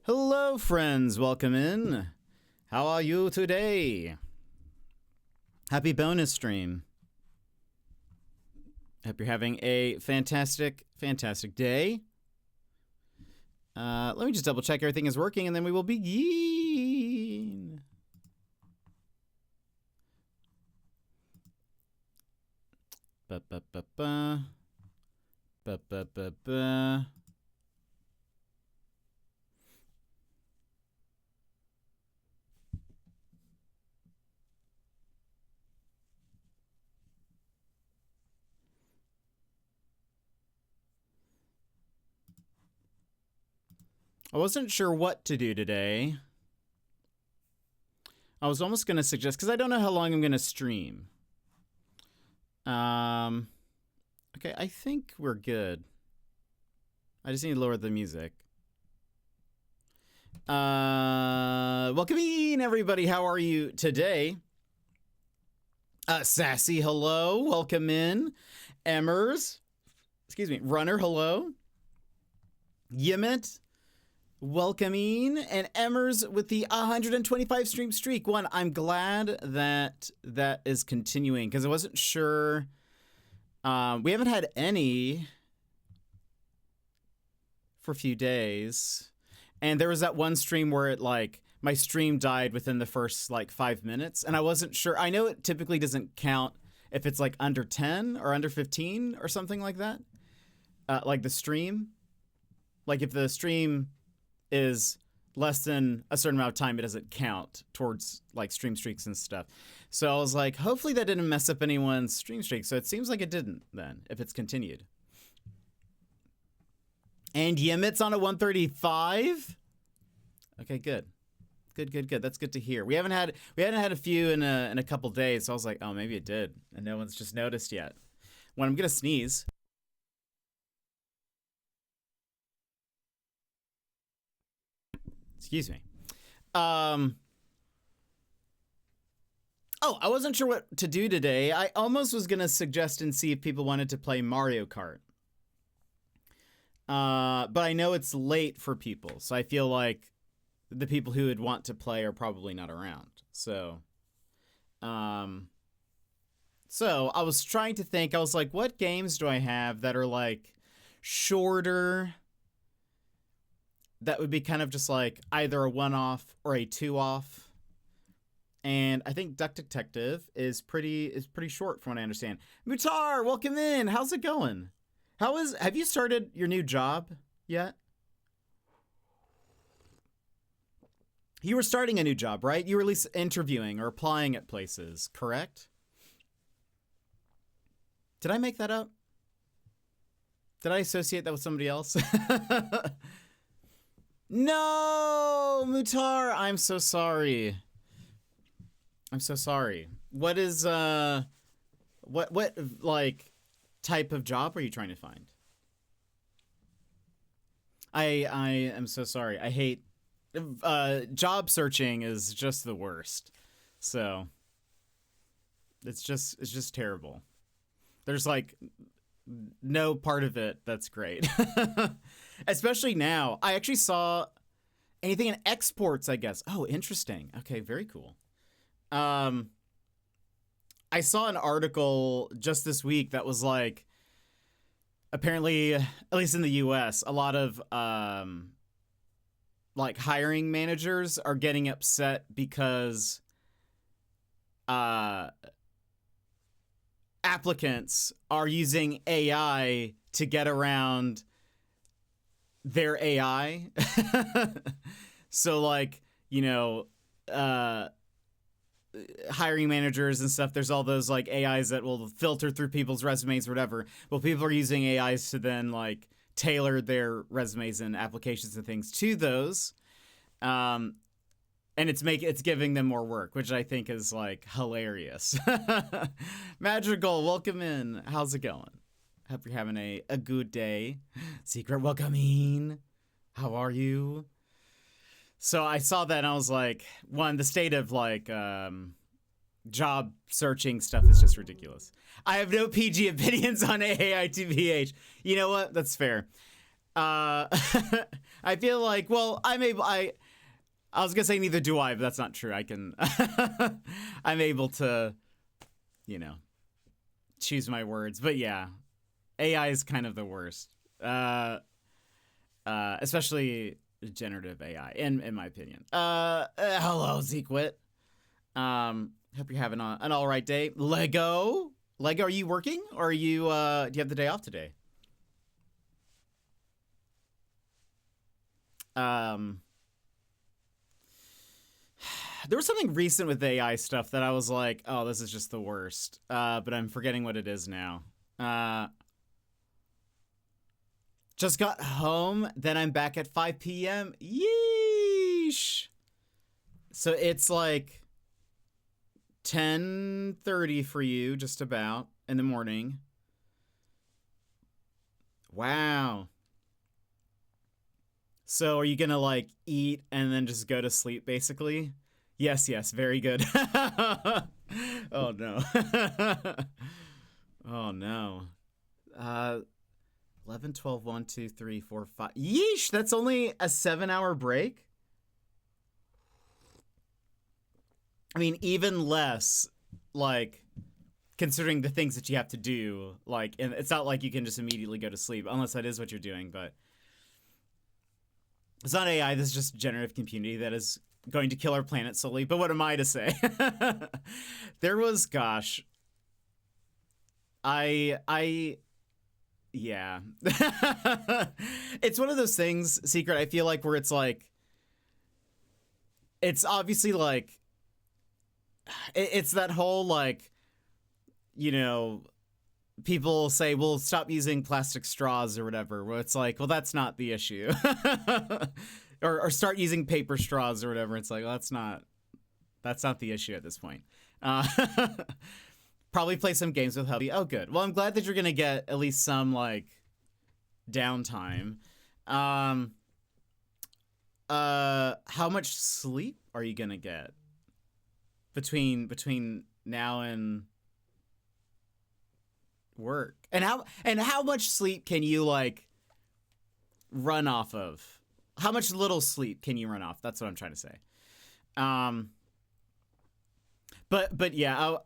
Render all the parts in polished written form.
Hello, friends. Welcome in. How are you today? Happy bonus stream. Hope you're having a fantastic, fantastic day. Let me just double check everything is working and then we will begin. Ba-ba-ba-ba. Ba-ba-ba-ba. I wasn't sure what to do today. I was almost going to suggest, because I don't know how long I'm going to stream. Okay, I think we're good. I just need to lower the music. Welcome in, everybody. How are you today? Sassy, hello. Welcome in. Emmers. Excuse me. Runner, hello. Yimit. Welcoming, and Emmers with the 125 stream streak. One, I'm glad that that is continuing because I wasn't sure. We haven't had any for a few days, and there was that one stream where it like my stream died within the first like 5 minutes, and I wasn't sure. I know it typically doesn't count if it's like under 10 or under 15 or something like that. Like the stream, like if the stream is less than a certain amount of time, it doesn't count towards like stream streaks and stuff. So I was like, hopefully that didn't mess up anyone's stream streak. So it seems like it didn't then, if it's continued. And Yemit's on a 135. Okay, good. Good. That's good to hear. We hadn't had a few in a couple days. So I was like, oh, maybe it did. And no one's just noticed yet. When I'm going to sneeze. Excuse me. Oh, I wasn't sure what to do today. I almost was going to suggest and see if people wanted to play Mario Kart. But I know it's late for people, so I feel like the people who would want to play are probably not around. So I was trying to think. I was like, what games do I have that are like shorter? That would be kind of just like either a one-off or a two-off. And I think Duck Detective is pretty short from what I understand. Mutar, welcome in. How's it going? Have you started your new job yet? You were starting a new job, right? You were at least interviewing or applying at places, correct? Did I make that up? Did I associate that with somebody else? No, Mutar, I'm so sorry. I'm so sorry. What is what like type of job are you trying to find? I am so sorry. I hate job searching is just the worst. So it's just terrible. There's like no part of it that's great. Especially now. I actually saw anything in exports, I guess. Oh, interesting. Okay, very cool. I saw an article just this week that was like, apparently, at least in the US, a lot of like hiring managers are getting upset because applicants are using AI to get around their AI. So like, you know, hiring managers and stuff, there's all those like AIs that will filter through people's resumes or whatever. Well, people are using AIs to then like tailor their resumes and applications and things to those. And it's giving them more work, which I think is like hilarious. Madrigal, welcome in. How's it going? Hope you're having a good day. Secret welcoming. How are you? So I saw that and I was like, one, the state of like job searching stuff is just ridiculous. I have no PG opinions on AI TBH. You know what? That's fair. I feel like, well, I was gonna say neither do I, but that's not true. I can, I'm able to, you know, choose my words. But yeah, AI is kind of the worst. Especially generative AI, in my opinion. Hello, Zequit. Hope you're having an all right day. Lego, are you working, or are you? Do you have the day off today? There was something recent with AI stuff that I was like, oh, this is just the worst. But I'm forgetting what it is now. Just got home, then I'm back at 5 p.m. Yeesh. So it's like 10:30 for you, just about, in the morning. Wow. So are you gonna like eat and then just go to sleep, basically? Yes, very good. Oh no. Oh no. 11, 12, 1, 2, 3, 4, 5. Yeesh, that's only a 7-hour break? I mean, even less, like, considering the things that you have to do. Like, and it's not like you can just immediately go to sleep, unless that is what you're doing, but it's not AI, this is just generative community that is going to kill our planet slowly. But what am I to say? There was, gosh, yeah. It's one of those things, Secret, I feel like, where it's like, it's obviously like, it's that whole like, you know, people say, well, stop using plastic straws or whatever. Well, it's like, well, that's not the issue. or start using paper straws or whatever. It's like, well, that's not the issue at this point. Probably play some games with hubby. Oh, good. Well, I'm glad that you're gonna get at least some like downtime. How much sleep are you gonna get between now and work? And how much sleep can you like run off of? How much little sleep can you run off? That's what I'm trying to say. But yeah,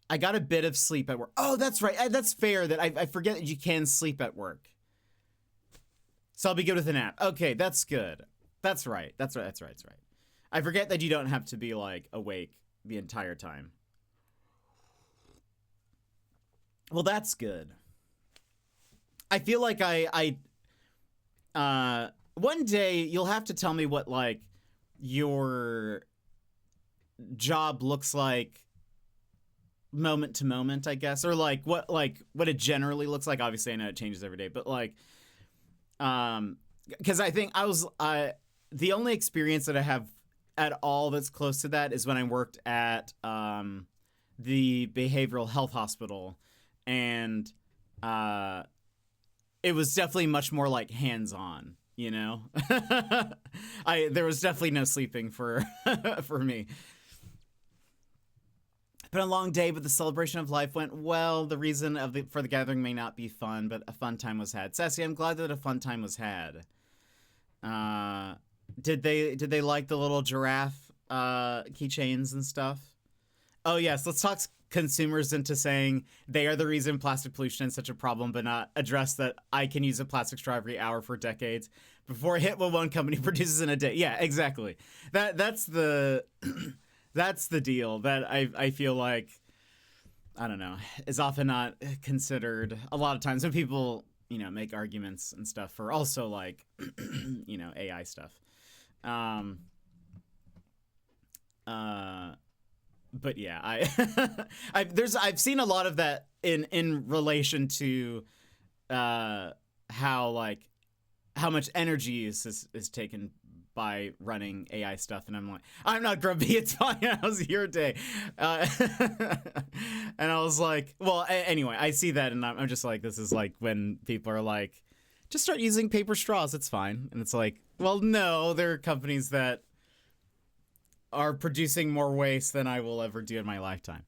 I got a bit of sleep at work. Oh, that's right. That's fair that I forget that you can sleep at work. So I'll be good with a nap. Okay, that's good. That's right. That's right. I forget that you don't have to be like awake the entire time. Well, that's good. I feel like one day you'll have to tell me what like your job looks like moment to moment, I guess, or like what it generally looks like. Obviously, I know it changes every day, but like, because I think the only experience that I have at all that's close to that is when I worked at the behavioral health hospital, and it was definitely much more like hands-on, you know. There was definitely no sleeping for for me. Been a long day, but the celebration of life went well. The reason for the gathering may not be fun, but a fun time was had. Sassy, I'm glad that a fun time was had. Did they like the little giraffe keychains and stuff? Oh yes, let's talk consumers into saying they are the reason plastic pollution is such a problem, but not address that I can use a plastic straw every hour for decades before I hit what one company produces in a day. Yeah, exactly. That's the that's the deal that I feel like, I don't know, is often not considered a lot of times when people, you know, make arguments and stuff for also like, you know, AI stuff. But yeah, I've seen a lot of that in relation to how much energy is taken by running AI stuff, and I'm like, I'm not grumpy, it's fine. How's your day? And I was like, well, anyway, I see that, and I'm just like, this is like when people are like, just start using paper straws, it's fine. And it's like, well, no, there are companies that are producing more waste than I will ever do in my lifetime.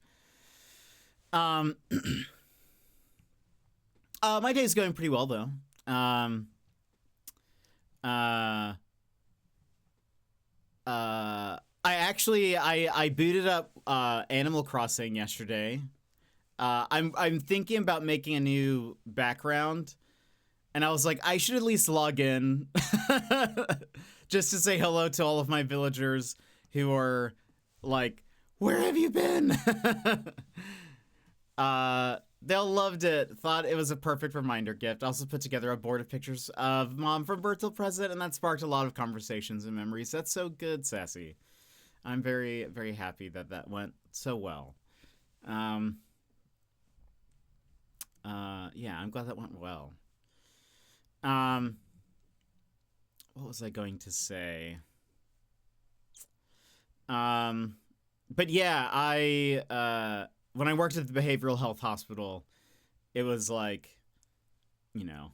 My day's going pretty well though. I booted up Animal Crossing yesterday. I'm thinking about making a new background, and I was like, I should at least log in just to say hello to all of my villagers who are like, where have you been? They all loved it. Thought it was a perfect reminder gift. Also put together a board of pictures of Mom from birth till present, and that sparked a lot of conversations and memories. That's so good, Sassy. I'm very, very happy that that went so well. Yeah, I'm glad that went well. What was I going to say? But yeah, when I worked at the behavioral health hospital, it was like, you know,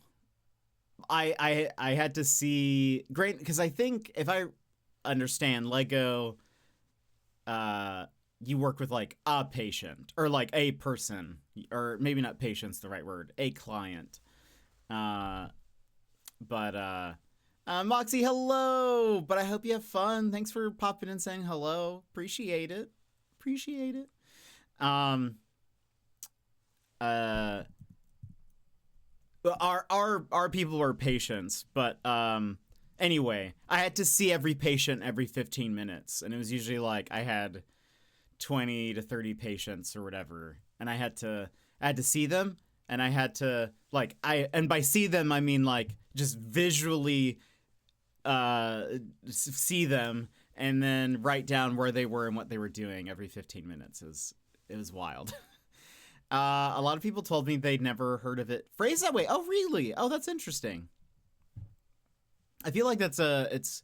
I had to see great, because I think if I understand Lego, you work with like a patient or like a person, or maybe not patient's the right word, a client. Moxie, hello. But I hope you have fun. Thanks for popping and saying hello. Appreciate it. Appreciate it. Our people were patients, but anyway, I had to see every patient every 15 minutes, and it was usually like I had 20 to 30 patients or whatever, and I had to see them, and I had to and by see them I mean like just visually see them and then write down where they were and what they were doing every 15 minutes. It was wild. A lot of people told me they'd never heard of it phrased that way. Oh, really? Oh, that's interesting. I feel like that's it's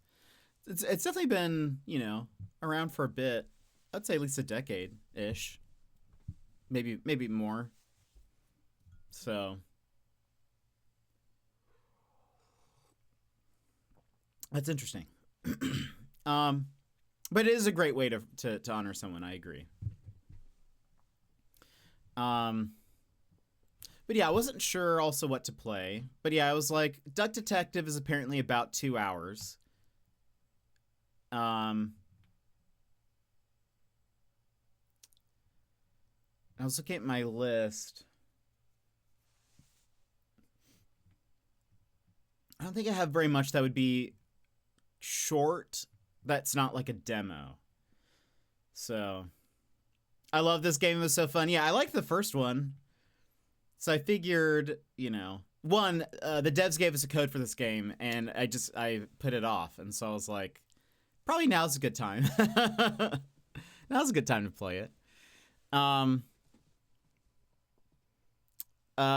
definitely been, you know, around for a bit. I'd say at least a decade-ish. Maybe more. So that's interesting. But it is a great way to honor someone, I agree. But yeah, I wasn't sure also what to play. But yeah, I was like, Duck Detective is apparently about 2 hours. I was looking at my list. I don't think I have very much that would be short. That's not like a demo. So I love this game. It was so fun. Yeah, I liked the first one. So I figured, you know, one, the devs gave us a code for this game, and I put it off. And so I was like, probably now's a good time. Now's a good time to play it.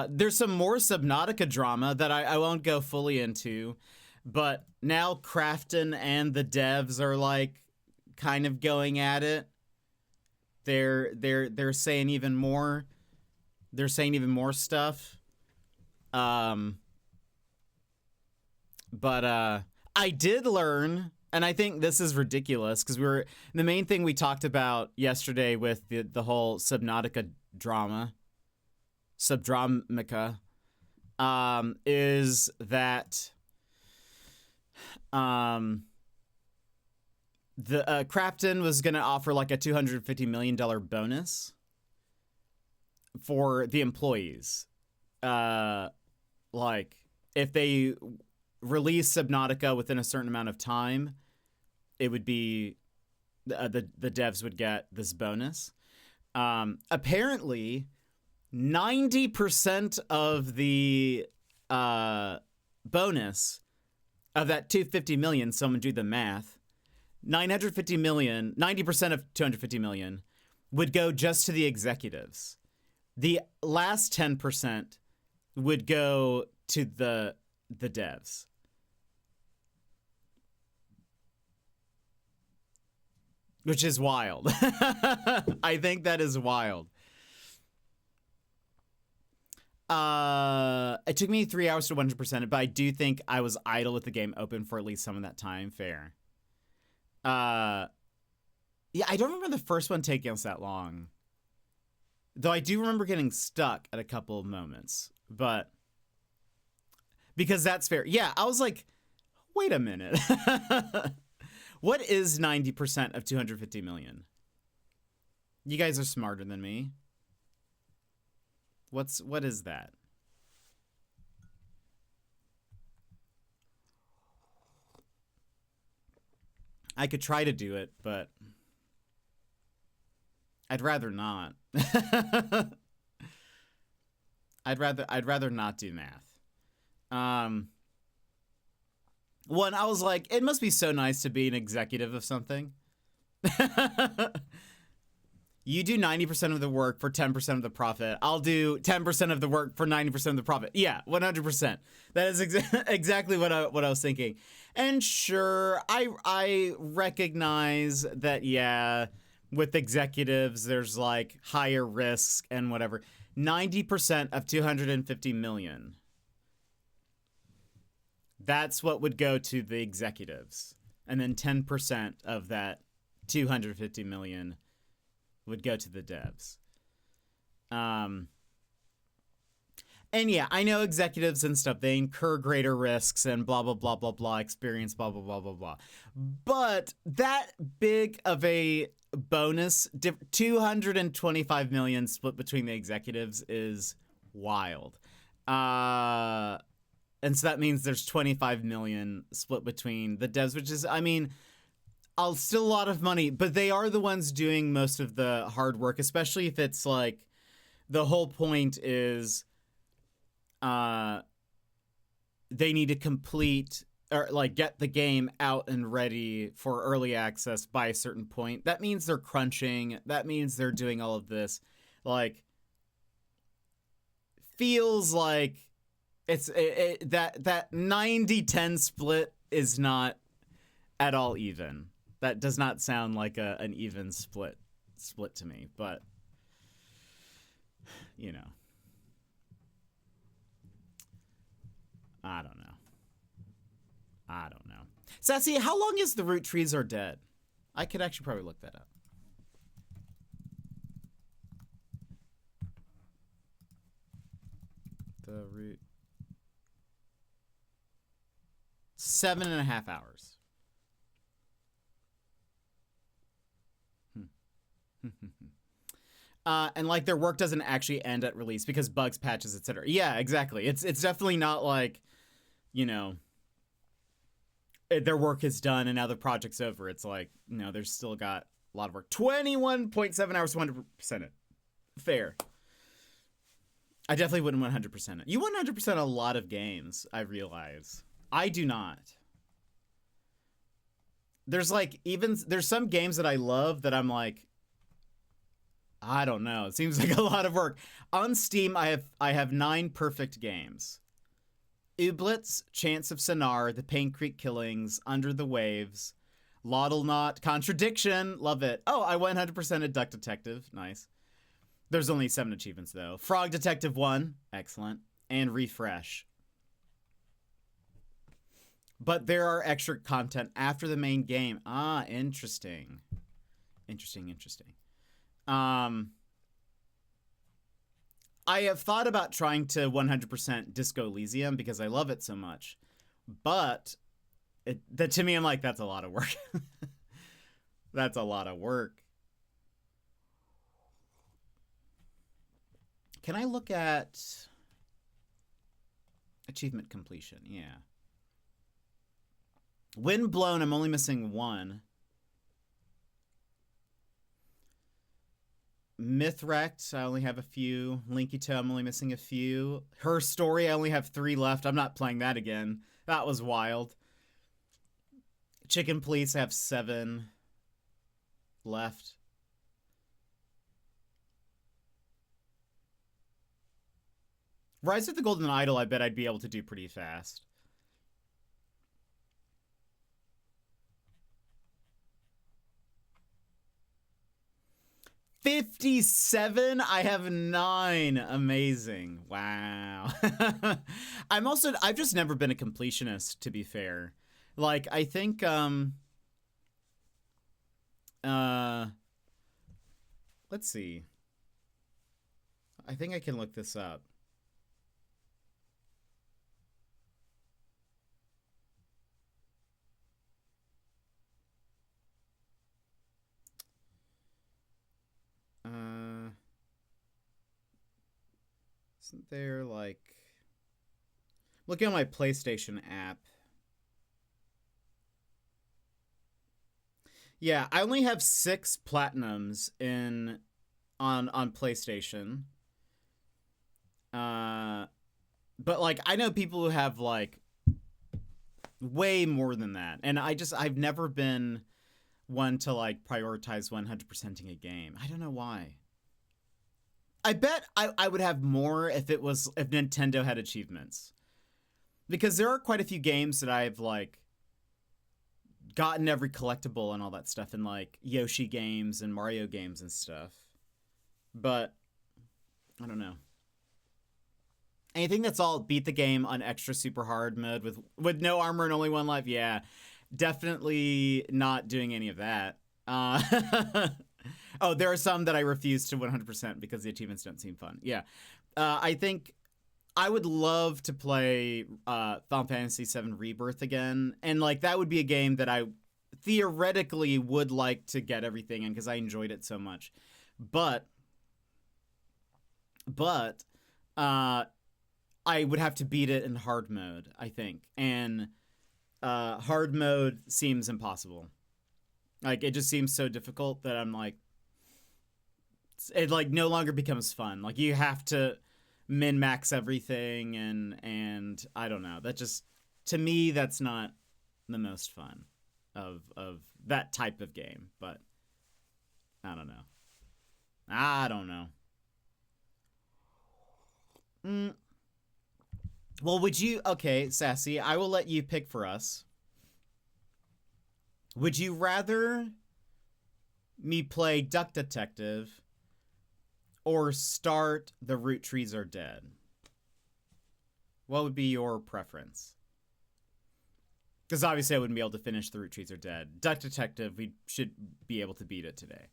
There's some more Subnautica drama that I won't go fully into, but now Crafton and the devs are like kind of going at it. They're saying even more. They're saying even more stuff. But I did learn, and I think this is ridiculous because the main thing we talked about yesterday with the whole Subnautica drama, Subdromica, is that the Crafton was going to offer like a $250 million bonus for the employees. Like if they release Subnautica within a certain amount of time, it would be the devs would get this bonus. Apparently 90% of the bonus of that 250 million, someone do the math, 950 million, 90% of 250 million would go just to the executives. The last 10% would go to the devs. Which is wild. I think that is wild. It took me 3 hours to 100% it, but I do think I was idle with the game open for at least some of that time. Fair. Yeah, I don't remember the first one taking us that long. Though I do remember getting stuck at a couple of moments. But because that's fair. Yeah, I was like, wait a minute. What is 90% of 250 million? You guys are smarter than me. What is that? I could try to do it, but I'd rather not. I'd rather not do math. One, I was like, it must be so nice to be an executive of something. You do 90% of the work for 10% of the profit. I'll do 10% of the work for 90% of the profit. Yeah, 100%. That is exactly what I was thinking. And sure, I recognize that, yeah, with executives, there's like higher risks and whatever. 90% of 250 million. That's what would go to the executives. And then 10% of that 250 million would go to the devs. And yeah, I know executives and stuff, they incur greater risks and blah, blah, blah, blah, blah, experience, blah, blah, blah, blah, blah. But that big of a bonus, 225 million split between the executives is wild. And so that means there's 25 million split between the devs, which is, I mean, still a lot of money, but they are the ones doing most of the hard work, especially if it's like the whole point is they need to complete or like get the game out and ready for early access by a certain point. That means they're crunching. That means they're doing all of this. Like, feels like it's that 90-10 split is not at all even. That does not sound like an even split to me, but you know, I don't know. Sassy, how long is the Roottrees Are Dead? I could actually probably look that up. The root 7.5 hours. And like their work doesn't actually end at release because bugs, patches, etc. Yeah, exactly. It's definitely not like, you know, their work is done and now the project's over. It's like, you know, there's still got a lot of work. 21.7 hours, 100% it. Fair. I definitely wouldn't 100% it. You 100% a lot of games, I realize. I do not. There's like there's some games that I love that I'm like, I don't know. It seems like a lot of work. On Steam, I have 9 perfect games. Ooblets, Chance of Sonar, The Pain Creek Killings, Under the Waves, Laudle Not, Contradiction, love it. Oh, I 100%ed Duck Detective, nice. There's only 7 achievements though. Frog Detective 1, excellent, and Refresh. But there are extra content after the main game. Ah, interesting. Interesting. I have thought about trying to 100% Disco Elysium because I love it so much. But to me, I'm like, that's a lot of work. That's a lot of work. Can I look at achievement completion? Yeah. Wind Blown, I'm only missing 1. Mythwrecked, I only have a few. Linky Toe, I'm only missing a few. Her Story, I only have 3 left. I'm not playing that again. That was wild. Chicken Police, I have 7 left. Rise of the Golden Idol, I bet I'd be able to do pretty fast. $57. I have 9. Amazing. Wow. I've just never been a completionist, to be fair. Like, I think, let's see. I think I can look this up. Isn't there like... Looking at my PlayStation app. Yeah, I only have 6 platinums on PlayStation. But like I know people who have like way more than that. And I've never been one to like prioritize 100%ing a game. I don't know why. I bet I would have more if Nintendo had achievements. Because there are quite a few games that I've like gotten every collectible and all that stuff in like Yoshi games and Mario games and stuff. But I don't know. Anything that's all beat the game on extra super hard mode with no armor and only 1 life, yeah. Definitely not doing any of that. Oh, there are some that I refuse to 100% because the achievements don't seem fun. Yeah. I think I would love to play Final Fantasy VII Rebirth again. And like that would be a game that I theoretically would like to get everything in because I enjoyed it so much. But I would have to beat it in hard mode, I think. And hard mode seems impossible. Like it just seems so difficult that I'm like, it like no longer becomes fun. Like you have to min-max everything and I don't know. That just, to me, that's not the most fun of that type of game. But I don't know. Well, would you... Okay, Sassy, I will let you pick for us. Would you rather me play Duck Detective or start The Roottrees Are Dead? What would be your preference? Because obviously I wouldn't be able to finish The Roottrees Are Dead. Duck Detective, we should be able to beat it today.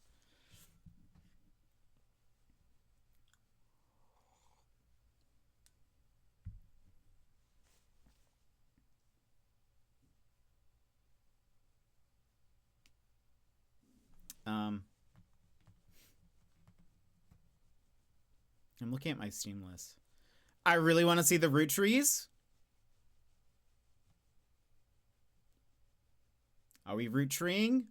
I'm looking at my Steam list. I really want to see the Roottrees. Are we root-treeing?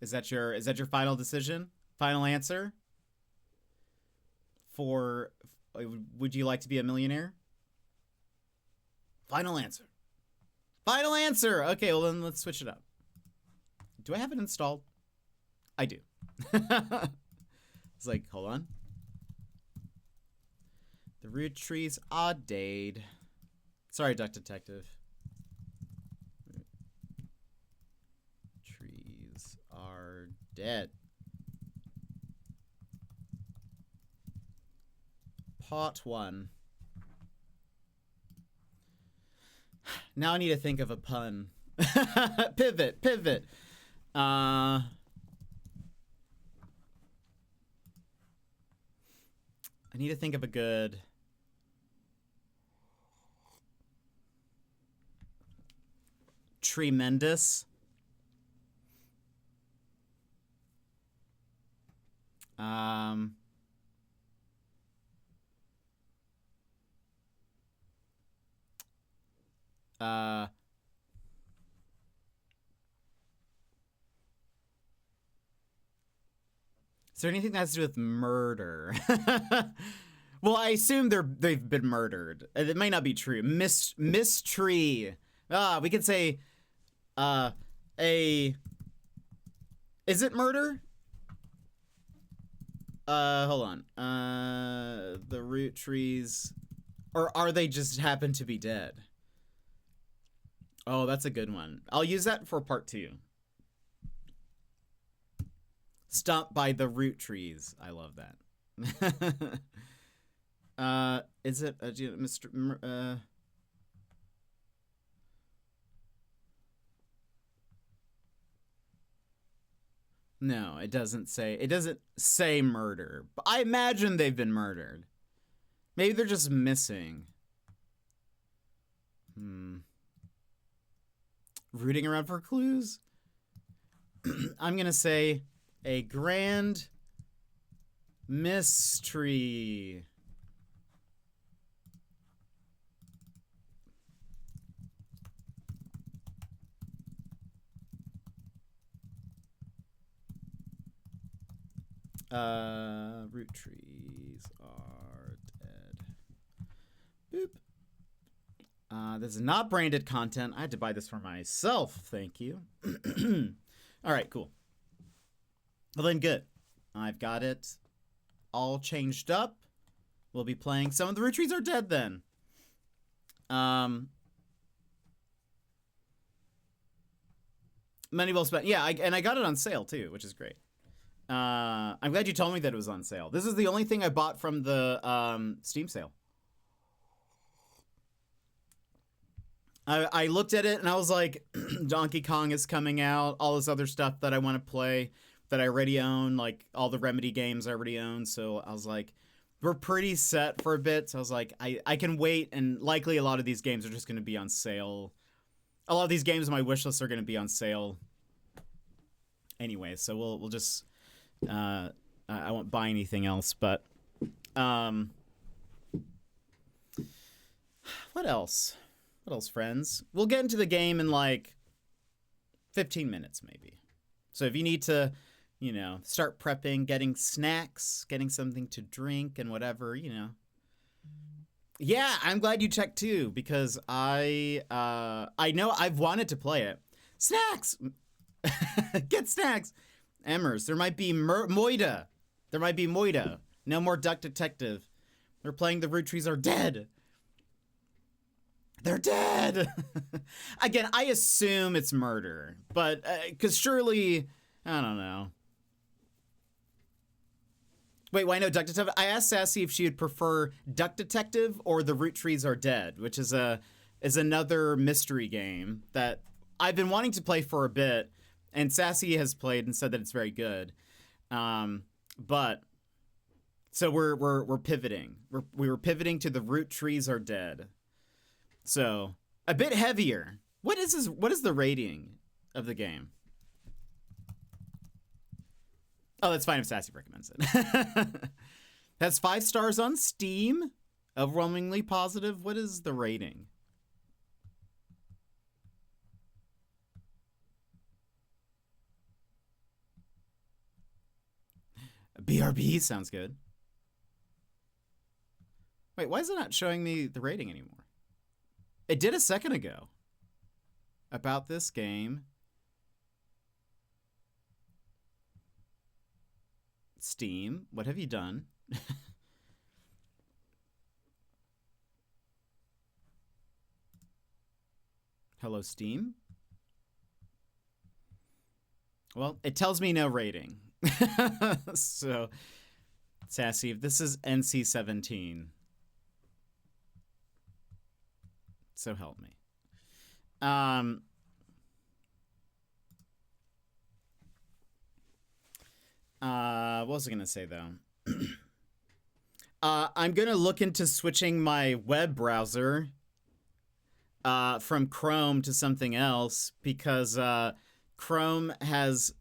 Is that your final decision? Final answer? For would you like to be a millionaire? Final answer. Final answer. Okay, well then let's switch it up. Do I have it installed? I do. It's like, hold on. The Roottrees Are Dead. Sorry, Duck Detective. Roottrees Are Dead. Part 1. Now I need to think of a pun. Pivot. I need to think of a good... Tremendous. Is there anything that has to do with murder? Well, I assume they've been murdered. It might not be true. mysTREE. We could say is it murder? Hold on. The Roottrees, or are they just happen to be dead? Oh, that's a good one. I'll use that for part 2. Stomped by the Roottrees. I love that. Is it Mr. No, it doesn't say murder. But I imagine they've been murdered. Maybe they're just missing. Rooting around for clues? I'm gonna say a grand mysTREE. Roottrees Are Dead. Boop. This is not branded content. I had to buy this for myself. Thank you. All right, cool. Well, then good. I've got it all changed up. We'll be playing some of the Roottrees Are Dead then. Money well spent. Yeah, and I got it on sale too, which is great. I'm glad you told me that it was on sale. This is the only thing I bought from the Steam sale. I looked at it and I was like, Donkey Kong is coming out, all this other stuff that I want to play that I already own, like all the Remedy games I already own. So I was like, we're pretty set for a bit. So I was like, I can wait, and likely a lot of these games are just going to be on sale. A lot of these games on my wish list are going to be on sale anyway. So we'll just, I won't buy anything else, but what else? What else, friends? We'll get into the game in like 15 minutes, maybe. So if you need to, you know, start prepping, getting snacks, getting something to drink and whatever, you know. Yeah, I'm glad you checked too, because I know I've wanted to play it. Snacks! Get snacks! Emmers, there might be Moida. There might be Moida. No more Duck Detective. They're playing the Roottrees Are Dead. They're dead! Again, I assume it's murder, but, because surely, I don't know. Wait, why no Duck Detective? I asked Sassy if she would prefer Duck Detective or the Roottrees Are Dead, which is another mystery game that I've been wanting to play for a bit, and Sassy has played and said that it's very good. But so we're pivoting. We were pivoting to the Roottrees Are Dead. So a bit heavier. What is this? What is the rating of the game? Oh, that's fine if Sassy recommends it. That's 5 stars on Steam. Overwhelmingly positive. What is the rating? BRB sounds good. Wait, why is it not showing me the rating anymore? It did a second ago. About this game. Steam, what have you done? Hello, Steam? Well, it tells me no rating. So, Sassy, if this is NC-17, so help me. What was I gonna say though? I'm gonna look into switching my web browser from Chrome to something else, because Chrome has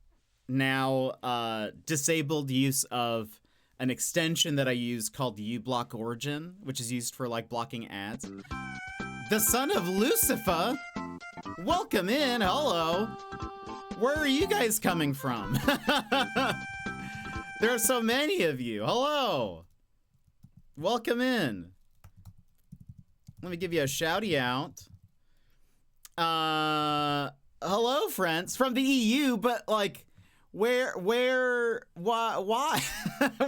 now disabled use of an extension that I use called uBlock Origin, which is used for like blocking ads. The son of Lucifer, welcome in. Hello. Where are you guys coming from? There are so many of you. Hello. Welcome in. Let me give you a shouty out. Hello, friends from the EU, but like, why? Why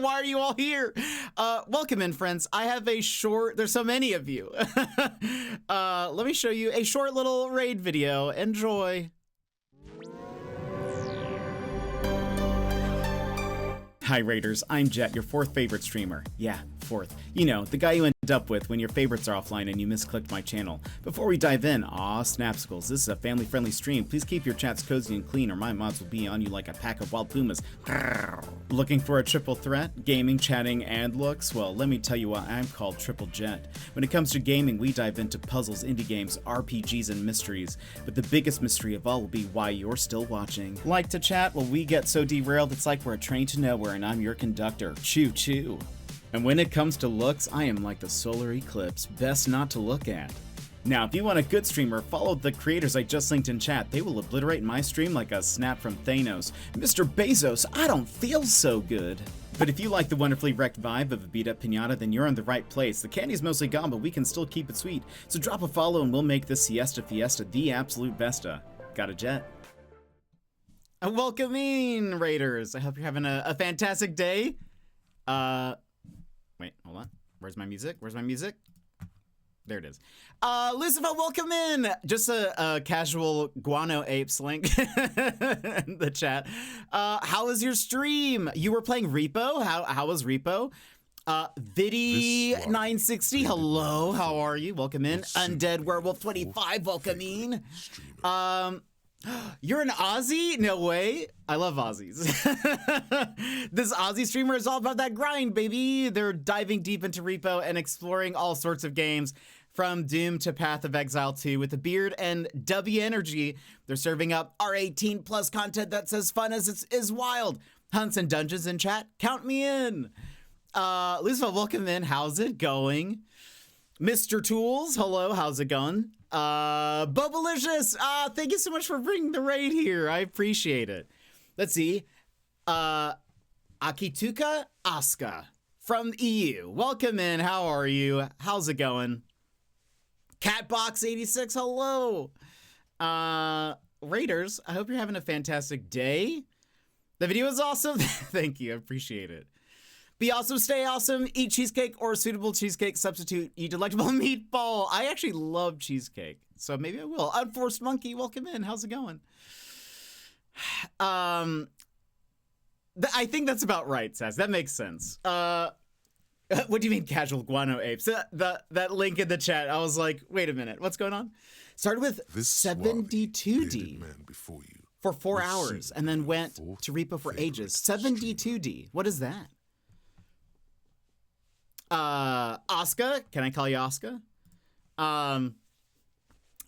are you all here? Welcome in, friends. I have a short, there's so many of you. Let me show you a short little raid video. Enjoy. Hi Raiders, I'm Jet, your 4th favorite streamer. Yeah, 4th. You know, the guy you end up with when your favorites are offline and you misclicked my channel. Before we dive in, Snapsicles, this is a family-friendly stream. Please keep your chats cozy and clean or my mods will be on you like a pack of wild pumas. Looking for a triple threat? Gaming, chatting, and looks? Well, let me tell you why I'm called Triple Jet. When it comes to gaming, we dive into puzzles, indie games, RPGs, and mysteries. But the biggest mystery of all will be why you're still watching. Like to chat? Well, we get so derailed it's like we're a train to nowhere and I'm your conductor. Choo choo. And when it comes to looks, I am like the solar eclipse, best not to look at. Now, if you want a good streamer, follow the creators I just linked in chat. They will obliterate my stream like a snap from Thanos. Mr. Bezos, I don't feel so good. But if you like the wonderfully wrecked vibe of a beat-up pinata, then you're in the right place. The candy's mostly gone, but we can still keep it sweet. So drop a follow and we'll make this Siesta Fiesta the absolute besta. Got a jet. Welcome in, Raiders. I hope you're having a fantastic day. Wait, hold on. Where's my music? Where's my music? There it is. Lucifer, welcome in. Just a casual Guano Apes link in the chat. How was your stream? You were playing Repo. How was Repo? Viddy 960, hello. How are you? Welcome in. Undead Werewolf 25, welcome in. You're an Aussie? No way. I love Aussies. This Aussie streamer is all about that grind, baby. They're diving deep into Repo and exploring all sorts of games from Doom to Path of Exile 2 with a beard and W energy. They're serving up R18 plus content that's as fun as is wild. Hunts and dungeons in chat. Count me in. Lucifer, welcome in. How's it going? Mr. Tools, hello. How's it going? Bobalicious, thank you so much for bringing the raid here. I appreciate it. Let's see. Akituka Asuka from EU. Welcome in. How are you? How's it going? Catbox86, hello. Raiders, I hope you're having a fantastic day. The video is awesome. Thank you. I appreciate it. Be awesome, stay awesome, eat cheesecake or a suitable cheesecake substitute, eat delectable meatball. I actually love cheesecake, so maybe I will. Unforced Monkey, welcome in. How's it going? I think that's about right, Sass. That makes sense. What do you mean casual Guano Apes? That link in the chat, I was like, wait a minute, what's going on? Started with 72D for 4 hours and then went to Repo for ages. 72D, what is that? Asuka, can I call you Asuka? I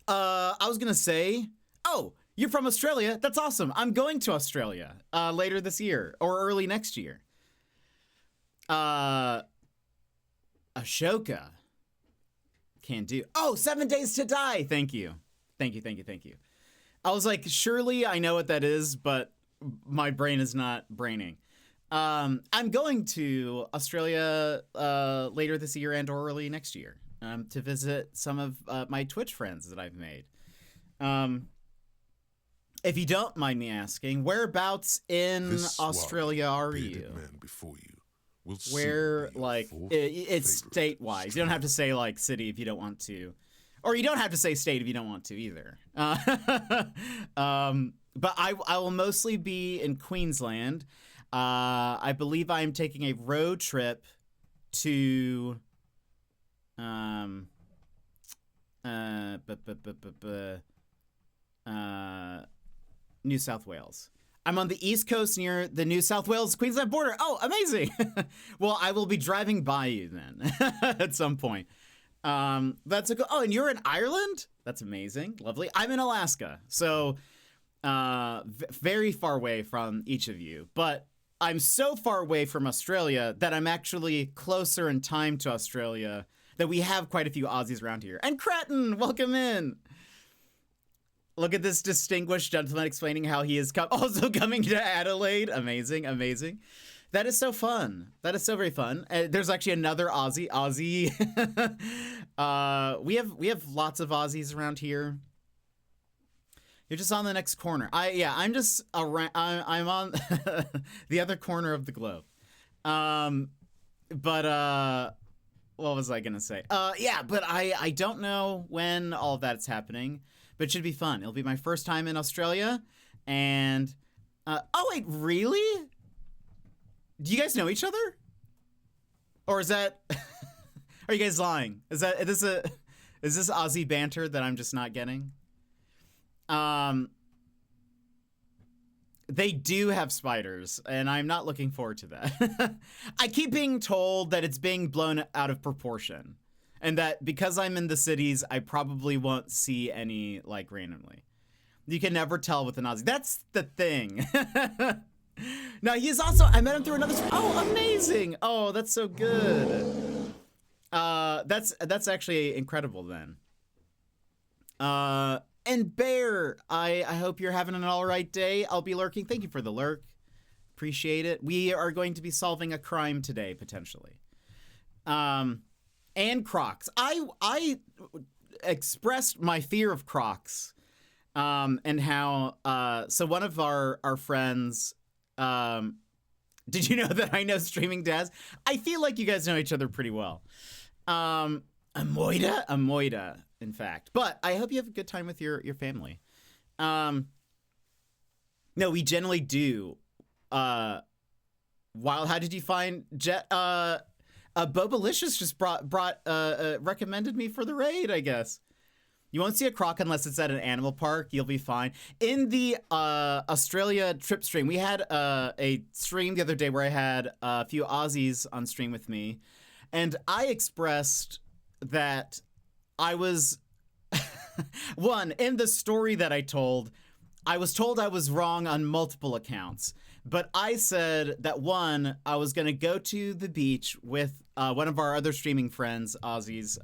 was gonna say, oh, you're from Australia. That's awesome. I'm going to Australia later this year or early next year. Ashoka can do. Oh, 7 Days to Die. Thank you. Thank you. I was like, surely I know what that is, but my brain is not braining. I'm going to Australia later this year and or early next year to visit some of my Twitch friends that I've made. If you don't mind me asking, whereabouts in Australia are you? Where, like, it's state-wise. You don't have to say, like, city if you don't want to. Or you don't have to say state if you don't want to either. But I will mostly be in Queensland. I believe I am taking a road trip to New South Wales. I'm on the East Coast near the New South Wales Queensland border. Oh, amazing. Well, I will be driving by you then at some point. That's a oh, and you're in Ireland? That's amazing. Lovely. I'm in Alaska. So very far away from each of you, but I'm so far away from Australia that I'm actually closer in time to Australia that we have quite a few Aussies around here. And Cretin, welcome in. Look at this distinguished gentleman explaining how he is also coming to Adelaide. Amazing, amazing. That is so fun. That is so very fun. There's actually another Aussie. We have lots of Aussies around here. You're just on the next corner. I'm just around. I'm on the other corner of the globe. What was I gonna say? But I don't know when all of that's happening, but it should be fun. It'll be my first time in Australia, and oh wait, really? Do you guys know each other? Or is that? Are you guys lying? Is this Aussie banter that I'm just not getting? They do have spiders, and I'm not looking forward to that. I keep being told that it's being blown out of proportion, and that because I'm in the cities, I probably won't see any, like, randomly. You can never tell with an Aussie. That's the thing. No, he's also, I met him through another, oh, amazing. Oh, that's so good. That's actually incredible then. And Bear, I hope you're having an all right day. I'll be lurking. Thank you for the lurk. appreciate it. We are going to be solving a crime today, potentially. And Crocs. I expressed my fear of Crocs, and how, so one of our friends, did you know that I know Streaming Daz? I feel like you guys know each other pretty well. Amoida, in fact. But I hope you have a good time with your family. No, we generally do. Wild, how did you find Jet? Bobalicious just recommended me for the raid, I guess. You won't see a croc unless it's at an animal park. You'll be fine. In the Australia trip stream, we had a stream the other day where I had a few Aussies on stream with me, and I expressed that I was one, in the story that I was told I was wrong on multiple accounts. But I said that, one, I was going to go to the beach with one of our other streaming friends, Aussies.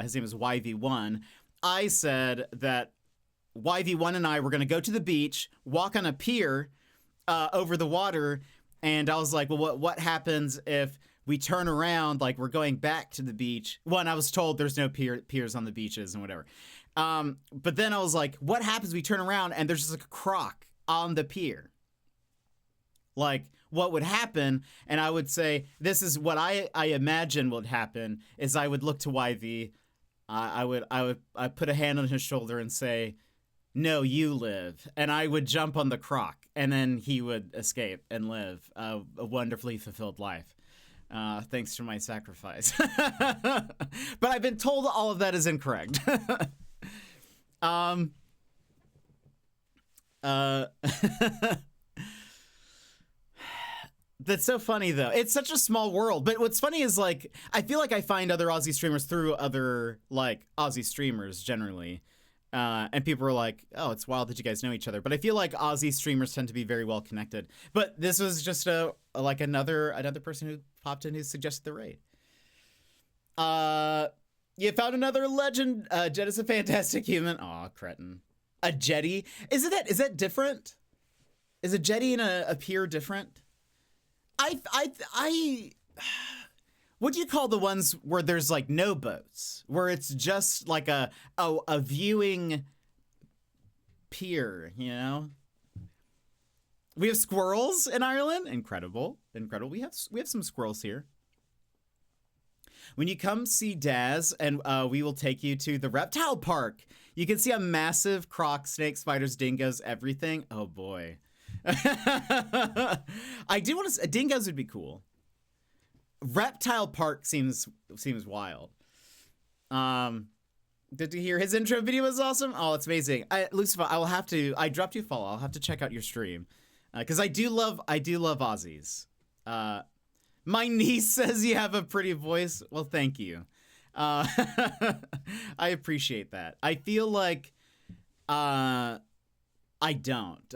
His name is YV1. I said that YV1 and I were going to go to the beach, walk on a pier over the water, and I was like, well, what happens if we turn around, like we're going back to the beach? One, I was told there's no piers on the beaches and whatever. But then I was like, what happens if we turn around and there's just like a croc on the pier? Like, what would happen? And I would say, this is what I imagine would happen, is I would look to YV. I'd put a hand on his shoulder and say, no, you live. And I would jump on the croc, and then he would escape and live a wonderfully fulfilled life. Thanks to my sacrifice. But I've been told all of that is incorrect. That's so funny, though. It's such a small world. But what's funny is, like, I feel like I find other Aussie streamers through other, like, Aussie streamers generally. And people are like, oh, it's wild that you guys know each other. But I feel like Aussie streamers tend to be very well connected. But this was just another person who popped in who suggested the raid. You found another legend. Jet is a fantastic human. Aw, cretin. A jetty? Is that different? Is a jetty and a pier different? What do you call the ones where there's like no boats, where it's just like a viewing pier, you know? We have squirrels in Ireland. Incredible. We have some squirrels here. When you come see Daz, and we will take you to the reptile park. You can see a massive croc, snake, spiders, dingoes, everything. Oh boy. I do want to. Dingoes would be cool. Reptile Park seems wild. Did you hear his intro video was awesome? Oh, it's amazing. Lucifer, I dropped you a follow. I'll have to check out your stream because I do love Aussies. My niece says you have a pretty voice. Well, thank you. I appreciate that. I feel like I don't.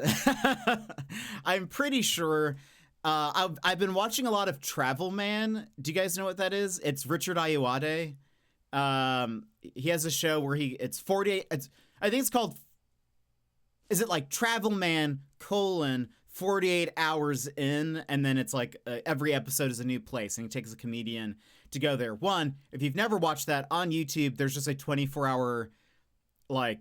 I'm pretty sure. I've been watching a lot of Travel Man. Do you guys know what that is? It's Richard Ayoade. He has a show where it's 48. I think it's called. Is it like Travel Man : 48 hours in, and then it's like every episode is a new place, and he takes a comedian to go there. One, if you've never watched that on YouTube, there's just a 24-hour like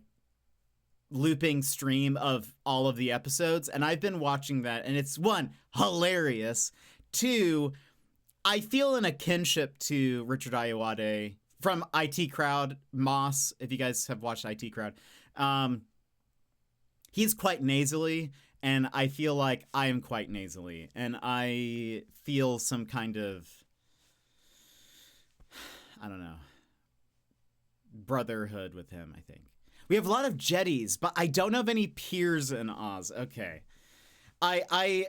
looping stream of all of the episodes, and I've been watching that, and it's, one, hilarious. Two, I feel a kinship to Richard Ayoade from IT Crowd, Moss, if you guys have watched IT Crowd. He's quite nasally, and I feel like I am quite nasally, and I feel some kind of, I don't know, brotherhood with him, I think. We have a lot of jetties, but I don't know of any piers in Oz. Okay. I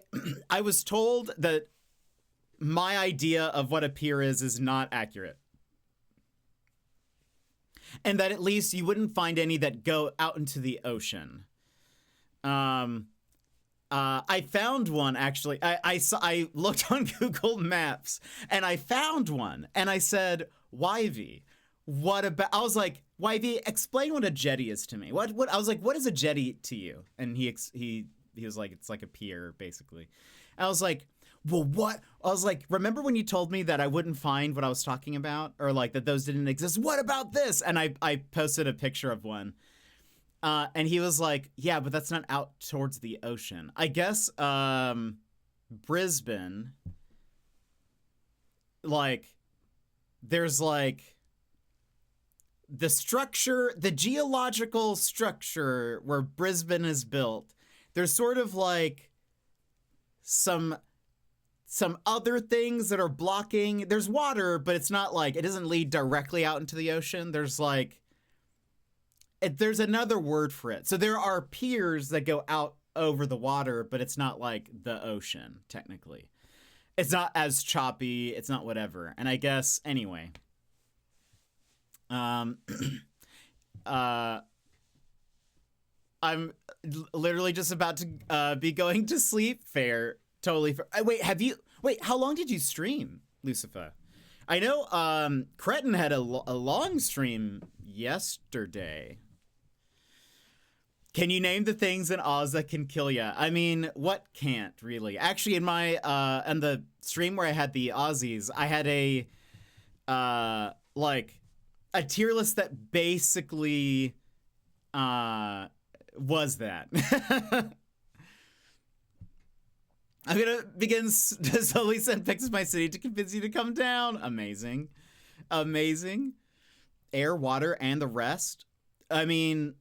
was told that my idea of what a pier is not accurate. And that at least you wouldn't find any that go out into the ocean. I found one, actually. I looked on Google Maps, and I found one, and I said, YV, what about... I was like, YV, explain what a jetty is to me. What? I was like, what is a jetty to you? And he was like, it's like a pier, basically. I was like, well, what? I was like, remember when you told me that I wouldn't find what I was talking about, or like that those didn't exist? What about this? And I posted a picture of one. And he was like, yeah, but that's not out towards the ocean. I guess Brisbane, like, there's like the structure, the geological structure where Brisbane is built. There's sort of like some other things that are blocking. There's water, but it's not like, it doesn't lead directly out into the ocean. There's like, there's another word for it. So there are piers that go out over the water, but it's not like the ocean, technically. It's not as choppy. It's not whatever. And I guess, anyway. I'm literally just about to be going to sleep. Fair. Totally fair. Wait, how long did you stream, Lucifer? I know Cretin had a long stream yesterday. Can you name the things in Oz that can kill ya? I mean, what can't, really? Actually, in my, on the stream where I had the Aussies, I had a, like, a tier list that basically, was that. I'm gonna begin to slowly send pics of my city to convince you to come down. Amazing. Amazing. Air, water, and the rest. I mean,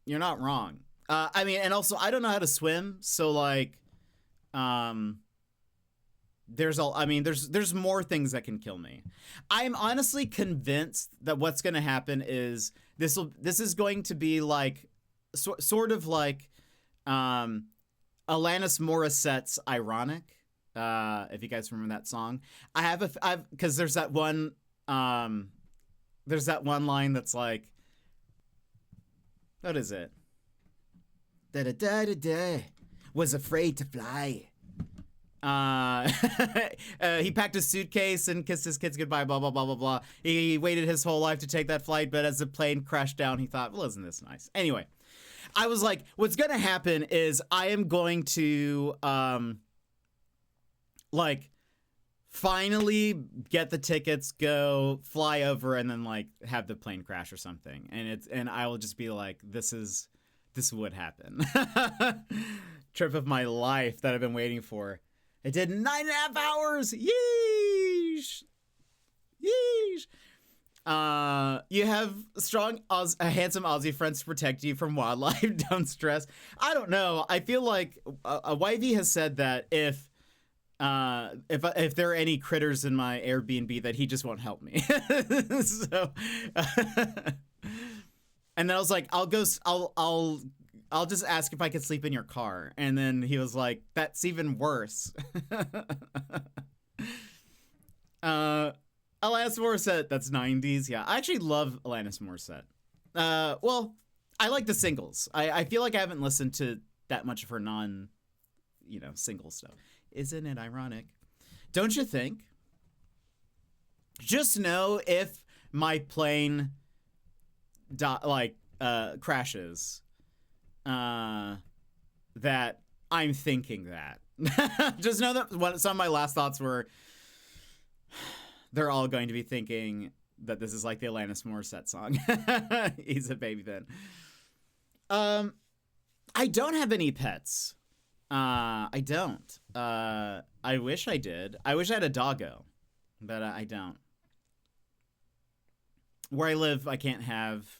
you're not wrong. I mean, and also, I don't know how to swim, so, like, there's more things that can kill me. I'm honestly convinced that what's going to happen is this is going to be like, sort of like, Alanis Morissette's Ironic, if you guys remember that song. Because there's that one line that's like, what is it? Da-da-da-da-da, was afraid to fly. He packed a suitcase and kissed his kids goodbye, blah, blah, blah, blah, blah. He waited his whole life to take that flight, but as the plane crashed down, he thought, well, isn't this nice? Anyway, I was like, what's going to happen is I am going to, like, finally get the tickets, go fly over, and then, like, have the plane crash or something. And I will just be like, this would happen. Trip of my life that I've been waiting for. It did 9.5 hours. Yeesh. Yeesh. You have handsome Aussie friends to protect you from wildlife. Don't stress. I don't know. I feel like Wivey has said that if there are any critters in my Airbnb, that he just won't help me. So, and then I was like, I'll just ask if I could sleep in your car. And then he was like, that's even worse. Alanis Morissette, that's 90s. Yeah, I actually love Alanis Morissette. Well, I like the singles. I feel like I haven't listened to that much of her single stuff. Isn't it ironic? Don't you think? Just know if my plane crashes, that I'm thinking that. Just know that some of my last thoughts were, they're all going to be thinking that this is like the Alanis Morissette song. He's a baby then. I don't have any pets. I don't. I wish I did. I wish I had a doggo, but I don't. Where I live, I can't have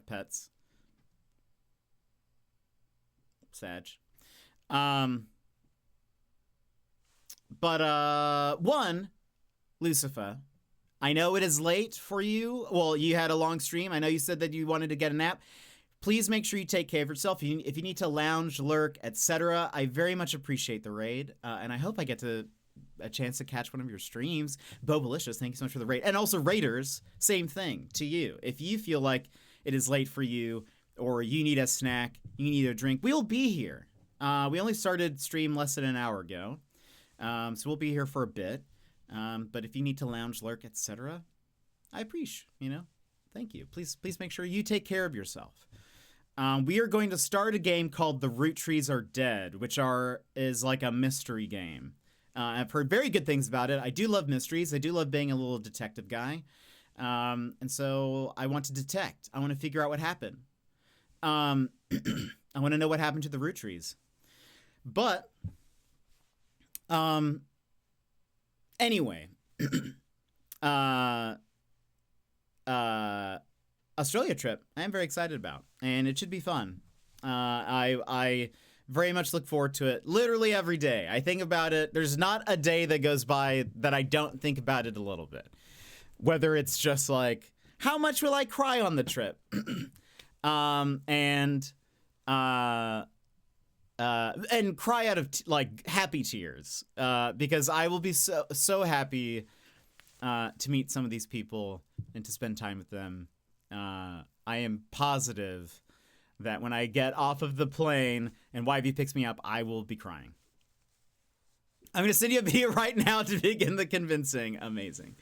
pets. Sag. One, Lucifer, I know it is late for you. Well, you had a long stream. I know you said that you wanted to get a nap. Please make sure you take care of yourself. If you need to lounge, lurk, etc., I very much appreciate the raid, and I hope I get a chance to catch one of your streams. Bobalicious, thank you so much for the raid. And also, raiders, same thing to you. If you feel like it is late for you, or you need a snack, you need a drink, we'll be here. We only started stream less than an hour ago, so we'll be here for a bit. But if you need to lounge, lurk, etc., I appreciate, thank you. Please make sure you take care of yourself. We are going to start a game called The Roottrees Are Dead, which is like a mystery game. I've heard very good things about it. I do love mysteries. I do love being a little detective guy. And so I want to detect. I want to figure out what happened. I want to know what happened to the Roottrees. But, anyway, Australia trip, I am very excited about, and it should be fun. I very much look forward to it literally every day. I think about it. There's not a day that goes by that I don't think about it a little bit. Whether it's just like, how much will I cry on the trip? And cry out of like happy tears, because I will be so happy to meet some of these people and to spend time with them. I am positive that when I get off of the plane and YV picks me up, I will be crying. I'm going to send you a video right now to begin the convincing. Amazing.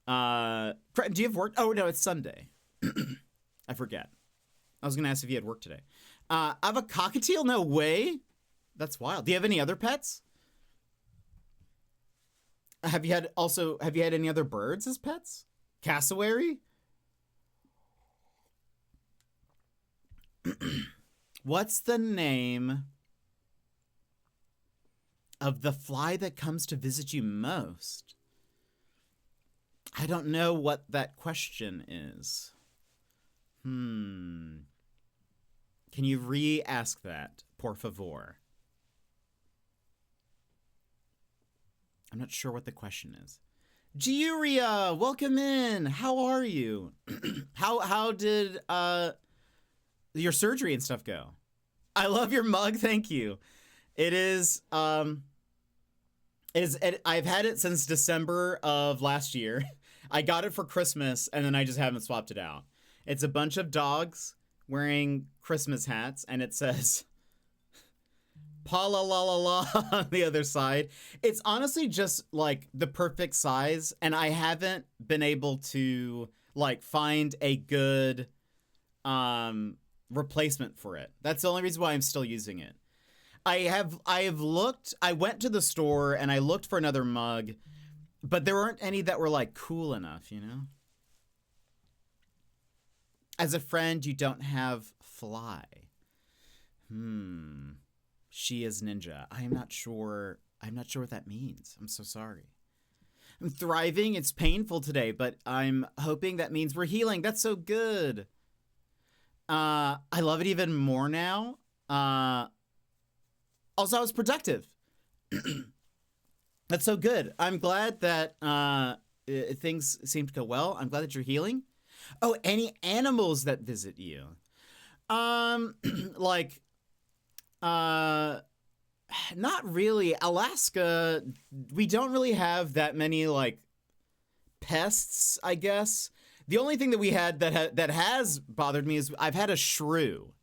Do you have work? Oh, no, it's Sunday. I forget. I was going to ask if you had work today. I have a cockatiel? No way. That's wild. Do you have any other pets? Have you had any other birds as pets? Cassowary? What's the name of the fly that comes to visit you most? I don't know what that question is. Can you re-ask that, por favor? I'm not sure what the question is. Giuria, welcome in. How are you? How did your surgery and stuff go? I love your mug. Thank you. I've had it since December of last year. I got it for Christmas and then I just haven't swapped it out. It's a bunch of dogs wearing Christmas hats and it says pa la la la la on the other side. It's honestly just like the perfect size, and I haven't been able to like find a good replacement for it. That's the only reason why I'm still using it. I have looked. I went to the store and I looked for another mug, but there weren't any that were like cool enough, you know? As a friend, you don't have fly. She is ninja. I'm not sure what that means. I'm so sorry. I'm thriving. It's painful today, but I'm hoping that means we're healing. That's so good. I love it even more now. Also, I was productive. That's so good. I'm glad that things seem to go well. I'm glad that you're healing. Oh, any animals that visit you? Like, not really. Alaska, we don't really have that many like pests, I guess. The only thing that we had that has bothered me is I've had a shrew.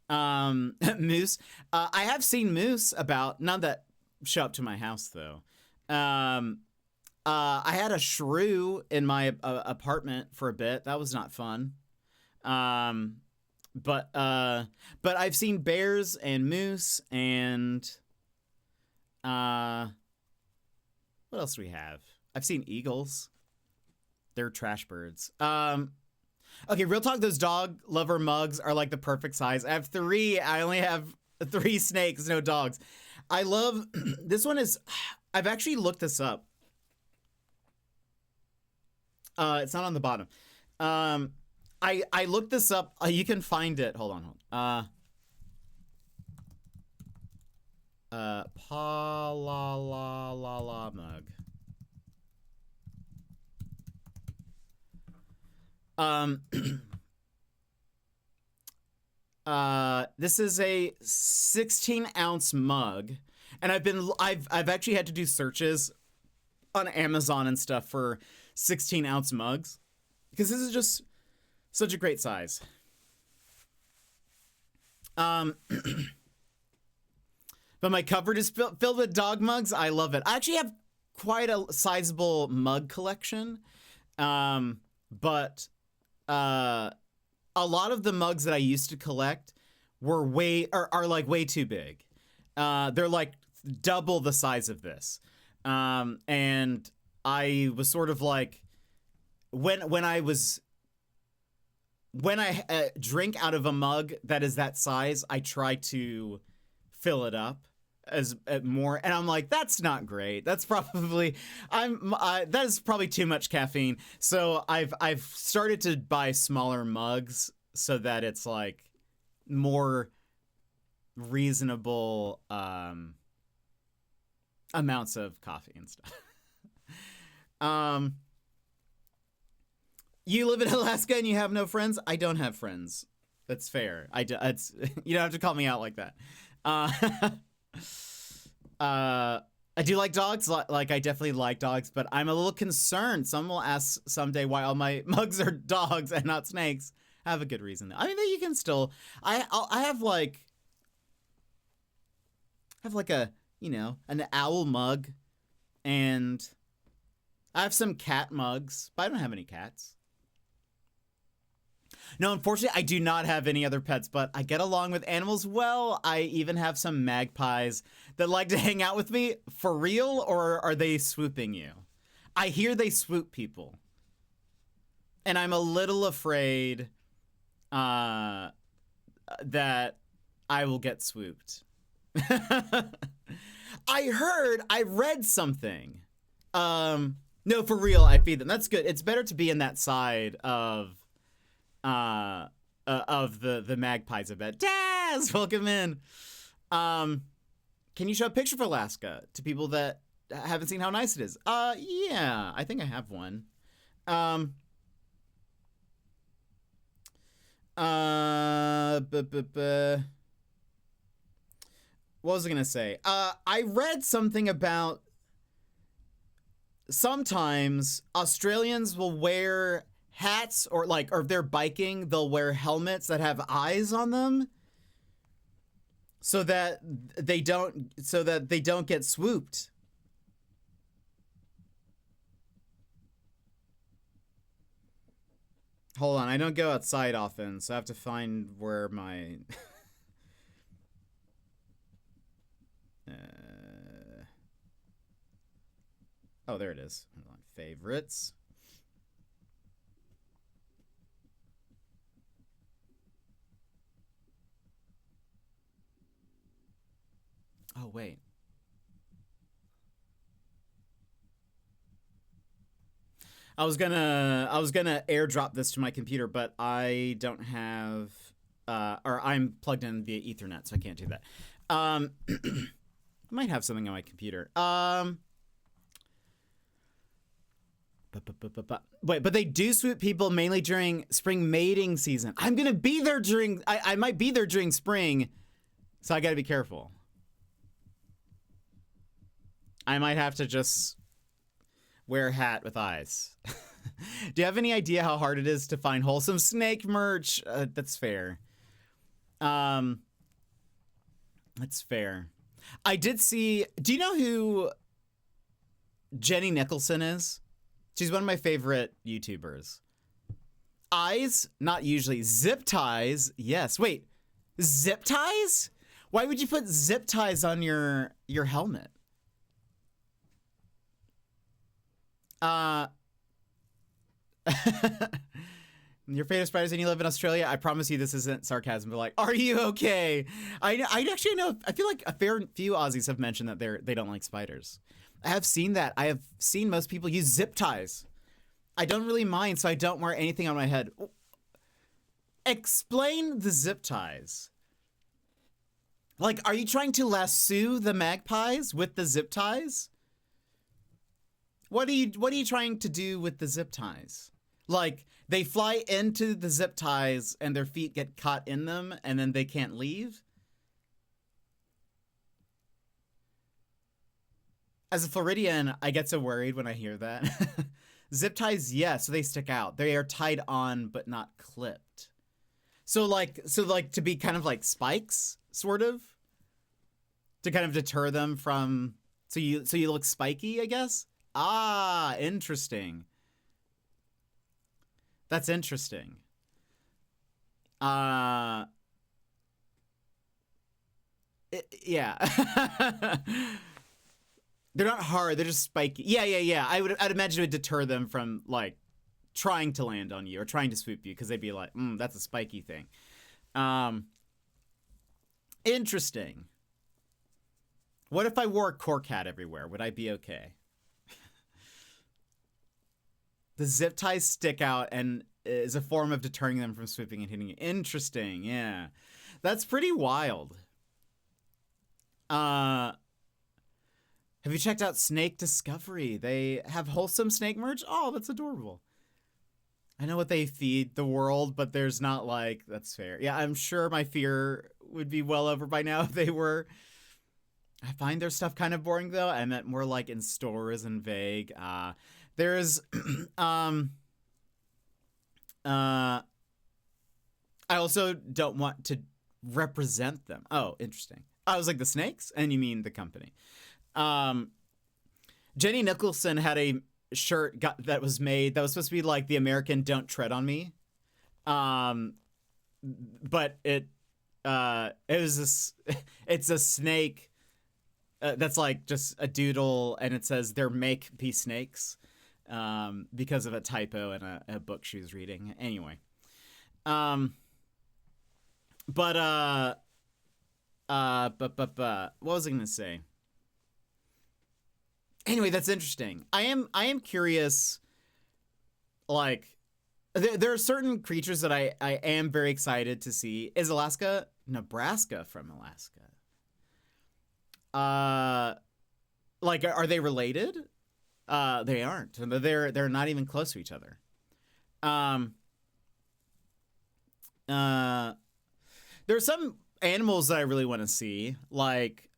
Moose. I have seen moose about, none that show up to my house though. I had a shrew in my apartment for a bit. That was not fun. But I've seen bears and moose and what else do we have? I've seen eagles. They're trash birds. Okay, real talk, those dog lover mugs are like the perfect size. I have 3. I only have 3 snakes, no dogs. I love, this one is, I've actually looked this up. It's not on the bottom. I looked this up. You can find it. Hold on. Pa la la la la mug. This is a 16-ounce mug, and I've actually had to do searches on Amazon and stuff for 16-ounce mugs because this is just such a great size. But my cupboard is filled with dog mugs. I love it. I actually have quite a sizable mug collection. But a lot of the mugs that I used to collect were are like way too big. They're like double the size of this. And I was sort of like, when I drink out of a mug that is that size, I try to fill it up as more, and I'm like, that's not great. That's probably that is probably too much caffeine. So I've started to buy smaller mugs so that it's like more reasonable amounts of coffee and stuff. You live in Alaska and you have no friends? I don't have friends. That's fair. It's you don't have to call me out like that. I do like dogs. Like, I definitely like dogs, but I'm a little concerned. Someone will ask someday why all my mugs are dogs and not snakes. I have a good reason. I mean, you can still. I have like a, you know, an owl mug, and I have some cat mugs, but I don't have any cats. No, unfortunately, I do not have any other pets, but I get along with animals well. I even have some magpies that like to hang out with me. For real, or are they swooping you? I hear they swoop people. And I'm a little afraid that I will get swooped. I read something. No, for real, I feed them. That's good. It's better to be in that side of the magpies, I bet. Daz, welcome in. Can you show a picture of Alaska to people that haven't seen how nice it is? Yeah, I think I have one. What was I gonna say? I read something about sometimes Australians will wear hats, or if they're biking, they'll wear helmets that have eyes on them so that they don't get swooped. Hold on, I don't go outside often, so I have to find where my oh, there it is. Hold on. Favorites. Oh, wait. I was gonna airdrop this to my computer, but I don't have or I'm plugged in via Ethernet, so I can't do that. I might have something on my computer. Wait, but they do swoop people mainly during spring mating season. I'm gonna be there during. I might be there during spring, so I gotta be careful. I might have to just wear a hat with eyes. Do you have any idea how hard it is to find wholesome snake merch? That's fair. That's fair. I did see. Do you know who Jenny Nicholson is? She's one of my favorite YouTubers. Eyes, not usually. Zip ties, yes. Wait, zip ties? Why would you put zip ties on your helmet? Your favorite spiders and you live in Australia? I promise you this isn't sarcasm, but like, are you okay? I actually know, I feel like a fair few Aussies have mentioned that they don't like spiders. I have seen that. I have seen most people use zip ties. I don't really mind, so I don't wear anything on my head. Explain the zip ties. Like, are you trying to lasso the magpies with the zip ties? What are you trying to do with the zip ties? Like, they fly into the zip ties and their feet get caught in them and then they can't leave? As a Floridian, I get so worried when I hear that. Zip ties, yes, so they stick out. They are tied on but not clipped. So like to be kind of like spikes, sort of? To kind of deter them from so you look spiky, I guess? Ah, interesting. That's interesting. Yeah. They're not hard. They're just spiky. Yeah. I'd imagine it would deter them from like trying to land on you or trying to swoop you because they'd be like, that's a spiky thing. Interesting. What if I wore a cork hat everywhere? Would I be okay? The zip ties stick out and is a form of deterring them from swooping and hitting you. Interesting. Yeah. That's pretty wild. Have you checked out Snake Discovery? They have wholesome snake merch. Oh, that's adorable. I know what they feed the world, but there's not like, that's fair. Yeah, I'm sure my fear would be well over by now if they were. I find their stuff kind of boring though. I meant more like in stores and vague. There's, I also don't want to represent them. Oh, interesting. I was like the snakes? And you mean the company. Jenny Nicholson had a shirt that was made that was supposed to be like the American "Don't Tread on Me," but it was this. It's a snake that's like just a doodle, and it says "They're make be snakes" because of a typo in a book she was reading. Anyway, what was I gonna say? Anyway, that's interesting. I am curious. Like, there are certain creatures that I am very excited to see. Is Nebraska from Alaska? Like, are they related? They aren't. They're not even close to each other. There are some animals that I really want to see. Like,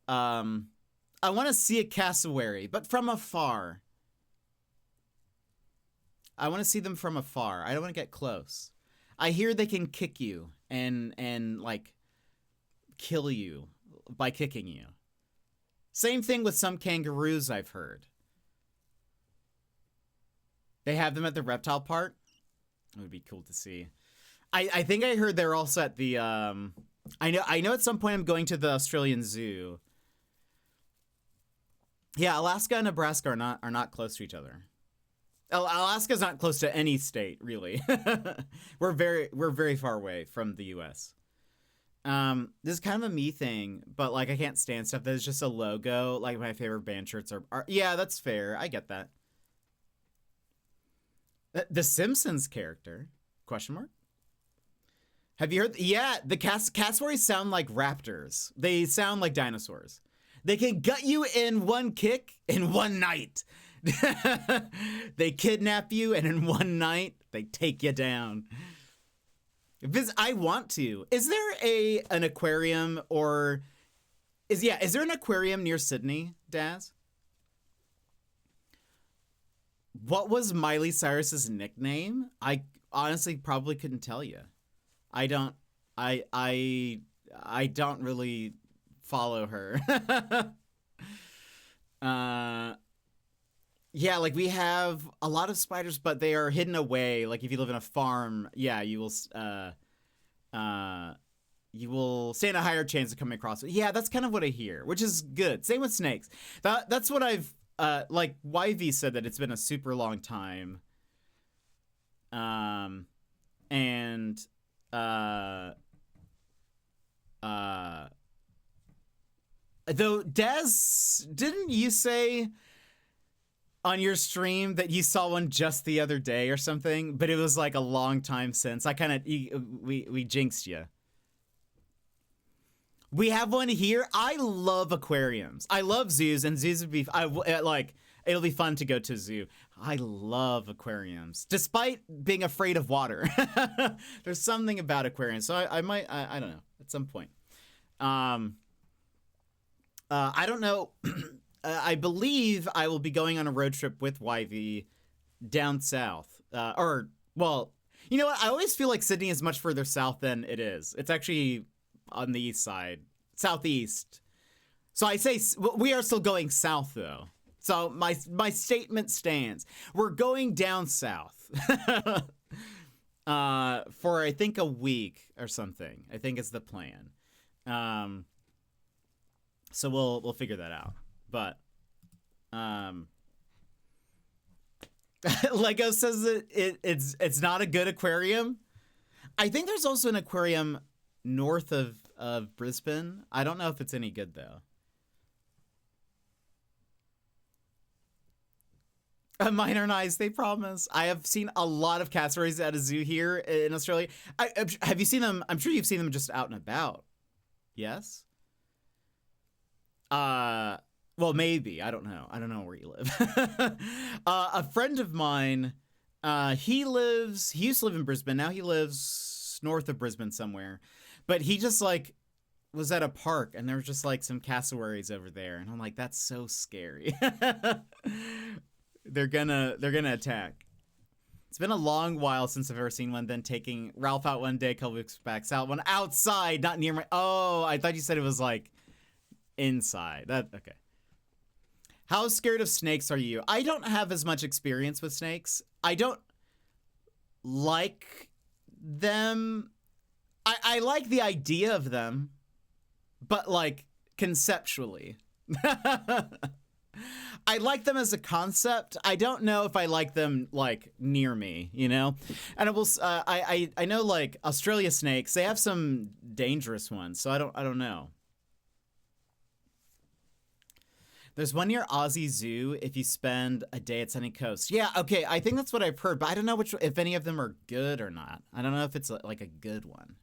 I want to see a cassowary, but from afar. I want to see them from afar. I don't want to get close. I hear they can kick you and like kill you by kicking you. Same thing with some kangaroos I've heard. They have them at the reptile park. It would be cool to see. I think I heard they're also at the I know at some point I'm going to the Australian Zoo. Yeah, Alaska and Nebraska are not close to each other. Alaska's not close to any state, really. We're very far away from the US. This is kind of a me thing, but like I can't stand stuff that is just a logo. Like my favorite band shirts are yeah, that's fair. I get that. The Simpsons character? Question mark? Have you heard? Yeah, the cassowaries sound like raptors. They sound like dinosaurs. They can gut you in one kick in one night. They kidnap you, and in one night, they take you down. I want to. Is there an aquarium or... Is there an aquarium near Sydney, Daz? What was Miley Cyrus's nickname? I honestly probably couldn't tell you. I don't really follow her. Yeah, like we have a lot of spiders, but they are hidden away. Like if you live in a farm, yeah, you will stand a higher chance of coming across it. Yeah, that's kind of what I hear, which is good. Same with snakes. That's what I've like YV said that it's been a super long time. And though Des, didn't you say on your stream that you saw one just the other day or something, but it was like a long time since? I kind of we jinxed you. We have one here. I love aquariums. I love zoos, and zoos would be it'll be fun to go to a zoo. I love aquariums, despite being afraid of water. There's something about aquariums, so I might I don't know at some point. I don't know. I believe I will be going on a road trip with YV down south. Or, well, you know what? I always feel like Sydney is much further south than it is. It's actually on the east side, southeast. So I say we are still going south, though. So my statement stands. We're going down south. for I think a week or something. I think is the plan. So we'll figure that out. But Lego says that it's not a good aquarium. I think there's also an aquarium north of Brisbane. I don't know if it's any good though. Mine are nice, they promise. I have seen a lot of cassowaries at a zoo here in Australia. Have you seen them? I'm sure you've seen them just out and about. Yes? Well, maybe. I don't know. I don't know where you live. A friend of mine, he used to live in Brisbane. Now he lives north of Brisbane somewhere. But he just like was at a park and there was just like some cassowaries over there. And I'm like, that's so scary. They're gonna attack. It's been a long while since I've ever seen one. Then taking Ralph out one day, a couple weeks back. Saw one outside, not near my. Oh, I thought you said it was like inside. That okay. How scared of snakes are you? I don't have as much experience with snakes. I don't like them. I like the idea of them, but like conceptually. I like them as a concept. I don't know if I like them like near me, you know. And I know like Australia snakes. They have some dangerous ones, so I don't know. There's one near Aussie Zoo if you spend a day at Sunny Coast. Yeah, okay. I think that's what I've heard, but I don't know if any of them are good or not. I don't know if it's like a good one.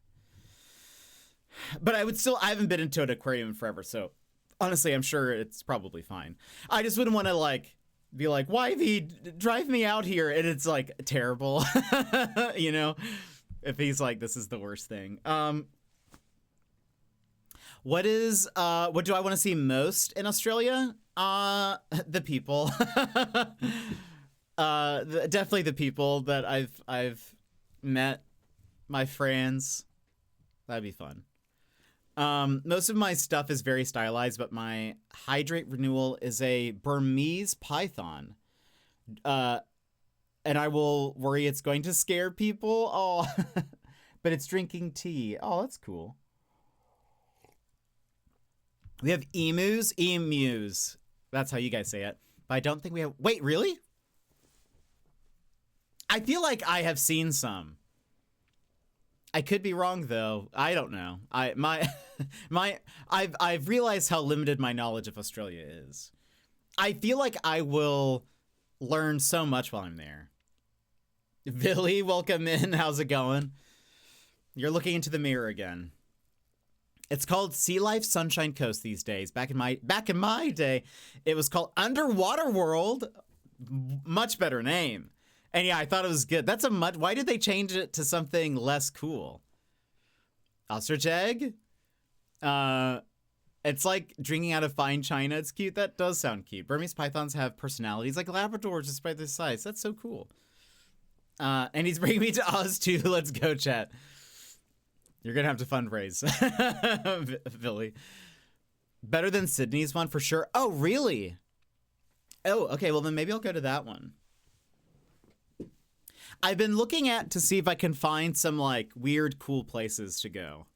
But I haven't been into an aquarium in forever, so. Honestly, I'm sure it's probably fine. I just wouldn't want to like be like, Wivey, drive me out here, and it's like terrible, you know. If he's like, this is the worst thing. What do I want to see most in Australia? The people. Definitely the people that I've met, my friends. That'd be fun. Most of my stuff is very stylized, but my hydrate renewal is a Burmese python. And I will worry it's going to scare people. Oh, but it's drinking tea. Oh, that's cool. We have emus. That's how you guys say it. But I don't think we have. Wait, really? I feel like I have seen some. I could be wrong though. I don't know. I've realized how limited my knowledge of Australia is. I feel like I will learn so much while I'm there. Billy, welcome in. How's it going? You're looking into the mirror again. It's called Sea Life Sunshine Coast these days. Back in my day, it was called Underwater World. Much better name. And yeah, I thought it was good. Why did they change it to something less cool? Ostrich egg? It's like drinking out of fine china. It's cute. That does sound cute. Burmese pythons have personalities like Labradors despite their size. That's so cool. And he's bringing me to Oz too. Let's go, chat. You're going to have to fundraise. Billy. Better than Sydney's one for sure. Oh, really? Oh, okay. Well, then maybe I'll go to that one. I've been looking to see if I can find some like weird, cool places to go.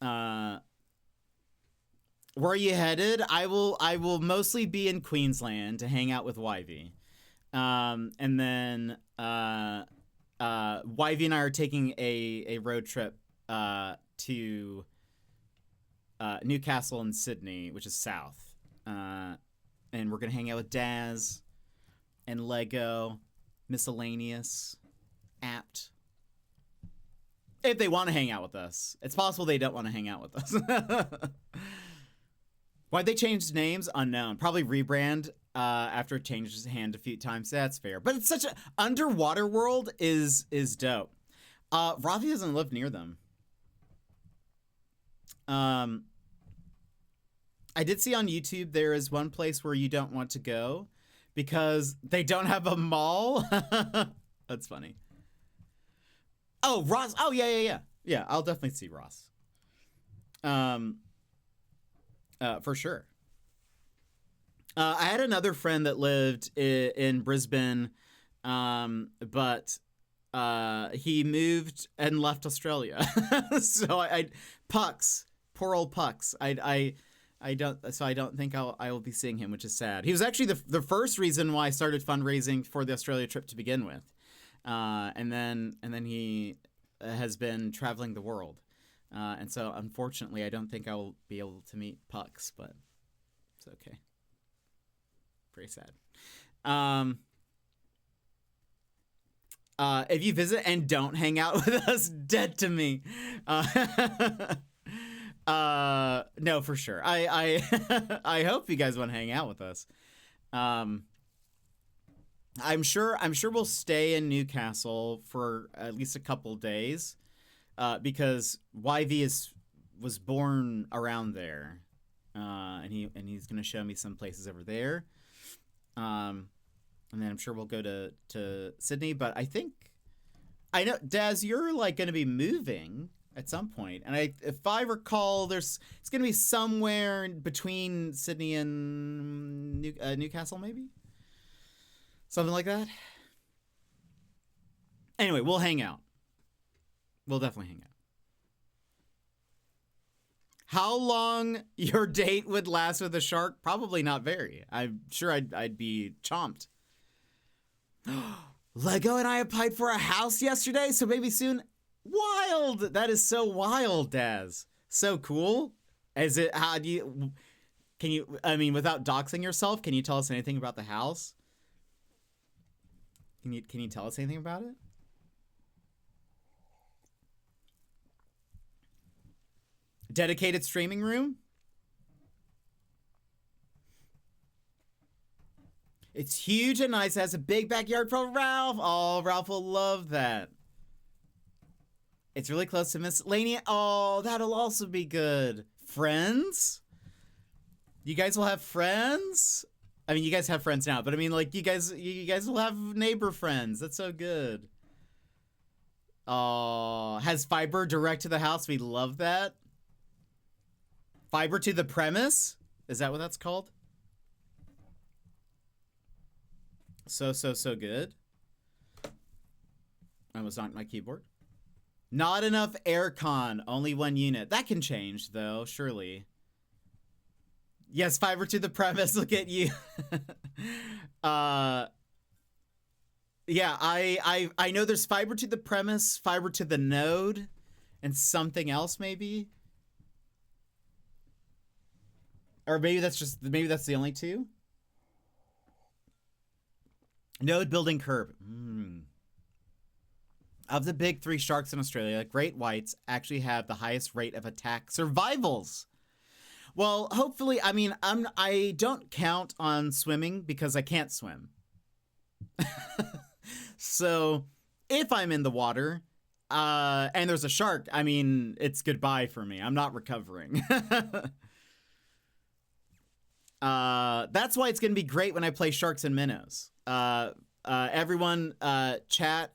Where are you headed? I will mostly be in Queensland to hang out with Wivey. And then Wivey and I are taking a road trip to Newcastle and Sydney, which is south. And we're going to hang out with Daz and Lego. Miscellaneous, apt. If they want to hang out with us. It's possible they don't want to hang out with us. Why'd they change names? Unknown. Probably rebrand after it changed hand a few times. That's fair. But it's such a... Underwater World is dope. Ravi doesn't live near them. I did see on YouTube there is one place where you don't want to go because they don't have a mall. That's funny. Oh, Ross. Oh, yeah. Yeah, I'll definitely see Ross. For sure. I had another friend that lived in Brisbane, but he moved and left Australia. So I Pucks, poor old Pucks. I don't think I will be seeing him, which is sad. He was actually the first reason why I started fundraising for the Australia trip to begin with, and then he has been traveling the world, and so unfortunately I don't think I will be able to meet Pucks, but it's okay. Very sad. If you visit and don't hang out with us, dead to me. No, for sure. I I hope you guys want to hang out with us. I'm sure we'll stay in Newcastle for at least a couple days, because YV was born around there, and he's gonna show me some places over there. And then I'm sure we'll go to Sydney, but I know Daz, you're like gonna be moving at some point, and if I recall, it's gonna be somewhere between Sydney and Newcastle, maybe something like that. Anyway, we'll hang out. We'll definitely hang out. How long your date would last with a shark? Probably not very. I'm sure I'd be chomped. Lego and I applied for a house yesterday, so maybe soon. Wild! That is so wild, Daz. So cool. Is it? How do you? Can you? I mean, without doxing yourself, can you tell us anything about the house? Can you tell us anything about it? Dedicated streaming room? It's huge and nice. It has a big backyard for Ralph. Oh, Ralph will love that. It's really close to Miscellanea. Oh, that'll also be good. Friends? You guys will have friends? I mean, you guys have friends now, but I mean, like, you guys will have neighbor friends. That's so good. Oh, has fiber direct to the house. We love that. Fiber to the premise? Is that what that's called? So good. I almost knocked my keyboard. Not enough aircon. Only one unit. That can change, though, surely. Yes, fiber to the premise. Look at you. Yeah, I know there's fiber to the premise, fiber to the node, and something else maybe. Or maybe that's the only two. Node building curb. Of the big three sharks in Australia, great whites actually have the highest rate of attack survivals. Well, hopefully, I mean, I don't count on swimming because I can't swim. So if I'm in the water and there's a shark, I mean, it's goodbye for me. I'm not recovering. That's why it's going to be great when I play Sharks and Minnows. Everyone chat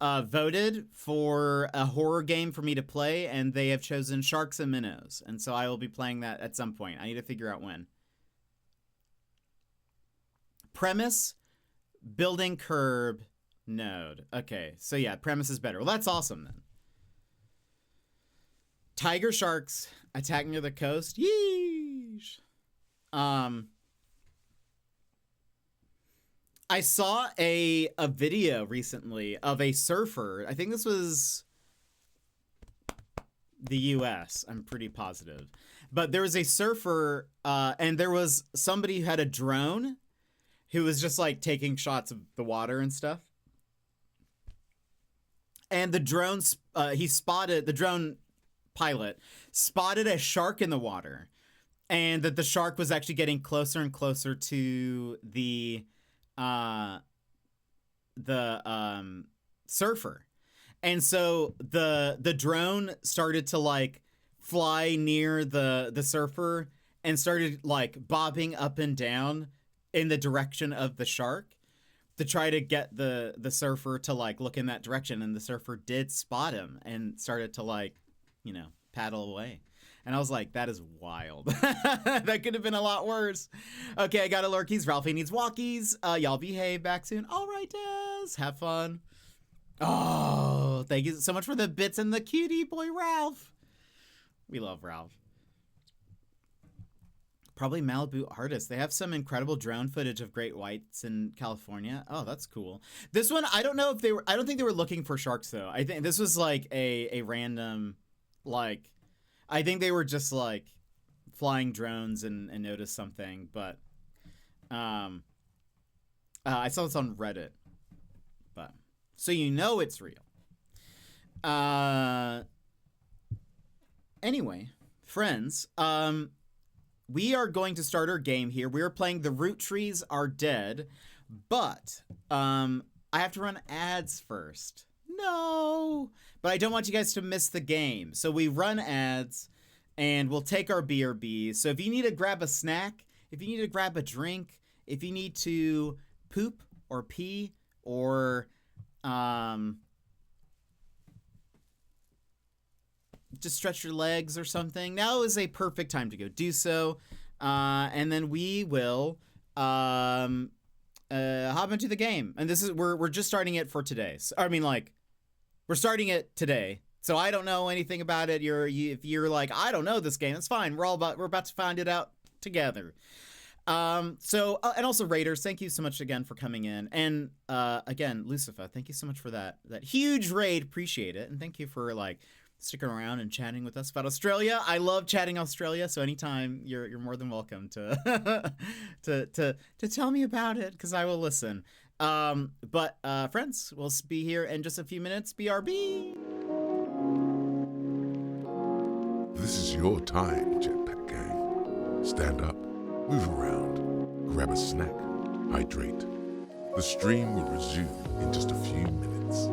voted for a horror game for me to play, and they have chosen Sharks and Minnows. And so I will be playing that at some point. I need to figure out when. Premise, building curb, node. Okay, so yeah, premise is better. Well, that's awesome then. Tiger sharks attacking near the coast. Yeesh. I saw a video recently of a surfer. I think this was the US. I'm pretty positive. But there was a surfer, and there was somebody who had a drone who was just like taking shots of the water and stuff. And the drone, the drone pilot spotted a shark in the water, and that the shark was actually getting closer and closer to the surfer. And so the drone started to like fly near the surfer and started like bobbing up and down in the direction of the shark to try to get the surfer to like look in that direction. And the surfer did spot him and started to like, you know, paddle away. And I was like, that is wild. That could have been a lot worse. Okay, I got a lurkies. Ralphie needs walkies. Y'all behave. Back soon. All right, Des. Have fun. Oh, thank you so much for the bits and the cutie boy Ralph. We love Ralph. Probably Malibu artists. They have some incredible drone footage of great whites in California. Oh, that's cool. This one, I don't know if they were, I don't think they were looking for sharks though. I think this was like a random, like, I think they were just like flying drones and noticed something, but I saw this on Reddit, but so you know it's real. Anyway, friends, we are going to start our game here. We are playing The Roottrees Are Dead, but I have to run ads first. No, but I don't want you guys to miss the game. So we run ads, and we'll take our BRB. So if you need to grab a snack, if you need to grab a drink, if you need to poop or pee or just stretch your legs or something, now is a perfect time to go do so. And then we will hop into the game. And this is we're just starting it for today. So, I mean, like, we're starting it today. So I don't know anything about it. If you're like, I don't know this game, that's fine. We're about to find it out together. And also Raiders, thank you so much again for coming in. And again, Lucifer, thank you so much for that huge raid. Appreciate it. And thank you for like sticking around and chatting with us about Australia. I love chatting Australia, so anytime you're more than welcome to to tell me about it, because I will listen. But friends, we'll be here in just a few minutes. BRB. This is your time, Jetpack Gang. Stand up, move around, grab a snack, hydrate. The stream will resume in just a few minutes.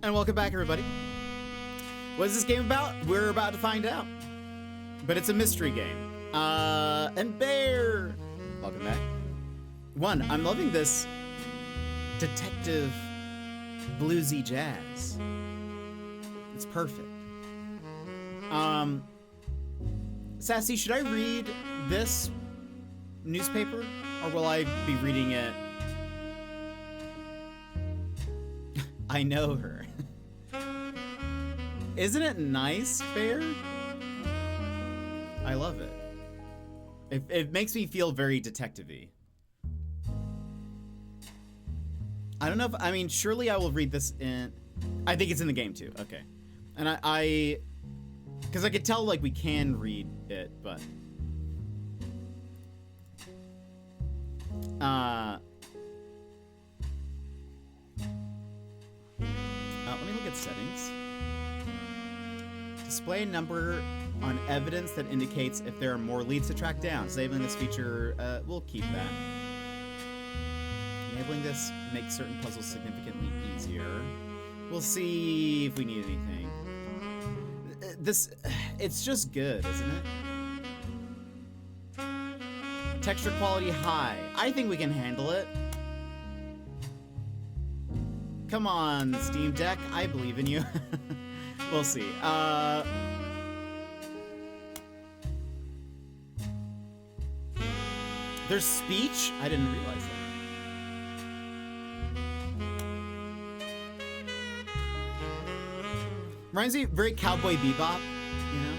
And welcome back, everybody. What is this game about? We're about to find out. But it's a mystery game. And Bear! Welcome back. One, I'm loving this detective bluesy jazz. It's perfect. Sassy, should I read this newspaper? Or will I be reading it? I know her. Isn't it nice, Bear? I love it. It makes me feel very detective-y. I don't know if, I mean, surely I will read this in, I think it's in the game too, okay. And because I could tell, like, we can read it, but. Let me look at settings. Display a number on evidence that indicates if there are more leads to track down. Disabling this feature, we'll keep that. Enabling this makes certain puzzles significantly easier. We'll see if we need anything. It's just good, isn't it? Texture quality high. I think we can handle it. Come on, Steam Deck. I believe in you. We'll see. There's speech? I didn't realize that. Reminds me very Cowboy Bebop, you know?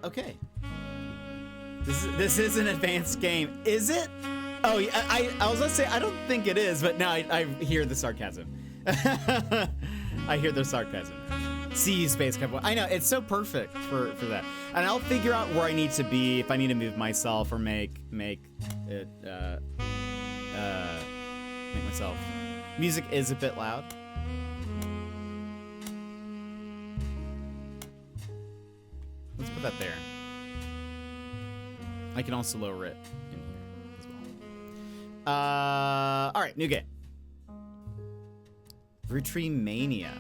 Okay. This is an advanced game. Is it? Oh, yeah, I was gonna say, I don't think it is, but now I hear the sarcasm. I hear the sarcasm. See you, Space Cowboy. I know, it's so perfect for that. And I'll figure out where I need to be, if I need to move myself or make it, make myself. Music is a bit loud. Let's put that there. I can also lower it in here as well. All right, new game. Roottrees Mania.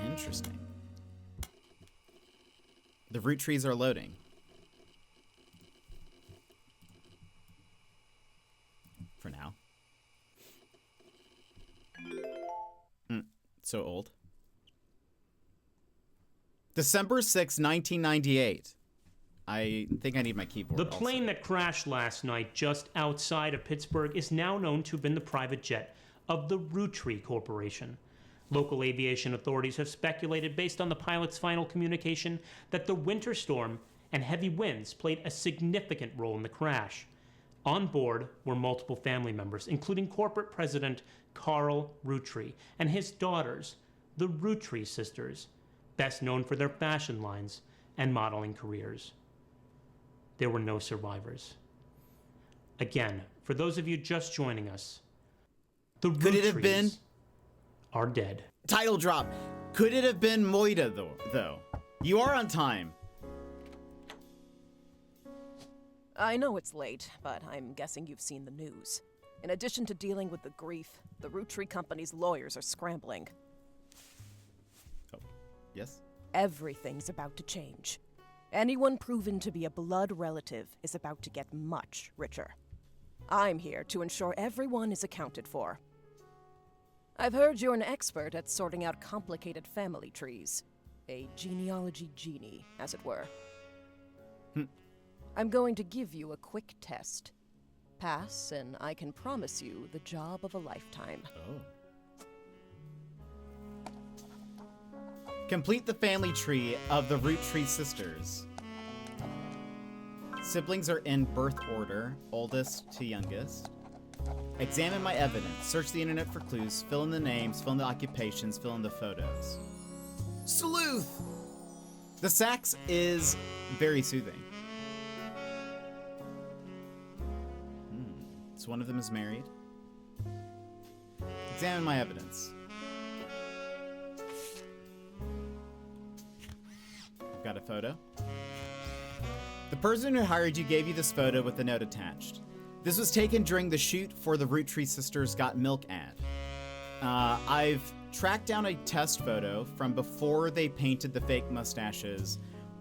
Interesting. The root trees are loading. For now. So old. December 6, 1998. I think I need my keyboard. The plane that crashed last night just outside of Pittsburgh is now known to have been the private jet of the Roottrees Corporation. Local aviation authorities have speculated, based on the pilot's final communication, that the winter storm and heavy winds played a significant role in the crash. On board were multiple family members, including corporate president Carl Roottrees and his daughters, the Roottrees sisters, best known for their fashion lines and modeling careers. There were no survivors. Again, for those of you just joining us, the Roottrees are dead. Title drop. Could it have been Moida, though? You are on time. I know it's late, but I'm guessing you've seen the news. In addition to dealing with the grief, the Roottrees Company's lawyers are scrambling. Oh, yes? Everything's about to change. Anyone proven to be a blood relative is about to get much richer. I'm here to ensure everyone is accounted for. I've heard you're an expert at sorting out complicated family trees. A genealogy genie, as it were. I'm going to give you a quick test. Pass, and I can promise you the job of a lifetime. Oh. Complete the family tree of the Roottrees sisters. Siblings are in birth order, oldest to youngest. Examine my evidence. Search the internet for clues. Fill in the names. Fill in the occupations. Fill in the photos. Sleuth! The sax is very soothing. So one of them is married. Examine my evidence. I've got a photo. The person who hired you gave you this photo with the note attached. This was taken during the shoot for the Roottrees Sisters Got Milk ad. I've tracked down a test photo from before they painted the fake mustaches,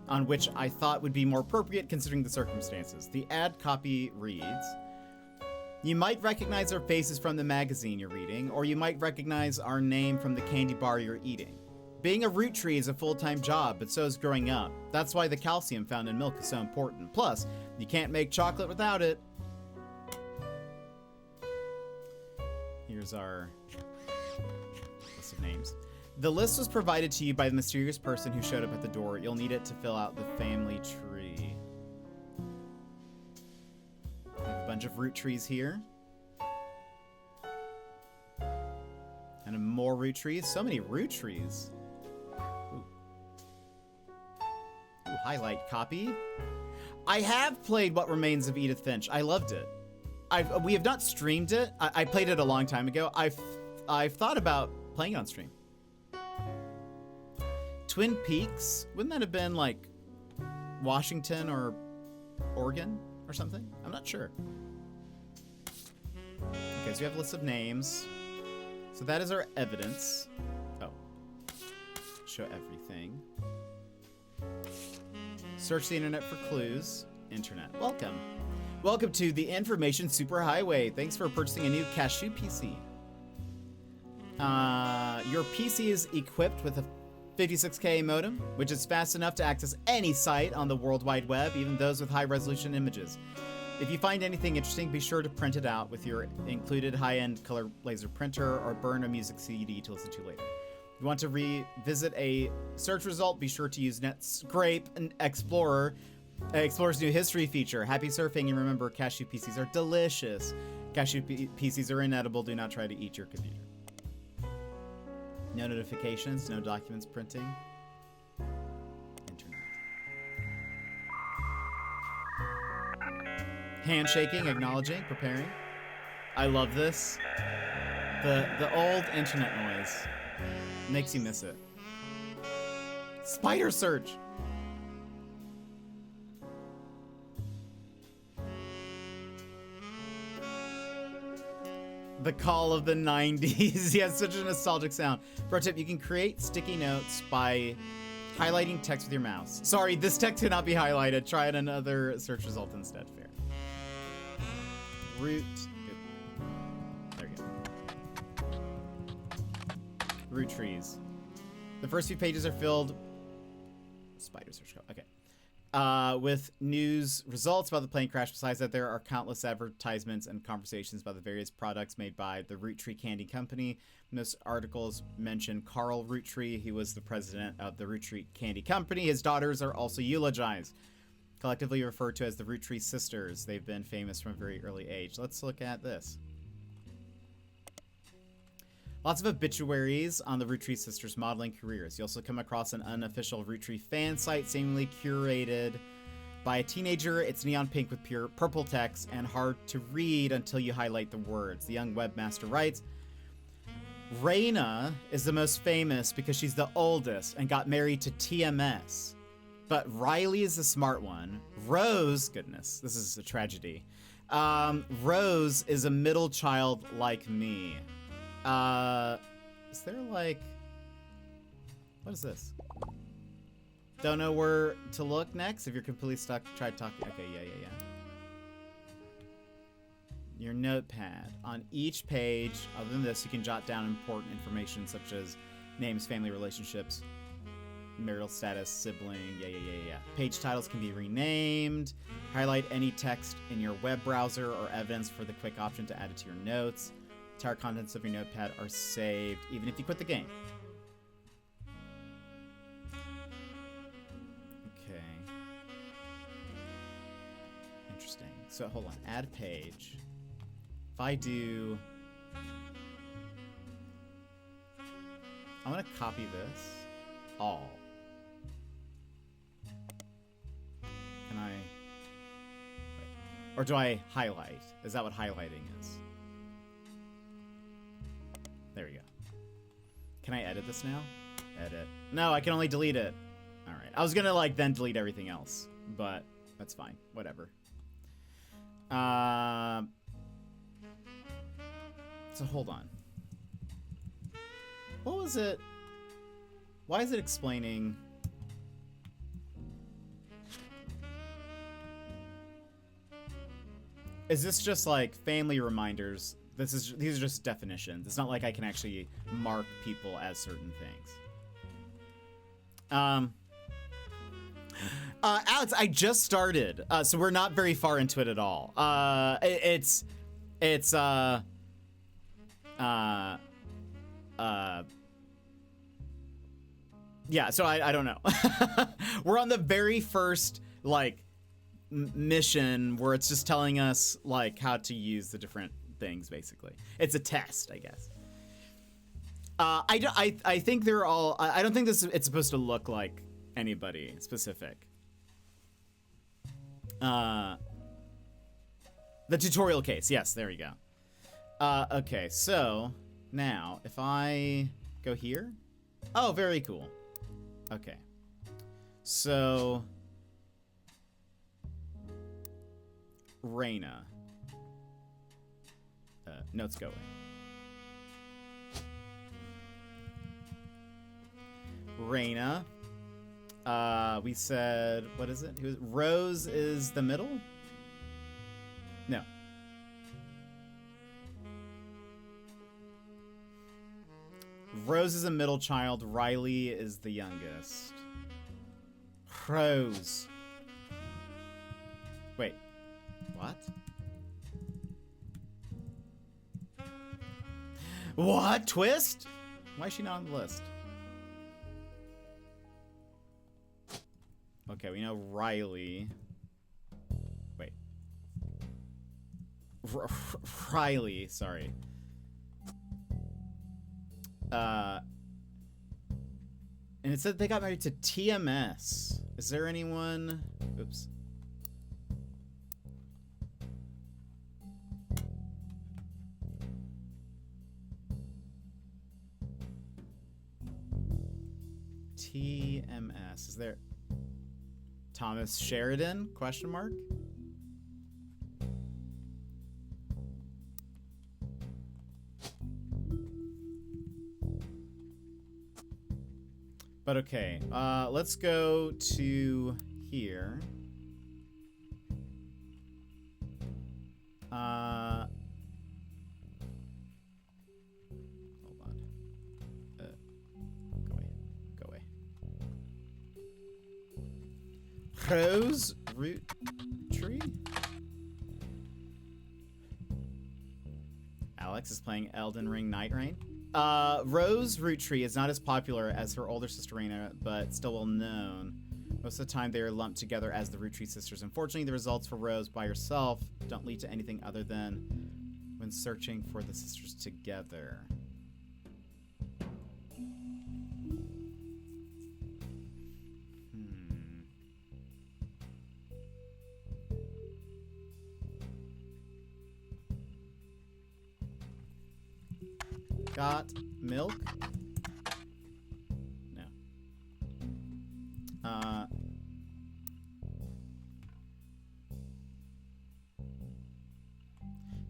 on which I thought would be more appropriate considering the circumstances. The ad copy reads, "You might recognize our faces from the magazine you're reading, or you might recognize our name from the candy bar you're eating. Being a root tree is a full-time job, but so is growing up. That's why the calcium found in milk is so important. Plus, you can't make chocolate without it." Here's our list of names. The list was provided to you by the mysterious person who showed up at the door. You'll need it to fill out the family tree. We have a bunch of root trees here. And more root trees. So many root trees. Ooh. Ooh, highlight copy. I have played What Remains of Edith Finch. I loved it. We have not streamed it. I played it a long time ago. I've thought about playing it on stream. Twin Peaks, wouldn't that have been like Washington or Oregon or something? I'm not sure. Okay, so we have a list of names. So that is our evidence. Oh, show everything. Search the internet for clues. Internet, welcome. Welcome to the Information Superhighway. Thanks for purchasing a new Cashew PC. Your PC is equipped with a 56K modem, which is fast enough to access any site on the World Wide Web, even those with high-resolution images. If you find anything interesting, be sure to print it out with your included high-end color laser printer or burn a music CD to listen to later. If you want to revisit a search result, be sure to use Netscape and Explorer's new history feature. Happy surfing, and remember, Cashew PCs are delicious. Cashew PCs are inedible. Do not try to eat your computer. No notifications, no documents printing. Internet. Handshaking, acknowledging, preparing. I love this. The old internet noise makes you miss it. Spider search. The call of the 90s. He has such a nostalgic sound. Pro tip, you can create sticky notes by highlighting text with your mouse. Sorry, this text cannot be highlighted. Try another search result instead. Fair. Root. There you go. Root trees. The first few pages are filled. Spider search code. Okay. With news results about the plane crash. Besides that, there are countless advertisements and conversations about the various products made by the Roottree Candy Company. Most articles mention Carl Roottree. He was the president of the Roottree Candy Company. His daughters are also eulogized, collectively referred to as the Roottree Sisters. They've been famous from a very early age. Let's look at this. Lots of obituaries on the Roottrees Sisters' modeling careers. You also come across an unofficial Roottree fan site seemingly curated by a teenager. It's neon pink with pure purple text and hard to read until you highlight the words. The young webmaster writes, Raina is the most famous because she's the oldest and got married to TMS. But Riley is the smart one. Rose, goodness, this is a tragedy. Rose is a middle child like me. Is there like, what is this? Don't know where to look next. If you're completely stuck, try talking. Okay, yeah. Your notepad. On each page, other than this, you can jot down important information such as names, family relationships, marital status, sibling, yeah. Page titles can be renamed. Highlight any text in your web browser or evidence for the quick option to add it to your notes. Entire contents of your notepad are saved, even if you quit the game. Okay. Interesting. So hold on. Add page. If I do... I'm going to copy this. All. Can I... Wait. Or do I highlight? Is that what highlighting is? There we go. Can I edit this now? Edit. No, I can only delete it. Alright. I was gonna, then delete everything else. But that's fine. Whatever. So hold on. What was it? Why is it explaining? Is this just like family reminders? These are just definitions. It's not like I can actually mark people as certain things. Alex, I just started, so we're not very far into it at all. Yeah, so I don't know. We're on the very first, like, mission where it's just telling us, like, how to use the different things, basically. It's a test, I guess. I think they're all... I don't think it's supposed to look like anybody specific. The tutorial case. Yes, there we go. Okay, so now if I go here... Oh, very cool. Okay. So... Reyna. Notes going. Reyna. We said, what is it? Rose is the middle? No. Rose is a middle child. Riley is the youngest. Rose. Wait. What? What? Twist? Why is she not on the list? Okay, we know Riley. Wait. Riley, sorry. And it said they got married to TMS. Is there anyone? Oops. TMS. Is there Thomas Sheridan? Question mark. But okay, let's go to here. Hold on. Go away. Go away. Rose Roottrees? Alex is playing Elden Ring Night Rain. Rose Roottrees is not as popular as her older sister Reyna, but still well known. Most of the time they are lumped together as the Roottrees sisters. Unfortunately, the results for Rose by herself don't lead to anything other than when searching for the sisters together. Got milk? No.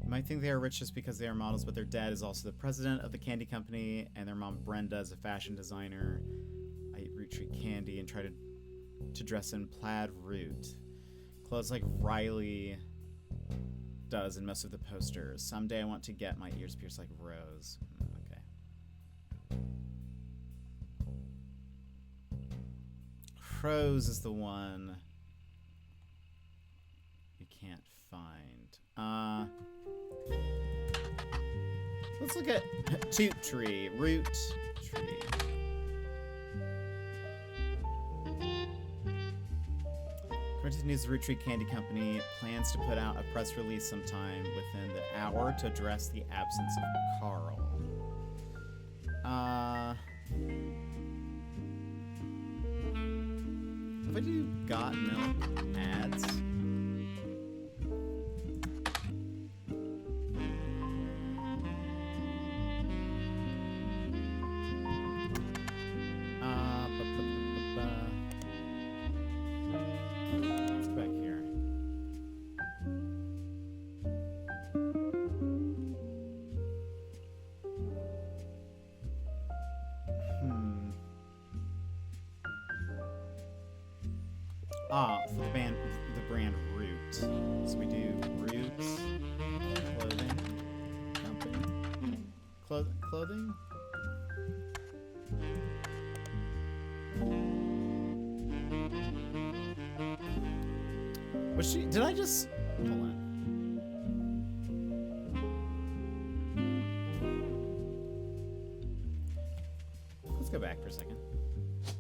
You might think they are rich just because they are models, but their dad is also the president of the candy company, and their mom Brenda is a fashion designer. I eat root tree candy and try to dress in plaid root. Clothes like Riley does in most of the posters. Someday I want to get my ears pierced like Rose. Rose is the one you can't find. Let's look at Roottrees. According to news, the Roottrees Candy Company plans to put out a press release sometime within the hour to address the absence of Carl. If I do got milk ads. Let's go back here. For the brand Root. So we do Roots Clothing Company. Clothing? Was she? Did I just? Hold on. Let's go back for a second.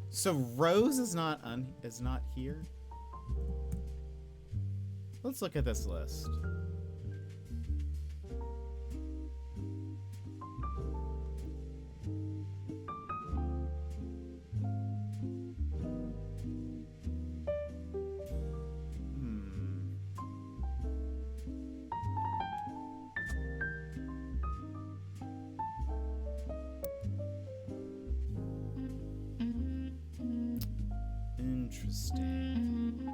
So Rose is not here. Let's look at this list. Interesting.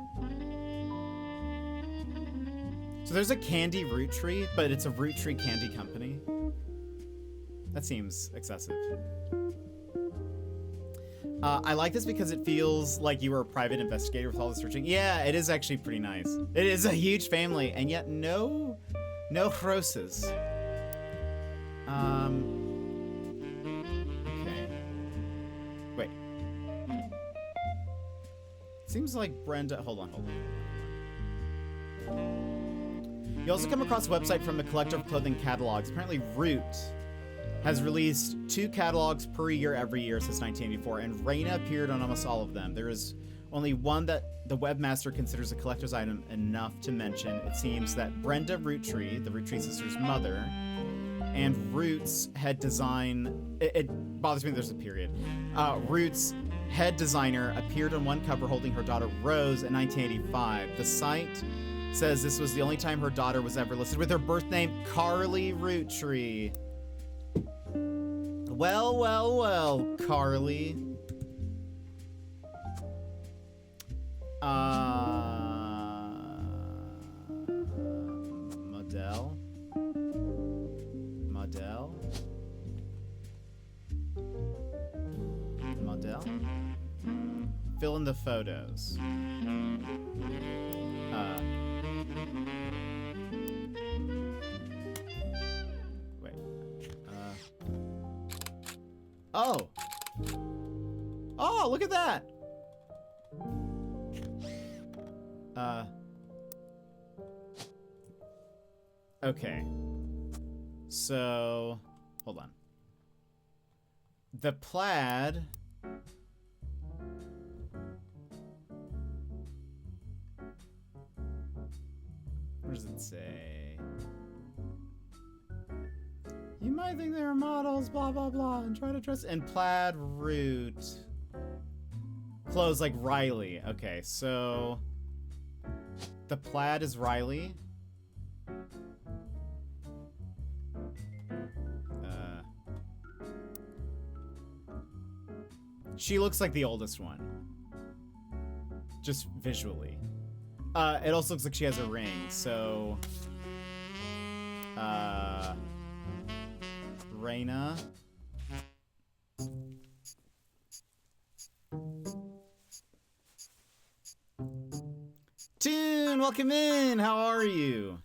So there's a candy root tree, but it's a root tree candy company. That seems excessive. I like this because it feels like you were a private investigator with all the searching. Yeah, it is actually pretty nice. It is a huge family, and yet no Roses. Okay. Wait. Seems like Brenda. Hold on. You also come across a website from the collector of clothing catalogs. Apparently, Root has released 2 catalogs per year every year since 1984, and Raina appeared on almost all of them. There is only one that the webmaster considers a collector's item enough to mention. It seems that Brenda Roottree, the Roottree sisters' mother, and Root's head design... It bothers me there's a period. Root's head designer appeared on one cover holding her daughter Rose in 1985. The site says this was the only time her daughter was ever listed with her birth name, Carly Roottree. Well, Carly. Model. Fill in the photos. Wait. Oh, look at that. Okay. So, hold on. The plaid. What does it say? You might think they're models, blah, blah, blah, and try to dress in plaid root. Clothes like Riley. Okay, so the plaid is Riley. She looks like the oldest one. Just visually. It also looks like she has a ring, so... Raina. Toon, welcome in! How are you?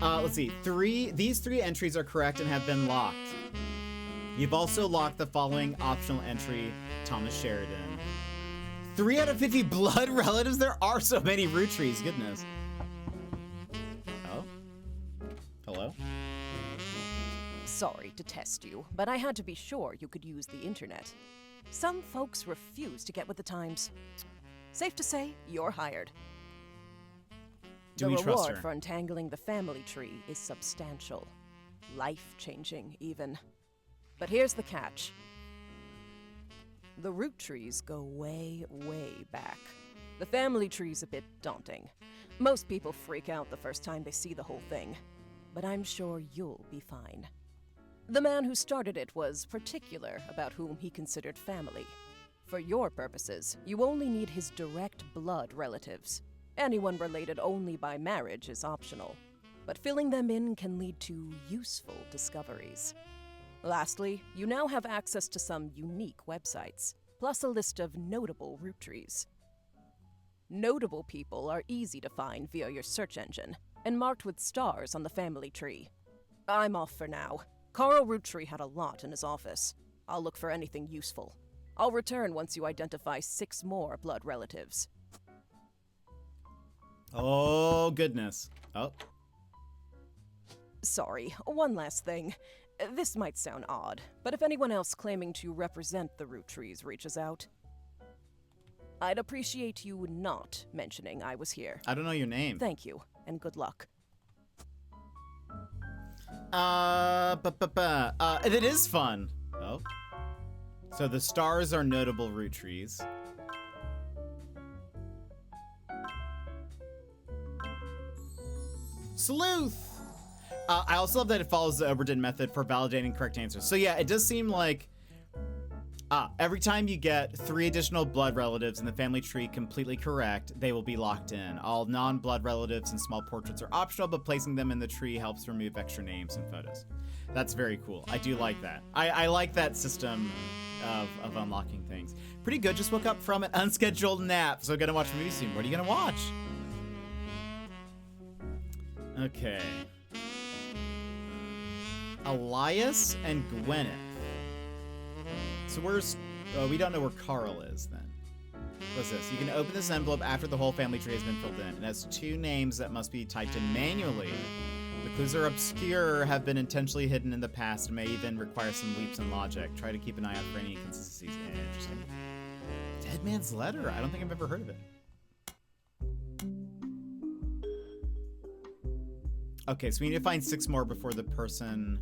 Let's see. These 3 entries are correct and have been locked. You've also locked the following optional entry, Thomas Sheridan. 3 out of 50 blood relatives? There are so many Roottrees, goodness. Oh? Hello? Sorry to test you, but I had to be sure you could use the internet. Some folks refuse to get with the times. Safe to say, you're hired. Do we trust her? The reward for untangling the family tree is substantial. Life-changing, even. But here's the catch. The root trees go way, way back. The family tree's a bit daunting. Most people freak out the first time they see the whole thing. But I'm sure you'll be fine. The man who started it was particular about whom he considered family. For your purposes, you only need his direct blood relatives. Anyone related only by marriage is optional, but filling them in can lead to useful discoveries. Lastly, you now have access to some unique websites. plus a list of notable root trees. Notable people are easy to find via your search engine, and marked with stars on the family tree. I'm off for now. Carl Roottrees had a lot in his office. I'll look for anything useful. I'll return once you identify 6 more blood relatives. Oh, goodness. Oh. Sorry, one last thing. This might sound odd, but if anyone else claiming to represent the Roottrees reaches out, I'd appreciate you not mentioning I was here. I don't know your name. Thank you, and good luck. It is fun. Oh. So the stars are notable Roottrees. Sleuth! I also love that it follows the Oberdin method for validating correct answers. So yeah, it does seem like every time you get 3 additional blood relatives in the family tree completely correct, they will be locked in. All non-blood relatives and small portraits are optional, but placing them in the tree helps remove extra names and photos. That's very cool. I do like that. I like that system of unlocking things. Pretty good. Just woke up from an unscheduled nap, so gonna watch a movie soon. What are you gonna watch? Okay. Elias and Gwyneth. So where's... Oh, we don't know where Carl is, then. What's this? You can open this envelope after the whole family tree has been filled in. It has 2 names that must be typed in manually. The clues are obscure, have been intentionally hidden in the past, and may even require some leaps in logic. Try to keep an eye out for any inconsistencies. Interesting. Dead Man's Letter? I don't think I've ever heard of it. Okay, so we need to find 6 more before the person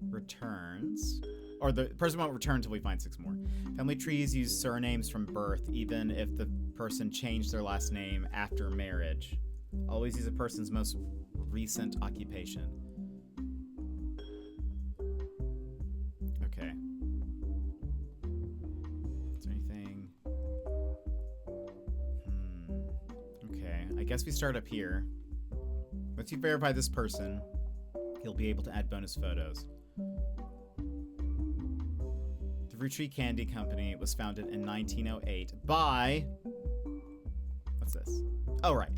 returns. Or the person won't return until we find 6 more. Family trees use surnames from birth, even if the person changed their last name after marriage. Always use a person's most recent occupation. Okay. Is there anything? Okay, I guess we start up here. Once you verify this person, you'll be able to add bonus photos. The Roottrees Candy Company was founded in 1908 by... What's this? Oh, right.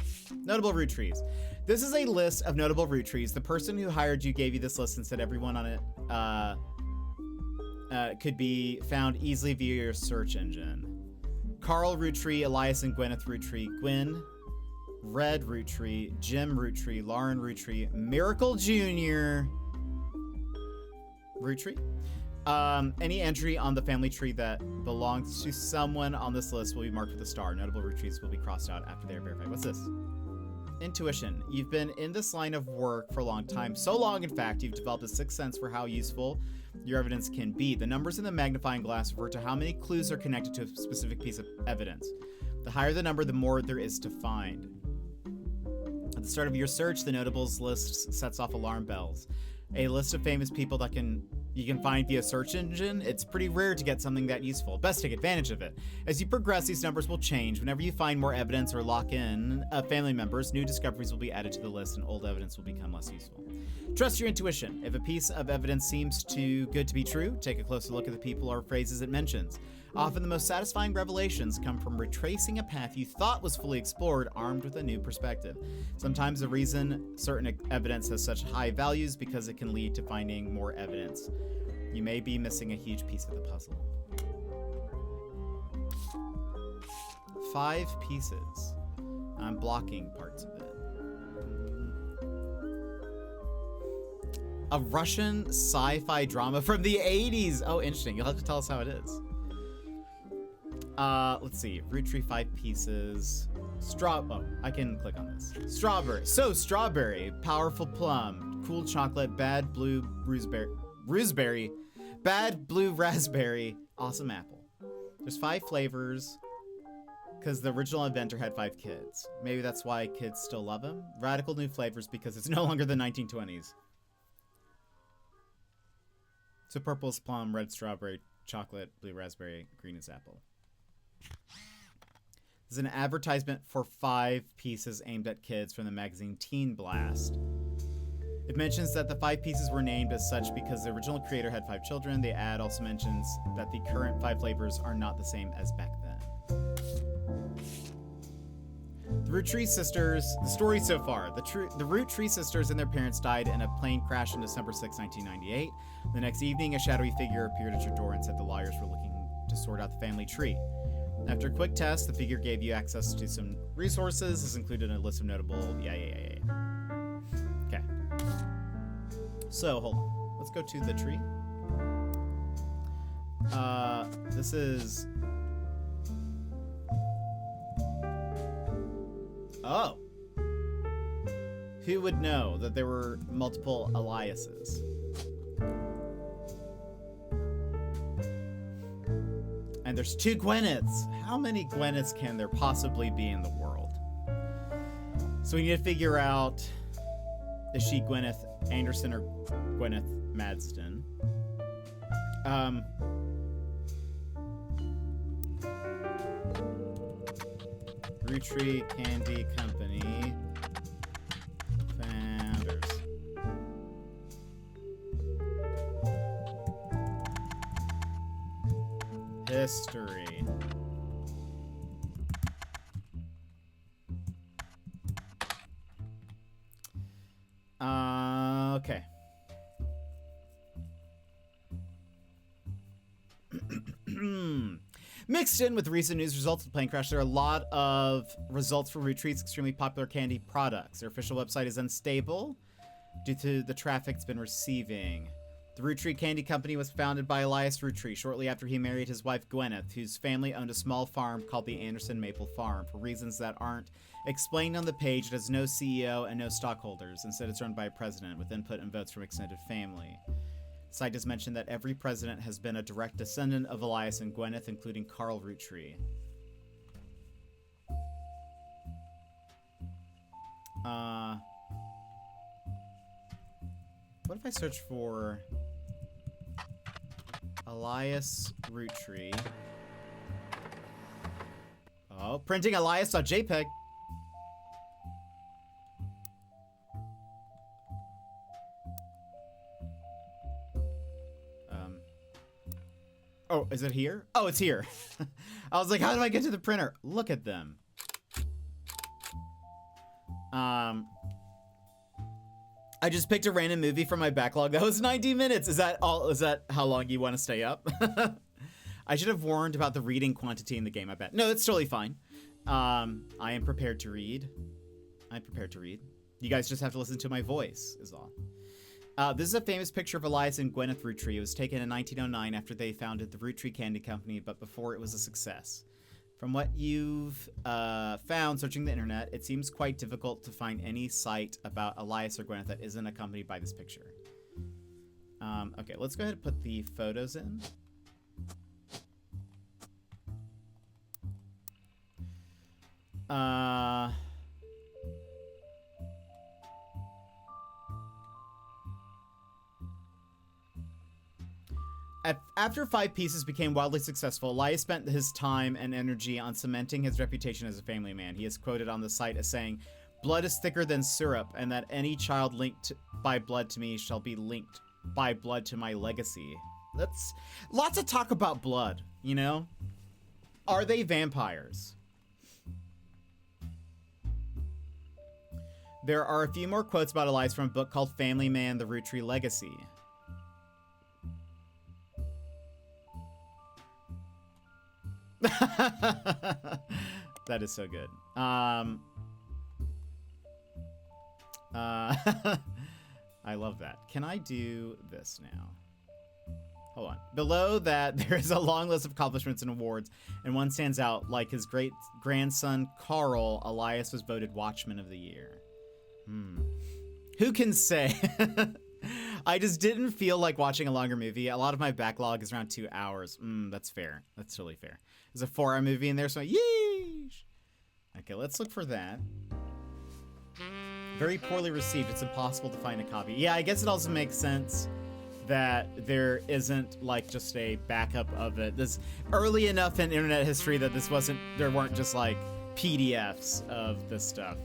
Notable Roottrees. This is a list of notable Roottrees. The person who hired you gave you this list and said everyone on it could be found easily via your search engine. Carl Roottrees, Elias and Gwyneth Roottrees, Gwyn, Red Roottrees, Jim Roottrees, Lauren Roottrees, Miracle Jr. Roottrees. Any entry on the family tree that belongs to someone on this list will be marked with a star. Notable Roottrees will be crossed out after they are verified. What's this? Intuition. You've been in this line of work for a long time. So long, in fact, you've developed a sixth sense for how useful your evidence can be. The numbers in the magnifying glass refer to how many clues are connected to a specific piece of evidence. The higher the number, the more there is to find. At the start of your search, the notables list sets off alarm bells. A list of famous people that you can find via search engine. It's pretty rare to get something that useful. Best take advantage of it. As you progress, these numbers will change. Whenever you find more evidence or lock in family members, new discoveries will be added to the list and old evidence will become less useful. Trust your intuition. If a piece of evidence seems too good to be true, take a closer look at the people or phrases it mentions. Often the most satisfying revelations come from retracing a path you thought was fully explored, armed with a new perspective. Sometimes the reason certain evidence has such high values because it can lead to finding more evidence. You may be missing a huge piece of the puzzle. 5 pieces. I'm blocking parts of it. A Russian sci-fi drama from the 80s. Oh, interesting. You'll have to tell us how it is. Let's see. Roottrees 5 pieces. Oh, I can click on this. Strawberry. So, strawberry. Powerful plum. Cool chocolate. Bad blue raspberry. Bad blue raspberry. Awesome apple. There's 5 flavors. Because the original inventor had 5 kids. Maybe that's why kids still love him. Radical new flavors because it's no longer the 1920s. So purple is plum, red strawberry, chocolate, blue raspberry, green is apple. This is an advertisement for 5 pieces aimed at kids from the magazine Teen Blast. It mentions that the 5 pieces were named as such because the original creator had 5 children. The ad also mentions that the current 5 flavors are not the same as back then. The Roottrees sisters, the story so far. The Roottrees sisters and their parents died in a plane crash on December 6, 1998. The next evening, a shadowy figure appeared at your door and said the lawyers were looking to sort out the family tree. After a quick test, the figure gave you access to some resources. This included a list of notable... Yeah. Okay. So, hold on. Let's go to the tree. This is... Oh. Who would know that there were multiple Eliases? And there's 2 Gwyneths. How many Gwyneths can there possibly be in the world? So we need to figure out, is she Gwyneth Anderson or Gwyneth Madston? Roottrees Candy Company founders. History. Okay. Mixed in with recent news results of the plane crash, there are a lot of results for Roottrees' extremely popular candy products. Their official website is unstable due to the traffic it's been receiving. The Roottrees Candy Company was founded by Elias Roottree shortly after he married his wife Gwyneth, whose family owned a small farm called the Anderson Maple Farm. For reasons that aren't explained on the page, it has no CEO and no stockholders. Instead, it's run by a president with input and votes from extended family. The site does mention that every president has been a direct descendant of Elias and Gwyneth, including Carl Roottree. What if I search for Elias Roottree? Oh, printing Elias.jpg. Oh, is it here? Oh, it's here. I was like, how do I get to the printer? Look at them. I just picked a random movie from my backlog. That was 90 minutes. Is that all? Is that how long you want to stay up? I should have warned about the reading quantity in the game, I bet. No, that's totally fine. I am prepared to read. I'm prepared to read. You guys just have to listen to my voice, is all. This is a famous picture of Elias and Gwyneth Roottree. It was taken in 1909 after they founded the Roottrees Candy Company, but before it was a success. From what you've found searching the internet, it seems quite difficult to find any site about Elias or Gwyneth that isn't accompanied by this picture. Okay, let's go ahead and put the photos in. After 5 Pieces became wildly successful, Elias spent his time and energy on cementing his reputation as a family man. He is quoted on the site as saying, "Blood is thicker than syrup, and that any child linked by blood to me shall be linked by blood to my legacy." That's lots of talk about blood, you know? Are they vampires? There are a few more quotes about Elias from a book called Family Man, The Roottrees Legacy. That is so good. I love that. Can I do this now? Hold on. Below that, there is a long list of accomplishments and awards, and one stands out. Like his great-grandson, Carl, Elias was voted Watchman of the Year. Who can say? I just didn't feel like watching a longer movie. A lot of my backlog is around 2 hours. That's fair. That's totally fair. There's a 4-hour movie in there, so yeesh. Okay, let's look for that. Very poorly received. It's impossible to find a copy. Yeah, I guess it also makes sense that there isn't like just a backup of it. This early enough in internet history that there weren't just like PDFs of this stuff.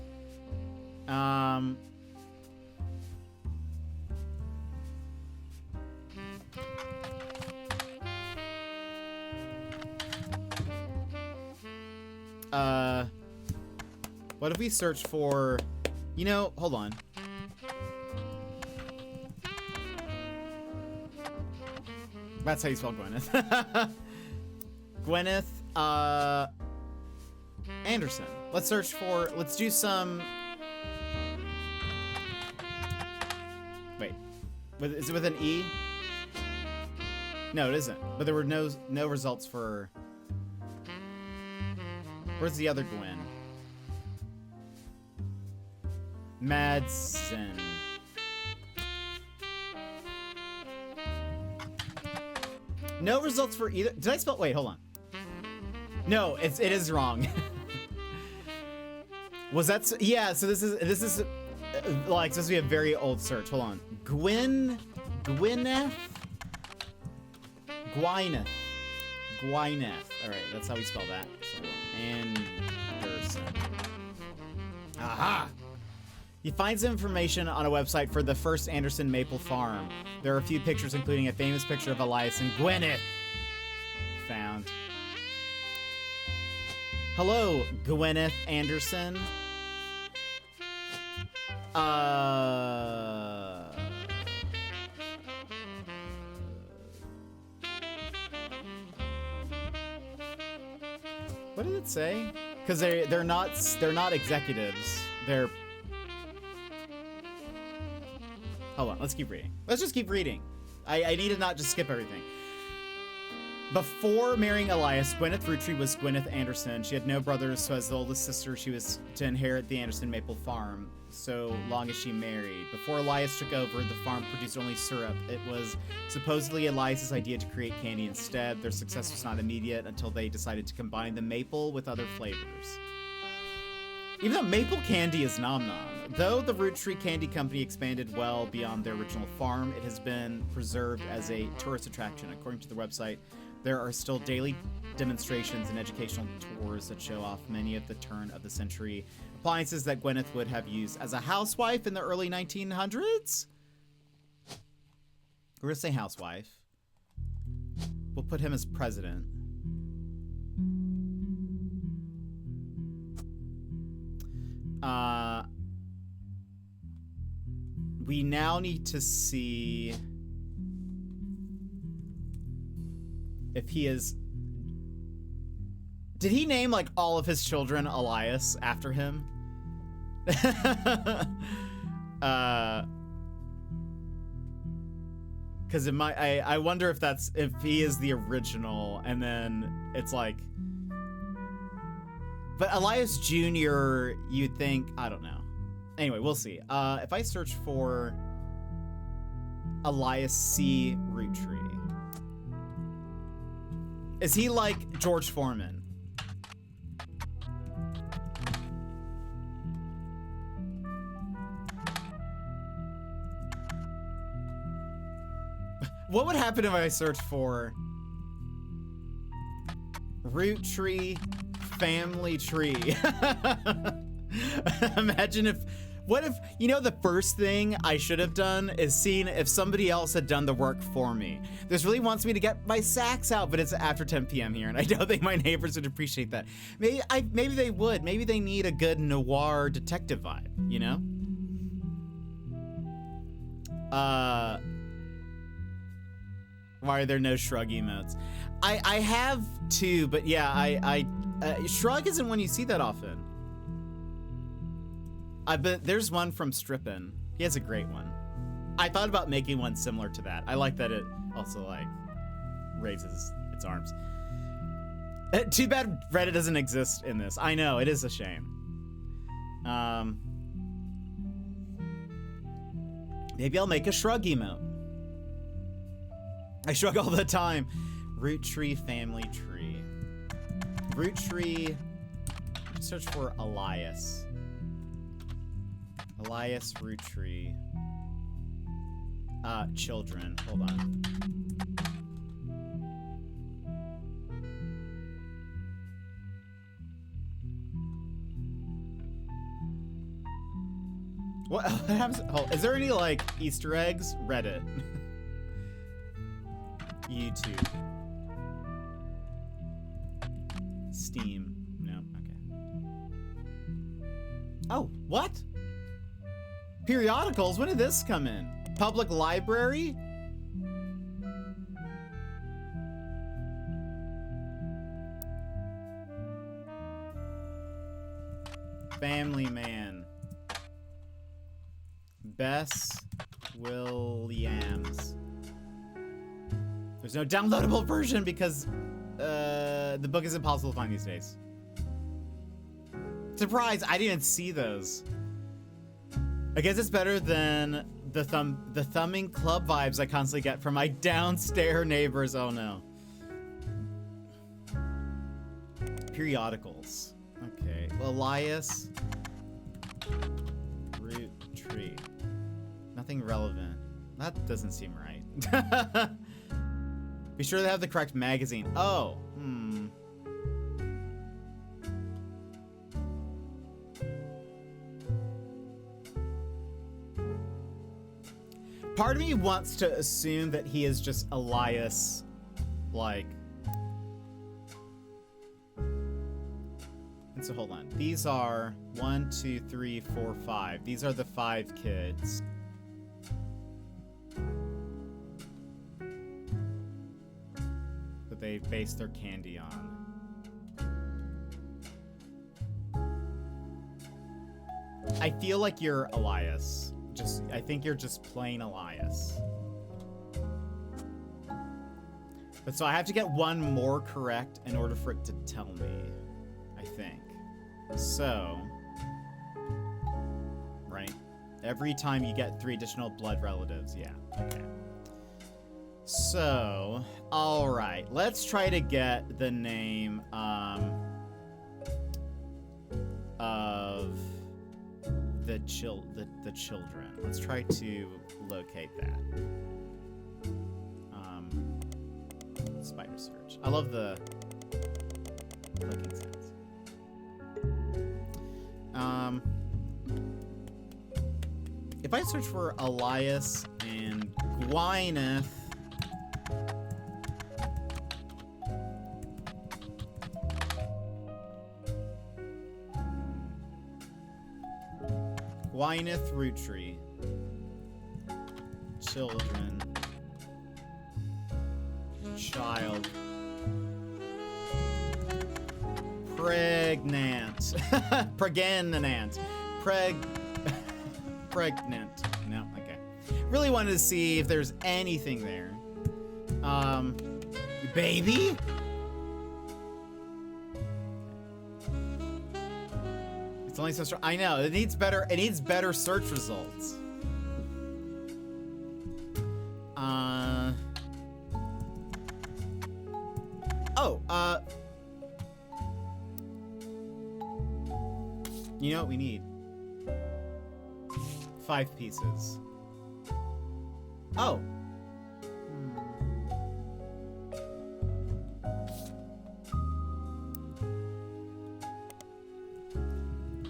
What if we search for, you know, hold on. That's how you spell Gwyneth. Gwyneth, Anderson. Let's search for, let's do some, wait, is it with an E? No, it isn't. But there were no results for, where's the other Gwen? Madsen. No results for either. Did I spell? Wait, hold on. No, it is wrong. Was that? Yeah. So this is like supposed to be a very old search. Hold on. Gwyneth. All right, that's how we spell that. So, Anderson. Aha. He finds information on a website for the first Anderson maple farm. There are a few pictures, including a famous picture of Elias and Gwyneth. Found. Hello, Gwyneth Anderson. What did it say? Because they're not executives. They're. Hold on, let's keep reading. Let's just keep reading. I need to not just skip everything. Before marrying Elias, Gwyneth Roottrees was Gwyneth Anderson. She had no brothers, so as the oldest sister, she was to inherit the Anderson maple farm so long as she married. Before Elias took over, the farm produced only syrup. It was supposedly Elias's idea to create candy instead. Their success was not immediate until they decided to combine the maple with other flavors. Even though maple candy is nom-nom. Though the Roottrees Candy Company expanded well beyond their original farm, it has been preserved as a tourist attraction. According to the website, there are still daily demonstrations and educational tours that show off many of the turn-of-the-century appliances that Gwyneth would have used as a housewife in the early 1900s? We're gonna say housewife. We'll put him as president. We now need to see if he is... Did he name, like, all of his children Elias after him? Because it might... I wonder if that's... If he is the original, and then it's like... But Elias Jr., you'd think... I don't know. Anyway, we'll see. If I search for Elias C. Roottrees, is he like George Foreman? What would happen if I searched for Roottrees family tree? Imagine if, what if, you know, the first thing I should have done is seen if somebody else had done the work for me. This really wants me to get my sax out, but it's after 10 p.m. here, and I don't think my neighbors would appreciate that. Maybe they would. Maybe they need a good noir detective vibe, you know? Why are there no shrug emotes? I have two, but yeah, shrug isn't one you see that often. But there's one from Strippin. He has a great one. I thought about making one similar to that. I like that it also, like, raises its arms. Too bad Reddit doesn't exist in this. I know, it is a shame. Maybe I'll make a shrug emote. I shrug all the time. Roottrees family tree. Roottrees. Search for Elias. Elias Roottrees. Children. Hold on. What happens? Oh, is there any, like, Easter eggs? Reddit. YouTube. Steam. No, okay. Oh, what? Periodicals? When did this come in? Public library? Family Man. Bess Williams. There's no downloadable version because the book is impossible to find these days. Surprise! I didn't see those. I guess it's better than the thumbing club vibes I constantly get from my downstairs neighbors. Oh no. Periodicals. Okay. Elias. Roottree. Nothing relevant. That doesn't seem right. Be sure to have the correct magazine. Oh. Part of me wants to assume that he is just Elias, like... And so hold on. These are 1, 2, 3, 4, 5. These are the 5 kids. That they base their candy on. I feel like you're Elias. I think you're just plain Elias. But so I have to get one more correct in order for it to tell me, I think. So, right? Every time you get 3 additional blood relatives, yeah, okay. So, all right, let's try to get the name of the children. Let's try to locate that. Spider search. I love the clicking sounds. If I search for Elias and Gwyneth, Gwyneth Roottrees. Children. Child. Pregnant. Pregnant. Pregnant. No, okay. Really wanted to see if there's anything there. Baby? It's only so strong. I know, it needs better search results. You know what we need? 5 pieces. Oh.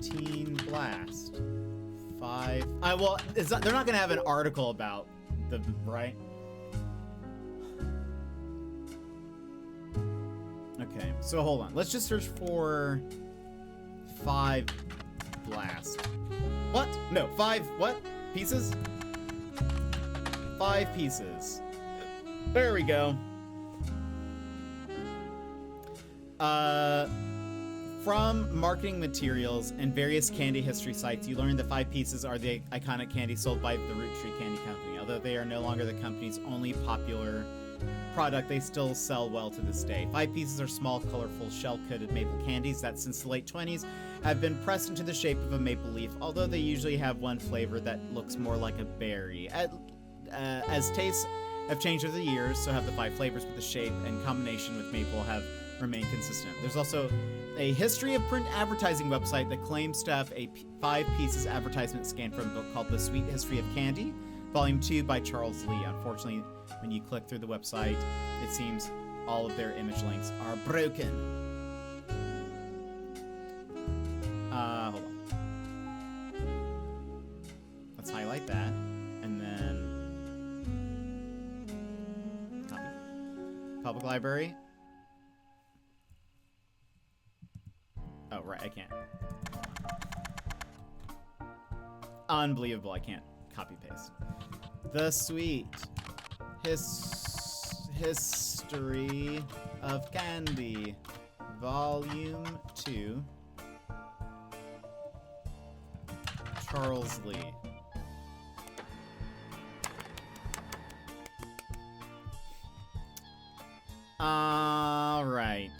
Teen Blast. 5. Well, they're not gonna have an article about the right. Okay, so hold on. Let's just search for 5 blast. What? No, 5 what? Pieces? 5 pieces. There we go. From marketing materials and various candy history sites, you learn that 5 pieces are the iconic candy sold by the Roottrees Candy Company. Although they are no longer the company's only popular product, they still sell well to this day. 5 pieces are small, colorful, shell-coated maple candies that since the late 20s have been pressed into the shape of a maple leaf, although they usually have one flavor that looks more like a berry. As tastes have changed over the years, so have the 5 flavors, but the shape and combination with maple have remained consistent. There's also a history of print advertising website that claims to have a 5 pieces advertisement scan from a book called The Sweet History of Candy, Volume 2 by Charles Lee. Unfortunately, when you click through the website, it seems all of their image links are broken. Hold on. Let's highlight that, and then copy. Public library. Oh, right, I can't. Unbelievable. I can't copy paste. The Sweet History of Candy, Volume 2. Charles Lee. All right.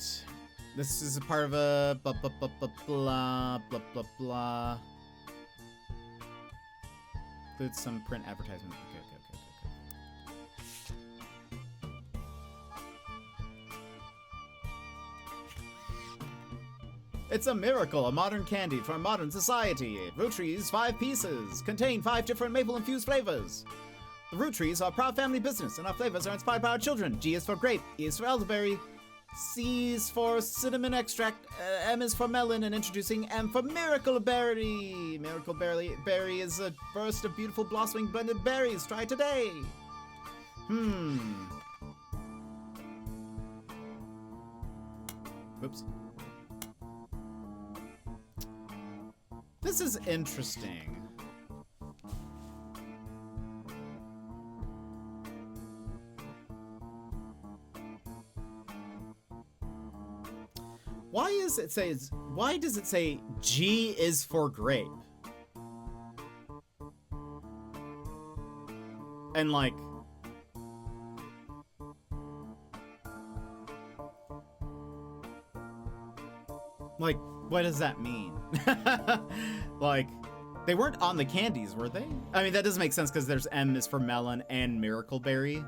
This is a part of a blah blah blah blah blah blah blah blah. Includes some print advertisement. Okay. It's a miracle, a modern candy for a modern society. Roottrees, 5 pieces, contain 5 different maple-infused flavors. The Roottrees are a proud family business, and our flavors are inspired by our children. G is for grape, E is for elderberry, C is for cinnamon extract, M is for melon, and introducing M for miracle berry. Miracle berry is a burst of beautiful blossoming blended berries. Try today. Oops. This is interesting. Why does it say G is for grape? And like what does that mean? Like, they weren't on the candies, were they? I mean, that doesn't make sense because there's M is for melon and miracle berry.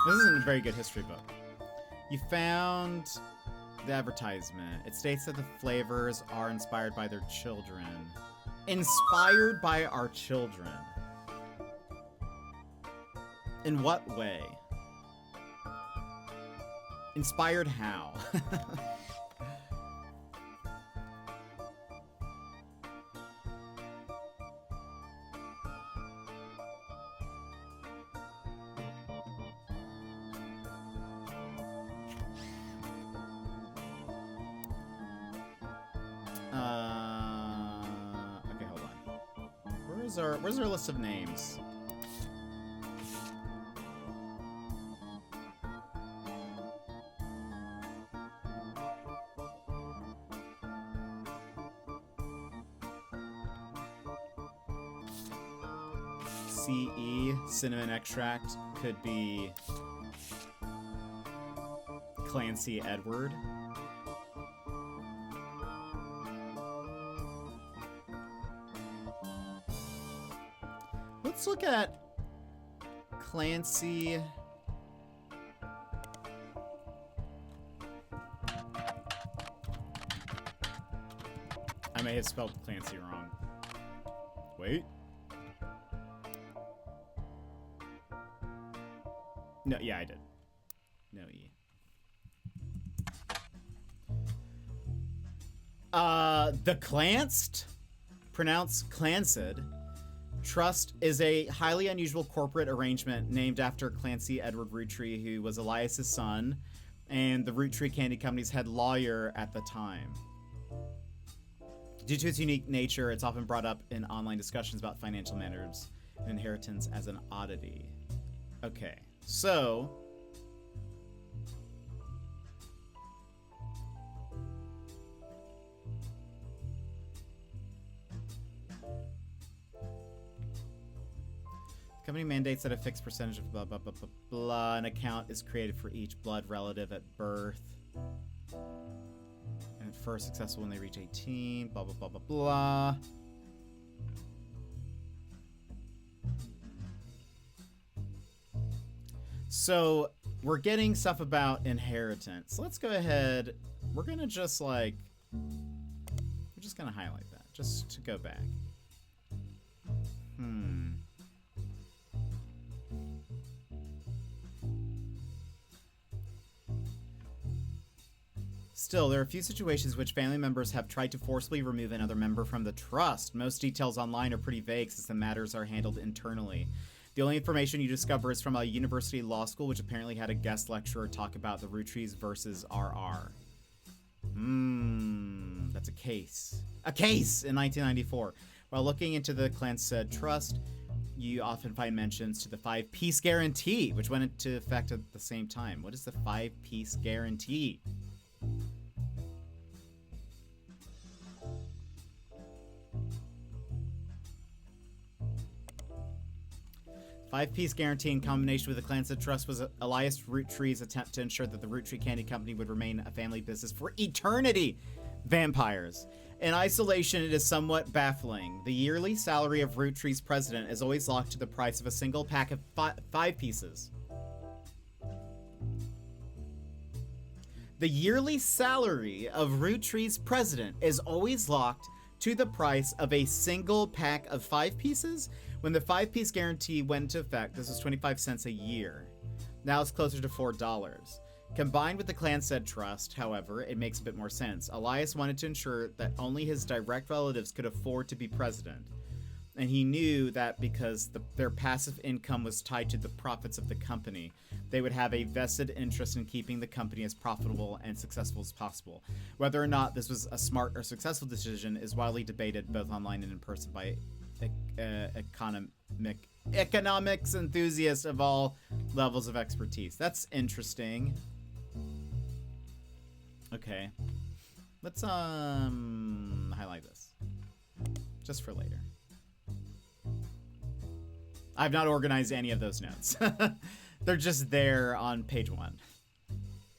This isn't a very good history book. You found the advertisement. It states that the flavors are inspired by their children. Inspired by our children. In what way? Inspired how? Okay, hold on. Where's our list of names? CE, cinnamon extract, could be Clancy Edward. Let's look at Clancy. I may have spelled Clancy wrong. Wait. No, yeah, I did. No E. The Clanced, pronounced Clancid, Trust is a highly unusual corporate arrangement named after Clancy Edward Roottree, who was Elias's son and the Roottree Candy Company's head lawyer at the time. Due to its unique nature, it's often brought up in online discussions about financial matters and inheritance as an oddity. Okay, so company mandates that a fixed percentage of blah, blah, blah, blah, blah. An account is created for each blood relative at birth. And first successful when they reach 18, blah, blah, blah, blah, blah. So we're getting stuff about inheritance. Let's go ahead. We're going to just like, we're just going to highlight that just to go back. Still, there are a few situations in which family members have tried to forcibly remove another member from the trust. Most details online are pretty vague since the matters are handled internally. The only information you discover is from a university law school, which apparently had a guest lecturer talk about the Roottrees versus RR. That's a case. A case in 1994. While looking into the Clanstead Trust, you often find mentions to the 5-piece guarantee, which went into effect at the same time. What is the 5-piece guarantee? Five-piece guarantee in combination with the Clanstead Trust was Elias Roottree's attempt to ensure that the Roottree Candy Company would remain a family business for eternity. Vampires. In isolation, it is somewhat baffling. The yearly salary of Roottree's president is always locked to the price of a single pack of 5 pieces. The yearly salary of Roottree's president is always locked to the price of a single pack of 5 pieces? When the 5-piece guarantee went into effect, this was 25 cents a year. Now it's closer to $4. Combined with the Clanstead Trust, however, it makes a bit more sense. Elias wanted to ensure that only his direct relatives could afford to be president. And he knew that because their passive income was tied to the profits of the company, they would have a vested interest in keeping the company as profitable and successful as possible. Whether or not this was a smart or successful decision is widely debated both online and in person by economics enthusiasts of all levels of expertise. That's interesting. Okay. Let's highlight this just for later. I've not organized any of those notes. They're just there on page 1.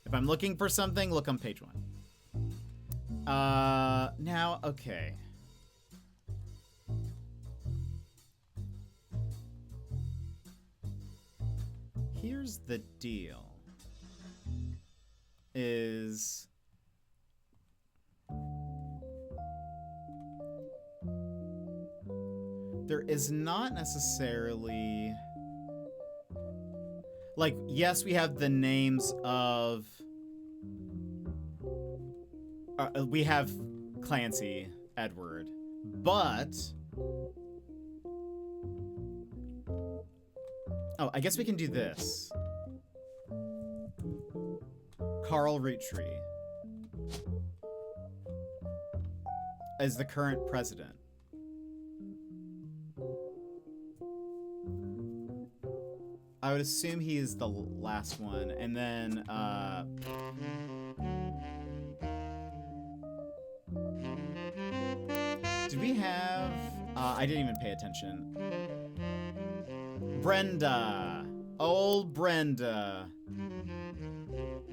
If I'm looking for something, look on page 1. Now, okay. Here's the deal. There is not necessarily... Like, yes, we have the names of... we have Clancy, Edward, but... Oh, I guess we can do this. Carl Roottree as the current president. I would assume he is the last one, and then did we have I didn't even pay attention. Brenda. Old Brenda.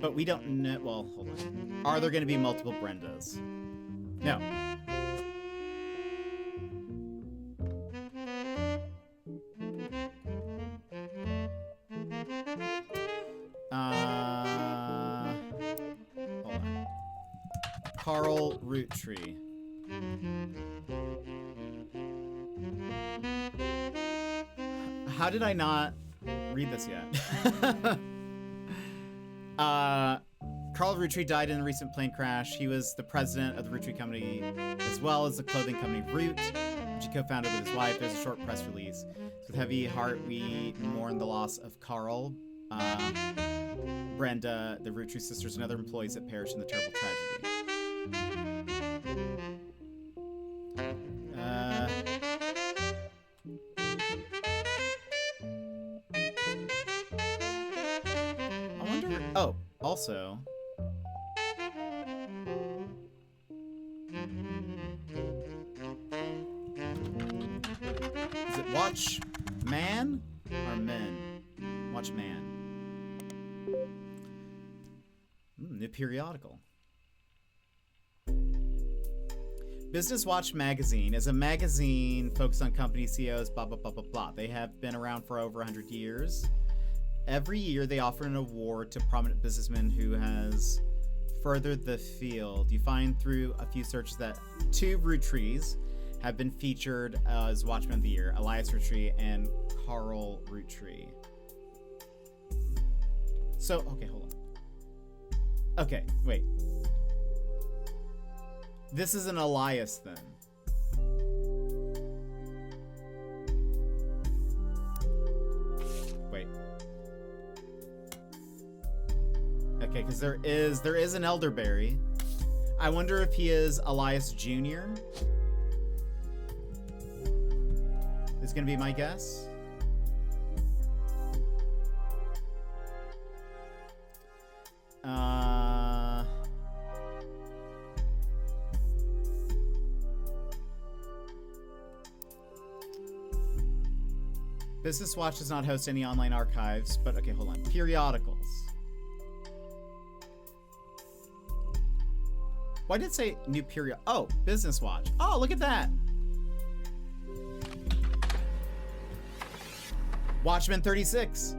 But we don't know. Well, hold on. Are there going to be multiple Brendas? No. Hold on. Carl Roottree. How did I not read this yet? Carl Roottree died in a recent plane crash. He was the president of the Roottree Company as well as the clothing company Root, which he co-founded with his wife. There's a short press release. With heavy heart, we mourn the loss of Carl, Brenda, the Roottree sisters, and other employees that perished in the terrible tragedy. Oh, also, is it Watch Man or Men? Watch Man. New periodical. Business Watch Magazine is a magazine focused on company CEOs, blah, blah, blah, blah, blah. They have been around for over 100 years. Every year, they offer an award to prominent businessmen who has furthered the field. You find through a few searches that 2 Roottrees have been featured as Watchmen of the Year, Elias Roottrie and Carl Roottree. So, okay, hold on. Okay, wait. This is an Elias then. Wait. Okay, because there is an elderberry. I wonder if he is Elias Jr. Is gonna be my guess. Business Watch does not host any online archives, but okay, hold on. Periodicals. Why did it say new period? Oh, Business Watch. Oh, look at that. Watchmen 36.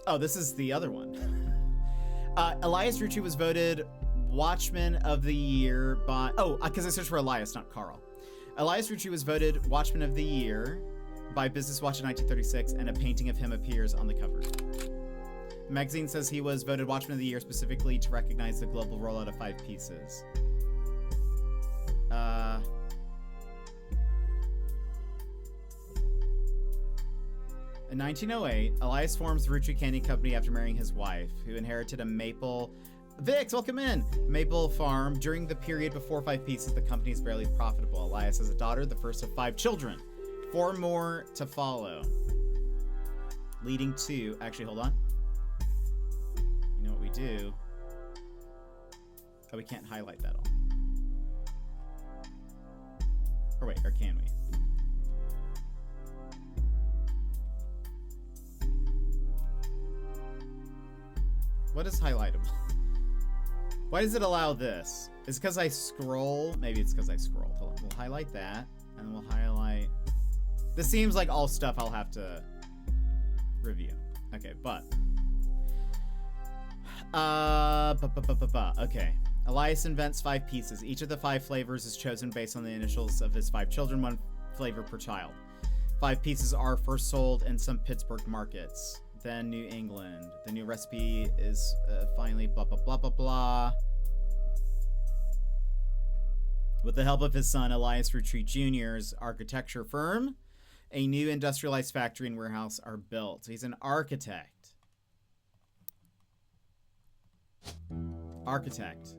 Oh, this is the other one. Elias Roottrees was voted Watchman of the Year by... Oh, because I searched for Elias, not Carl. Elias Roottrees was voted Watchman of the Year by Business Watch in 1936, and a painting of him appears on the cover. The magazine says he was voted Watchman of the Year specifically to recognize the global rollout of 5 pieces. In 1908, Elias forms the Roottrees Candy Company after marrying his wife, who inherited a maple... Vix, welcome in! Maple farm. During the period before 5 pieces, the company is barely profitable. Elias has a daughter, the first of 5 children. 4 more to follow. Leading to... Actually, hold on. You know what we do? Oh, we can't highlight that all. Or wait, or can we? What is highlightable? Why does it allow this? Is it because I scroll? Maybe it's because I scroll. Hold on. We'll highlight that, and then we'll highlight... This seems like all stuff I'll have to review. Okay, but... Okay. Elias invents 5 pieces. Each of the 5 flavors is chosen based on the initials of his 5 children, 1 flavor per child. 5 pieces are first sold in some Pittsburgh markets. Then New England. The new recipe is finally blah, blah, blah, blah, blah. With the help of his son, Elias Roottrees Jr.'s architecture firm, a new industrialized factory and warehouse are built. So he's an architect. Architect.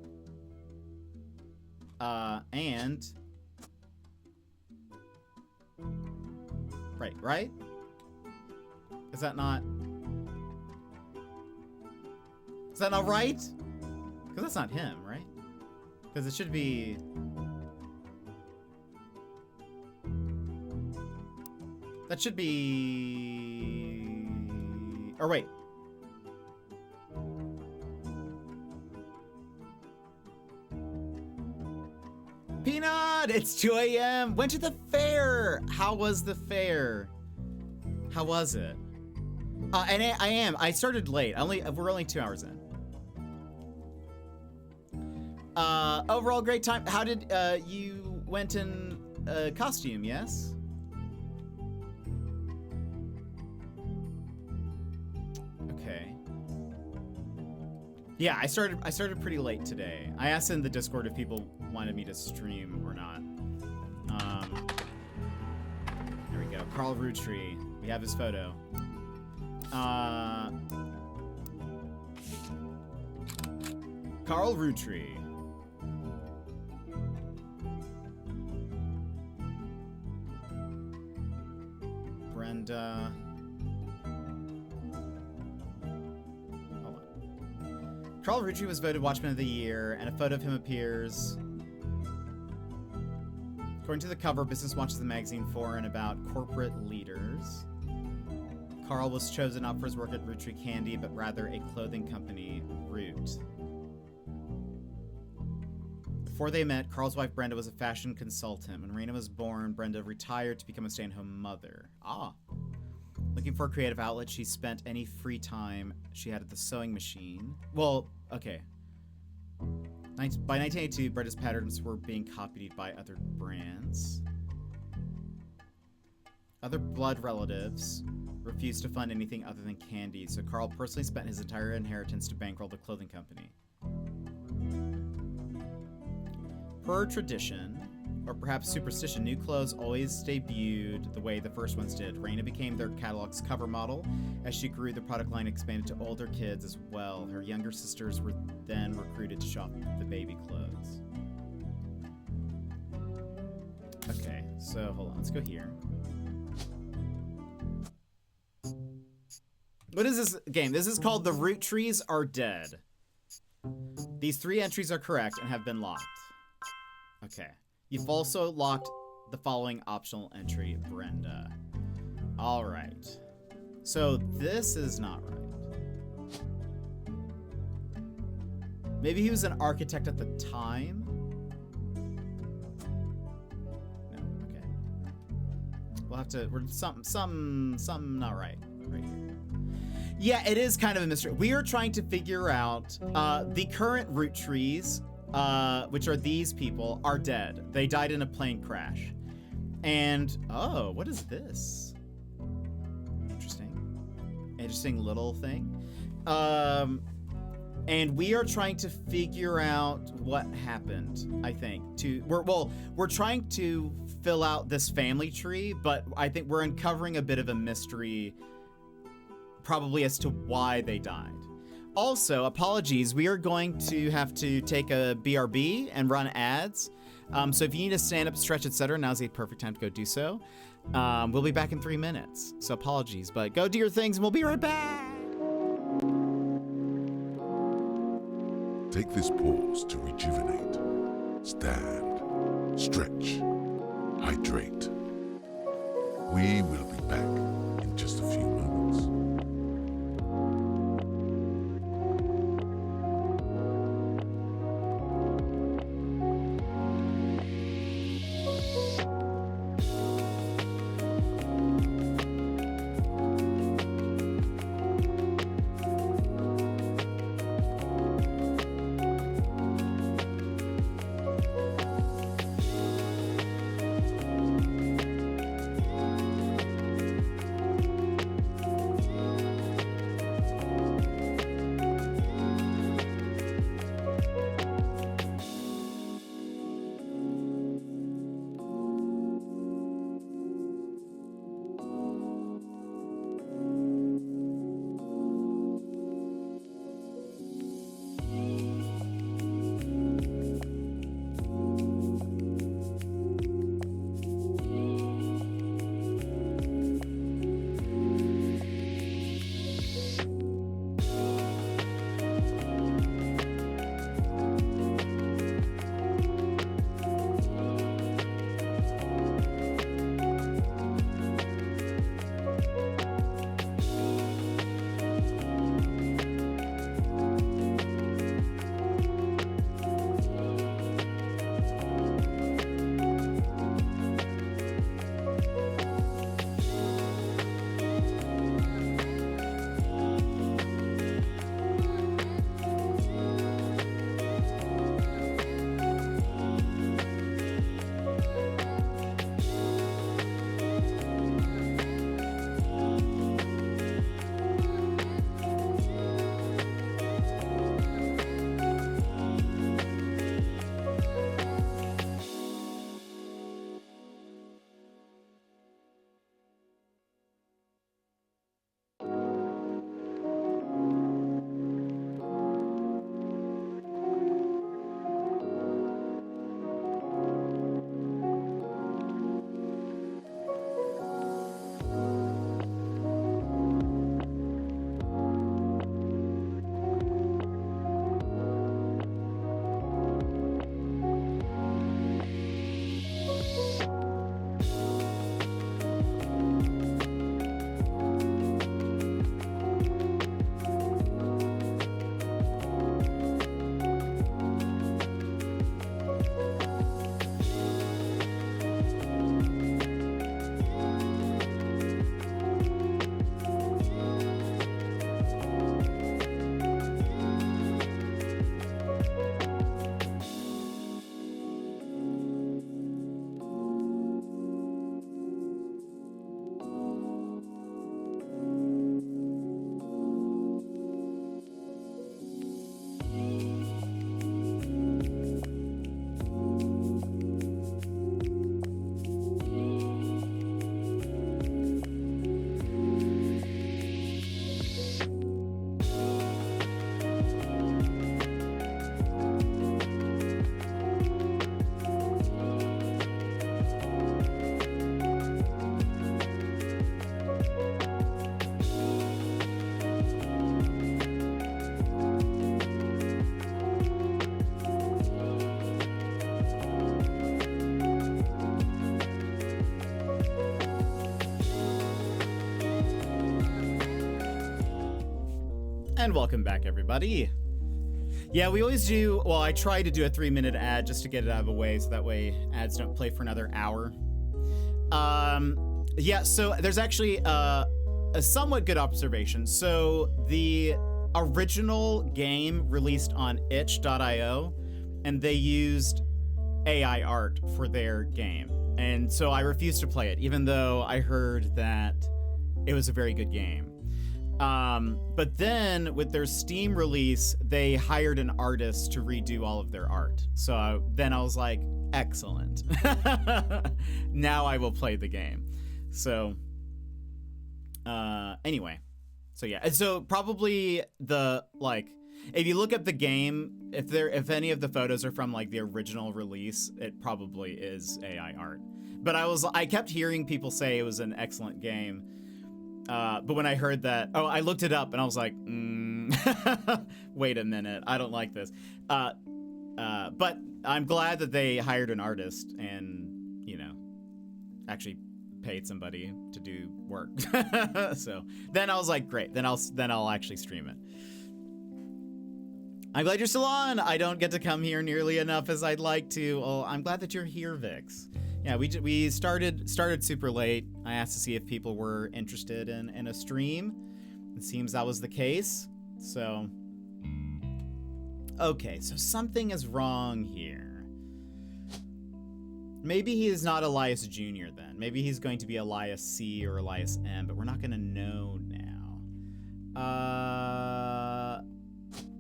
And... Right? Is that not... Is that not right? Because that's not him, right? Because it should be... That should be... Or wait. Peanut! It's 2 a.m. Went to the fair! How was the fair? How was it? And I started late. We're only 2 hours in. Overall great time. How did you went in costume? Yes. Okay. Yeah, I started pretty late today. I asked in the Discord if people wanted me to stream or not. There we go. Carl Roottrees. We have his photo. Carl Roottrees. Brenda. Hold on. Carl Roottrees was voted Watchman of the Year, and a photo of him appears. According to the cover, Business Watch is the magazine for and about corporate leaders. Carl was chosen not for his work at Roottrees Candy, but rather a clothing company, Root. Before they met, Carl's wife Brenda was a fashion consultant. When Raina was born, Brenda retired to become a stay-at-home mother. Looking for a creative outlet, she spent any free time she had at the sewing machine. Well, okay. By 1982, Brenda's patterns were being copied by other brands. Other blood relatives refused to fund anything other than candy, so Carl personally spent his entire inheritance to bankroll the clothing company. Per tradition, or perhaps superstition, new clothes always debuted the way the first ones did. Raina became their catalog's cover model. As she grew, the product line expanded to older kids as well. Her younger sisters were then recruited to shop the baby clothes. Okay, so hold on, let's go here. What is this game? This is called The Roottrees Are Dead. These 3 entries are correct and have been locked. Okay. You've also locked the following optional entry, Brenda. Alright. So this is not right. Maybe he was an architect at the time? No, okay. We'll have to, something not right here. Yeah, it is kind of a mystery. We are trying to figure out, the current Roottrees, which are these people, are dead. They died in a plane crash. And, oh, what is this? Interesting little thing. And we are trying to figure out what happened, I think. We're trying to fill out this family tree, but I think we're uncovering a bit of a mystery, probably as to why they died. Also, apologies, we are going to have to take a BRB and run ads. So if you need to stand up, stretch, etc., now's the perfect time to go do so. We'll be back in 3 minutes. So apologies, but go do your things and we'll be right back. Take this pause to rejuvenate, stand, stretch, hydrate. We will be back in just a few moments. And welcome back, everybody. Yeah, we always do, well, I try to do a 3-minute ad just to get it out of the way, so that way ads don't play for another hour. Yeah, so there's actually a somewhat good observation. So the original game released on itch.io, and they used AI art for their game. And so I refused to play it, even though I heard that it was a very good game. But then with their Steam release, they hired an artist to redo all of their art. So then I was like, excellent. Now I will play the game. So, anyway. So yeah, and so probably if you look up the game, if any of the photos are from like the original release, it probably is AI art. But I kept hearing people say it was an excellent game. But when I heard that, I looked it up and I was like, wait a minute, I don't like this. But I'm glad that they hired an artist and, actually paid somebody to do work. So then I was like, great, then I'll actually stream it. I'm glad you're still on. I don't get to come here nearly enough as I'd like to. Well, I'm glad that you're here, Vix. Yeah, we started super late. I asked to see if people were interested in a stream. It seems that was the case. So, okay, so something is wrong here. Maybe he is not Elias Jr. then. Maybe he's going to be Elias C or Elias M, but we're not going to know now.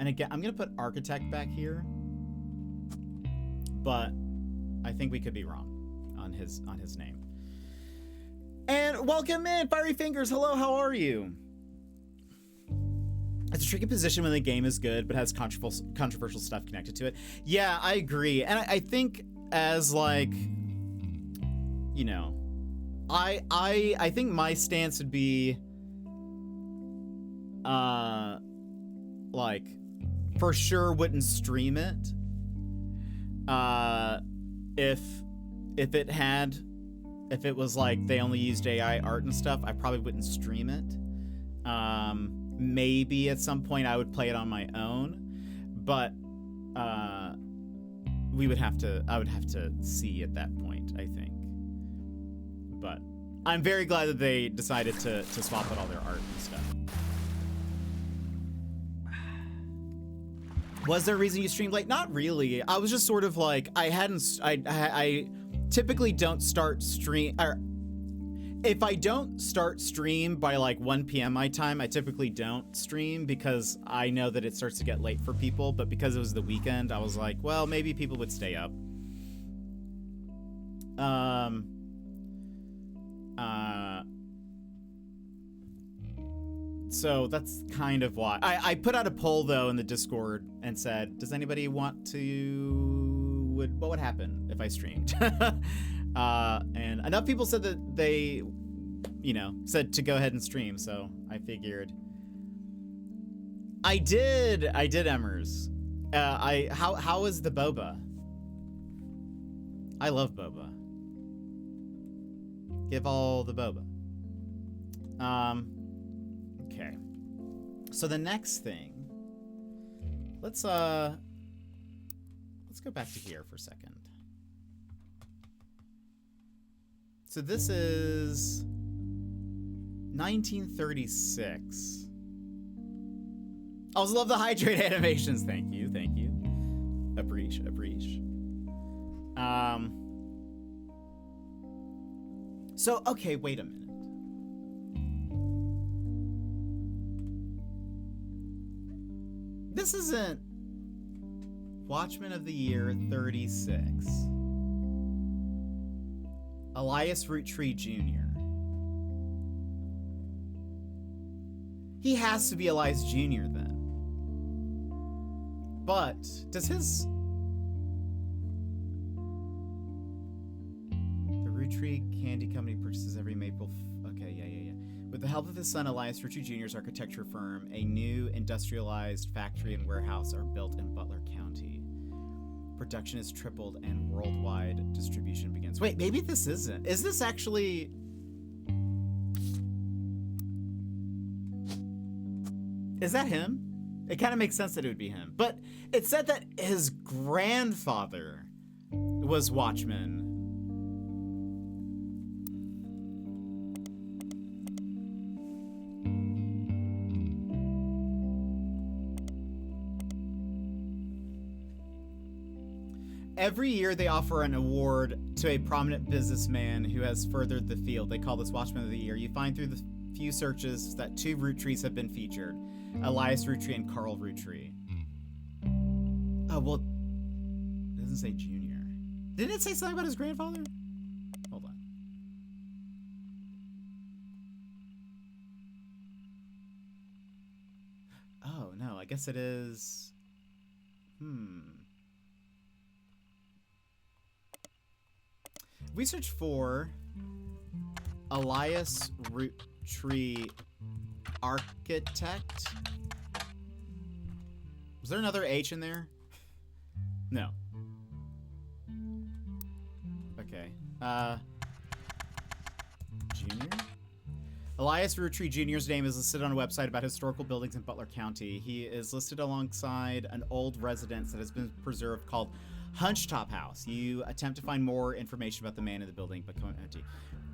And again, I'm going to put architect back here, but I think we could be wrong on his name. And welcome in, Fiery Fingers. Hello, how are you? It's a tricky position when the game is good, but has controversial stuff connected to it. Yeah, I agree. And I think as like, I think my stance would be, for sure wouldn't stream it. If it was like they only used AI art and stuff, I probably wouldn't stream it. Maybe at some point I would play it on my own, but I would have to see at that point, I think. But I'm very glad that they decided to swap out all their art and stuff. Was there a reason you streamed late? Not really. I was just sort of like, I typically don't start stream, or if I don't start stream by like 1 p.m. my time, I typically don't stream because I know that it starts to get late for people, but because it was the weekend, I was like, well, maybe people would stay up. So that's kind of why. I put out a poll though in the Discord and said, does anybody want to, what would happen if I streamed? And enough people said that they, said to go ahead and stream. So I figured I did Emmers. How is the boba? I love boba. Give all the boba. Okay. So the next thing, let's go back to here for a second. So this is 1936. I also love the hydrate animations. Thank you. Appreciate. So, okay, wait a minute. This isn't Watchman of the Year 36. Elias Roottrees Jr. He has to be Elias Jr. then. But does his... The Roottrees Candy Company purchases every maple... Okay, yeah. With the help of his son, Elias Roottrees Jr.'s architecture firm, a new industrialized factory and warehouse are built in Butler County. Production is tripled and worldwide distribution begins. Wait, maybe this isn't. Is this actually... Is that him? It kind of makes sense that it would be him. But it said that his grandfather was Watchman. Every year they offer an award to a prominent businessman who has furthered the field. They call this Watchman of the Year. You find through the few searches that 2 Roottrees have been featured. Elias Roottree and Carl Roottree. Oh, well, it doesn't say junior. Didn't it say something about his grandfather? Hold on. Oh, no, I guess it is... We search for Elias Roottree Architect. Was there another H in there? No. Okay. Junior? Elias Roottree Jr.'s name is listed on a website about historical buildings in Butler County. He is listed alongside an old residence that has been preserved called Hunchetop House. You attempt to find more information about the man in the building, but come empty.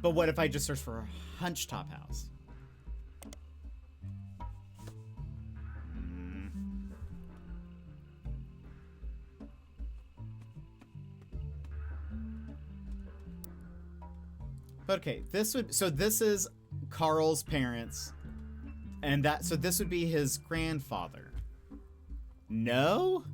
But what if I just search for Hunchetop House? Okay, this is Carl's parents, and so this would be his grandfather. No?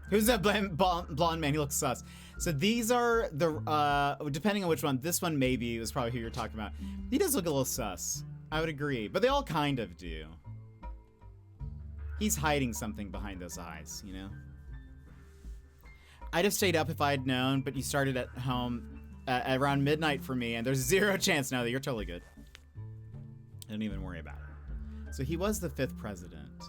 Who's that blonde man? He looks sus. So these are the, depending on which one, this one maybe was probably who you're talking about. He does look a little sus. I would agree, but they all kind of do. He's hiding something behind those eyes, you know? I'd have stayed up if I had known, but you started at home at around midnight for me, and there's 0 chance now that you're totally good. Don't even worry about it. So he was the 5th president.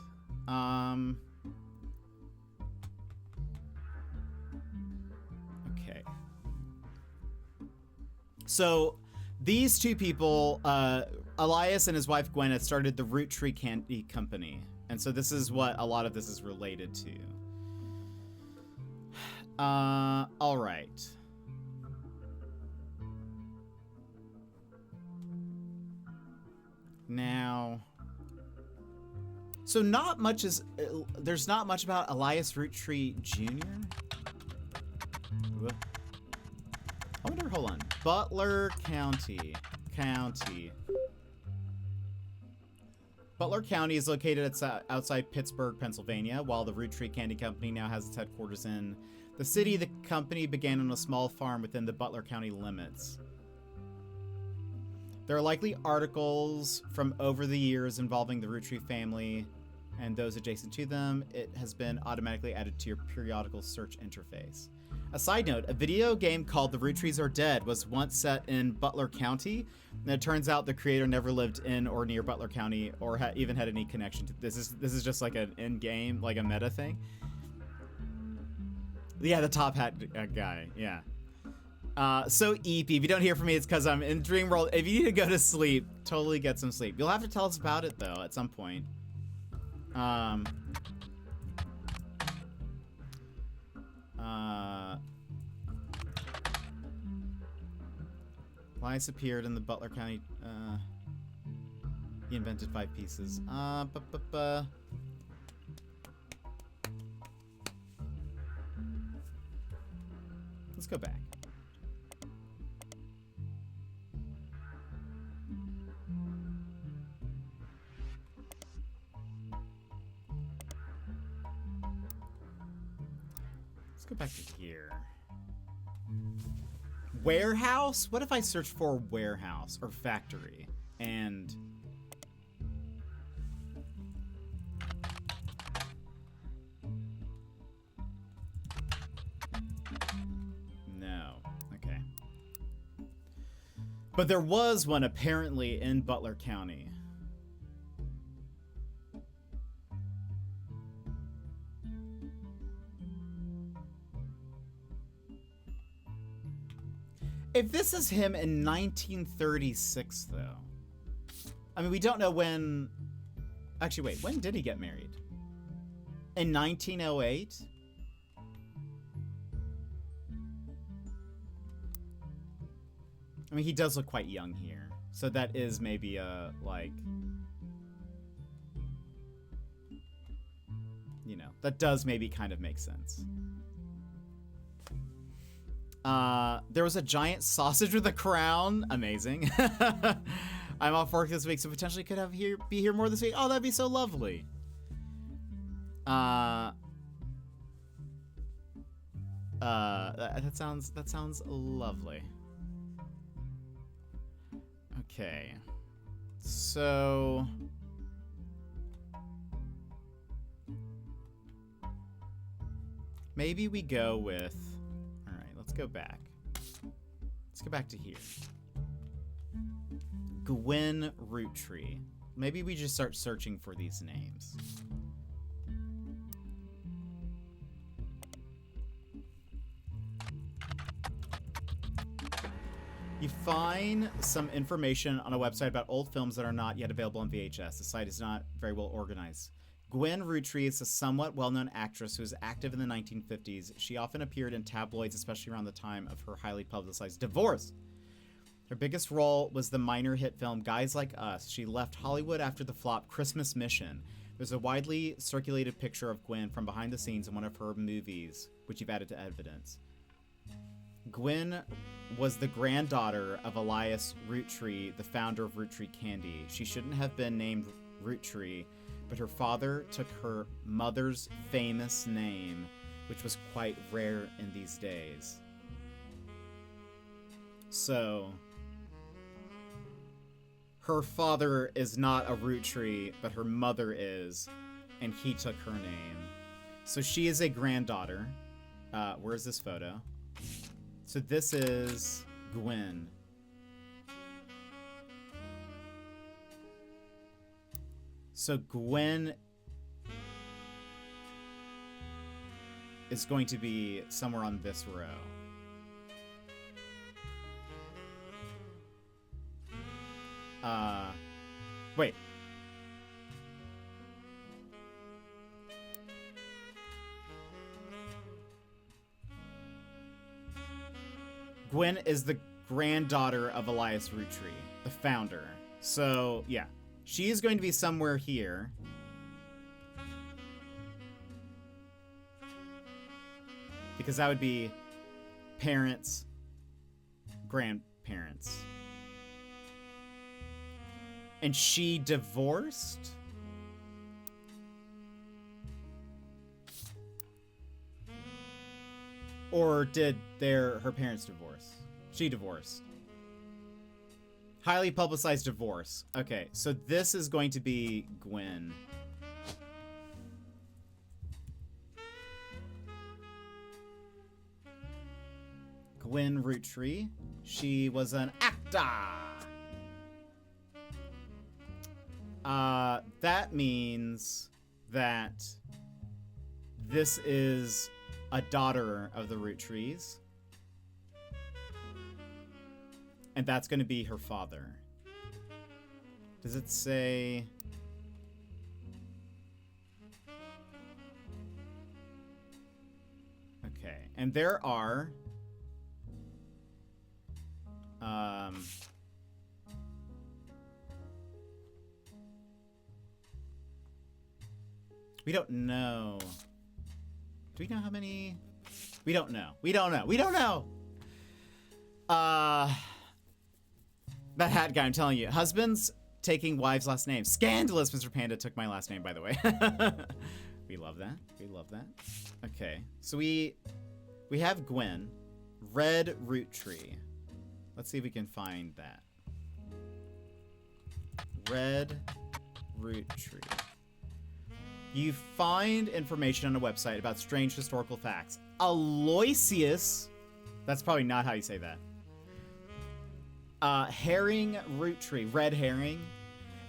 Okay. So these 2 people, Elias and his wife Gwen, had started the Roottree Candy Company. And so this is what a lot of this is related to. All right. Now, so not much is, there's not much about Elias Roottree Jr. I wonder, hold on. Butler County. Butler County is located outside Pittsburgh, Pennsylvania, while the Roottree Candy Company now has its headquarters in the city. The company began on a small farm within the Butler County limits. There are likely articles from over the years involving the Roottree family and those adjacent to them. It has been automatically added to your periodical search interface. A side note, a video game called The Roottrees Are Dead was once set in Butler County, and it turns out the creator never lived in or near Butler County or even had any connection to this. Is just like an in-game, like a meta thing. Yeah, the top hat guy, yeah. So EP, if you don't hear from me, it's because I'm in Dream World. If you need to go to sleep, totally get some sleep. You'll have to tell us about it, though, at some point. Elias appeared in the Butler County, he invented 5 pieces. Let's go back. Let's go back to here. Warehouse? What if I search for warehouse or factory? And no. Okay. But there was one apparently in Butler County. If this is him in 1936, though, I mean, we don't know when. Actually, wait, when did he get married? In 1908? I mean, he does look quite young here. So that is maybe a, like, you know, that does maybe kind of make sense. There was a giant sausage with a crown. Amazing. I'm off work this week, so potentially could have be here more this week. Oh, that'd be so lovely. That sounds lovely. Okay. So maybe we go with, all right, let's go back. Let's go back to here. Gwen Roottrees. Maybe we just start searching for these names. You find some information on a website about old films that are not yet available on VHS. The site is not very well organized. Gwen Roottrees is a somewhat well-known actress who was active in the 1950s. She often appeared in tabloids, especially around the time of her highly publicized divorce. Her biggest role was the minor hit film Guys Like Us. She left Hollywood after the flop Christmas Mission. There's a widely circulated picture of Gwen from behind the scenes in one of her movies, which you've added to evidence. Gwen was the granddaughter of Elias Roottrees, the founder of Roottrees Candy. She shouldn't have been named Roottrees, but her father took her mother's famous name, which was quite rare in these days. So, her father is not a Roottrees, but her mother is, and he took her name. So she is a granddaughter. Where's this photo? So this is Gwen. So Gwen is going to be somewhere on this row. Wait. Gwen is the granddaughter of Elias Roottrees, the founder. So, yeah. She is going to be somewhere here. Because that would be parents, grandparents. And she divorced? Or did her parents divorce? She divorced. Highly publicized divorce. Okay, so this is going to be Gwen. Gwen Roottrees. She was an actor. That means that this is a daughter of the Roottrees. And that's going to be her father. Does it say... Okay, and there are... we don't know. Do we know how many? We don't know. We don't know. We don't know. That hat guy, I'm telling you. Husbands taking wives' last names. Scandalous, Mr. Panda took my last name, by the way. We love that. We love that. Okay, so we have Gwen. Red Roottrees. Let's see if we can find that. Red Roottrees. You find information on a website about strange historical facts. Aloysius, that's probably not how you say that. Herring Roottrees, Red Herring,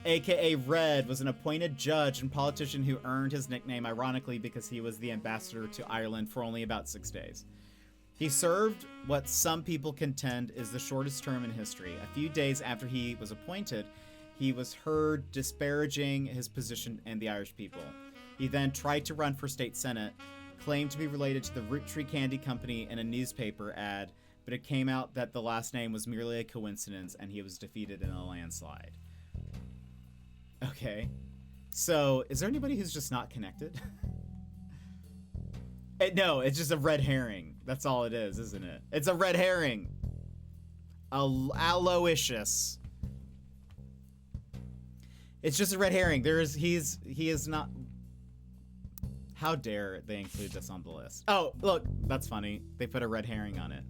aka Red, was an appointed judge and politician who earned his nickname ironically because he was the ambassador to Ireland for only about 6 days. He served what some people contend is the shortest term in history. A few days after he was appointed, he was heard disparaging his position and the Irish people. He then tried to run for state senate, claimed to be related to the Roottrees Candy Company in a newspaper ad, but it came out that the last name was merely a coincidence and he was defeated in a landslide. Okay. So, is there anybody who's just not connected? No, it's just a red herring. That's all it is, isn't it? It's a red herring. Aloysius. It's just a red herring. He is not. How dare they include this on the list? Oh, look, that's funny. They put a red herring on it.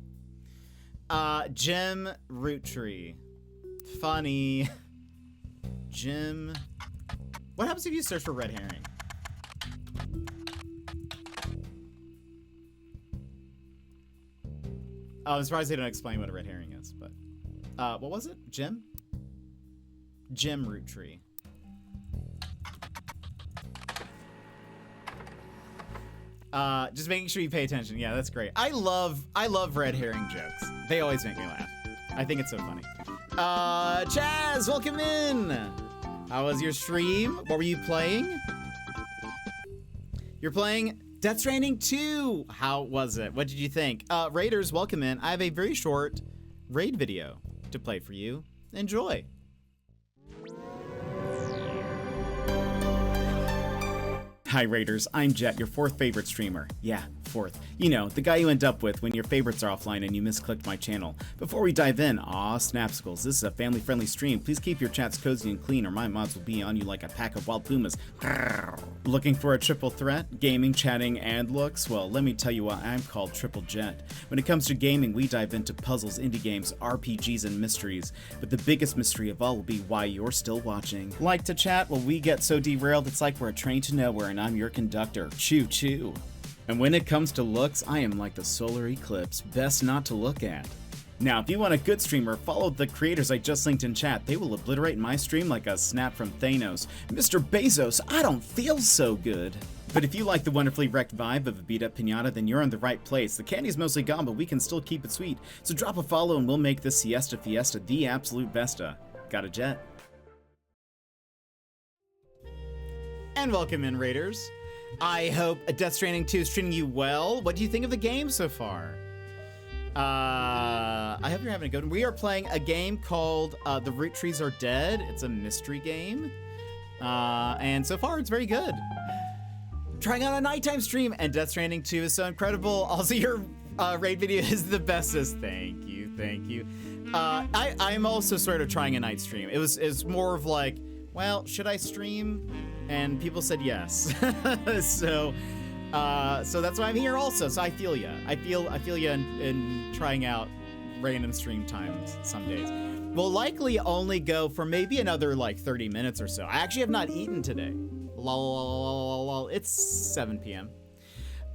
Jim Roottree. Funny. Jim. What happens if you search for red herring? Oh, I'm surprised they don't explain what a red herring is, but what was it? Jim Roottree. Just making sure you pay attention. Yeah, that's great. I love red herring jokes. They always make me laugh. I think it's so funny. Chaz, welcome in. How was your stream? What were you playing? You're playing Death Stranding 2. How was it? What did you think? Raiders, welcome in. I have a very short raid video to play for you. Enjoy. Hi Raiders, I'm Jet, your fourth favorite streamer. Yeah, fourth. You know, the guy you end up with when your favorites are offline and you misclicked my channel. Before we dive in, snapsicles, this is a family-friendly stream. Please keep your chats cozy and clean or my mods will be on you like a pack of wild pumas. Looking for a triple threat? Gaming, chatting, and looks? Well, let me tell you why I'm called Triple Jet. When it comes to gaming, we dive into puzzles, indie games, RPGs, and mysteries. But the biggest mystery of all will be why you're still watching. Like to chat? Well, we get so derailed it's like we're a train to nowhere and I'm your conductor. Choo choo. And when it comes to looks, I am like the solar eclipse, best not to look at. Now, if you want a good streamer, follow the creators I just linked in chat. They will obliterate my stream like a snap from Thanos. Mr. Bezos, I don't feel so good. But if you like the wonderfully wrecked vibe of a beat-up pinata, then you're in the right place. The candy's mostly gone, but we can still keep it sweet. So drop a follow and we'll make this siesta fiesta the absolute besta. Got a jet? And welcome in, Raiders. I hope Death Stranding 2 is treating you well. What do you think of the game so far? I hope you're having a good one. We are playing a game called The Roottrees Are Dead. It's a mystery game. And so far, it's very good. Trying out a nighttime stream, and Death Stranding 2 is so incredible. Also, your raid video is the bestest. Thank you, thank you. I'm also sort of trying a night stream. It's more of like, well, should I stream? And people said yes. So that's why I'm here also. So I feel ya. I feel ya in trying out random stream times some days. We'll likely only go for maybe another like 30 minutes or so. I actually have not eaten today. Lol. It's 7 p.m.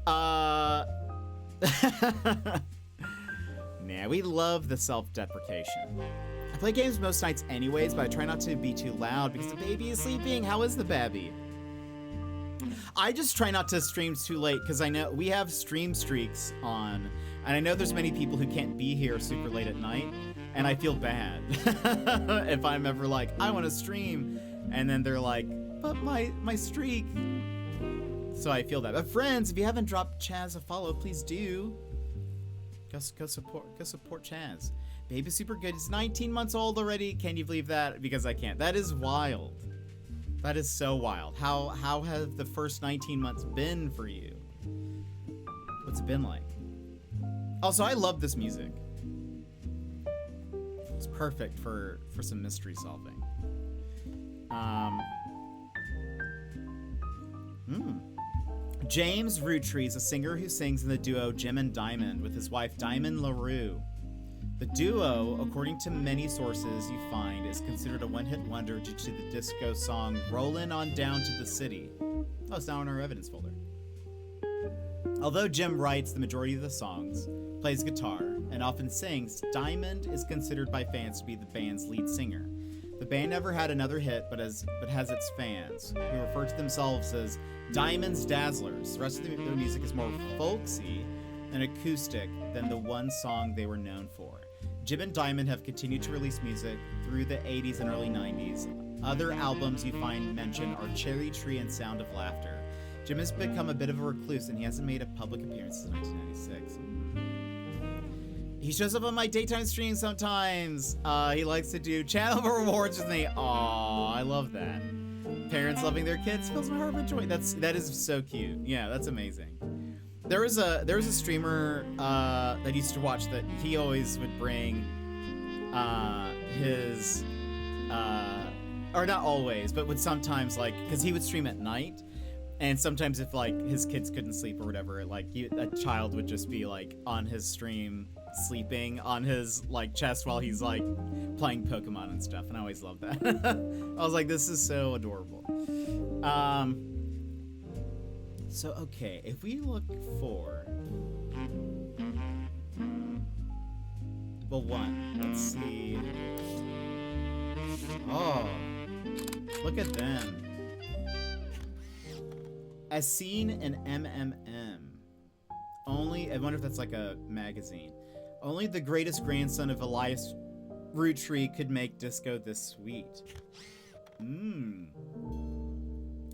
Nah, we love the self-deprecation. I play games most nights anyways, but I try not to be too loud because the baby is sleeping. How is the babby? I just try not to stream too late because I know we have stream streaks on, and I know there's many people who can't be here super late at night, and I feel bad if I'm ever like, I want to stream, and then they're like, but my streak. So I feel that. But friends, if you haven't dropped Chaz a follow, please do. Go support Chaz. Baby's super good. He's 19 months old already. Can you believe that? Because I can't. That is wild. That is so wild. How have the first 19 months been for you? What's it been like? Also, I love this music. It's perfect for some mystery solving. James Roottrees, a singer who sings in the duo Jim and Diamond with his wife Diamond LaRue. The duo, according to many sources you find, is considered a one-hit wonder due to the disco song Rollin' On Down to the City. Oh, it's now in our evidence folder. Although Jim writes the majority of the songs, plays guitar, and often sings, Diamond is considered by fans to be the band's lead singer. The band never had another hit, but has its fans, who refer to themselves as Diamond's Dazzlers. The rest of their music is more folksy, an acoustic than the one song they were known for. Jim and Diamond have continued to release music through the 80s and early 90s. Other albums you find mentioned are Cherry Tree and Sound of Laughter. Jim has become a bit of a recluse and he hasn't made a public appearance since 1996. He shows up on my daytime streams sometimes. He likes to do channel rewards with me. Aw, I love that. Parents loving their kids fills my heart with joy. That is so cute. Yeah, that's amazing. There was a streamer that used to watch that he always would bring his or not always, but would sometimes, like, because he would stream at night, and sometimes if like his kids couldn't sleep or whatever, like a child would just be like on his stream sleeping on his like chest while he's like playing Pokemon and stuff, and I always loved that. I was like, this is so adorable. So okay, if we look for, well, one, let's see. Oh, look at them. As seen in MMM. Only, I wonder if that's like a magazine. Only the greatest grandson of Elias Roottrees could make disco this sweet.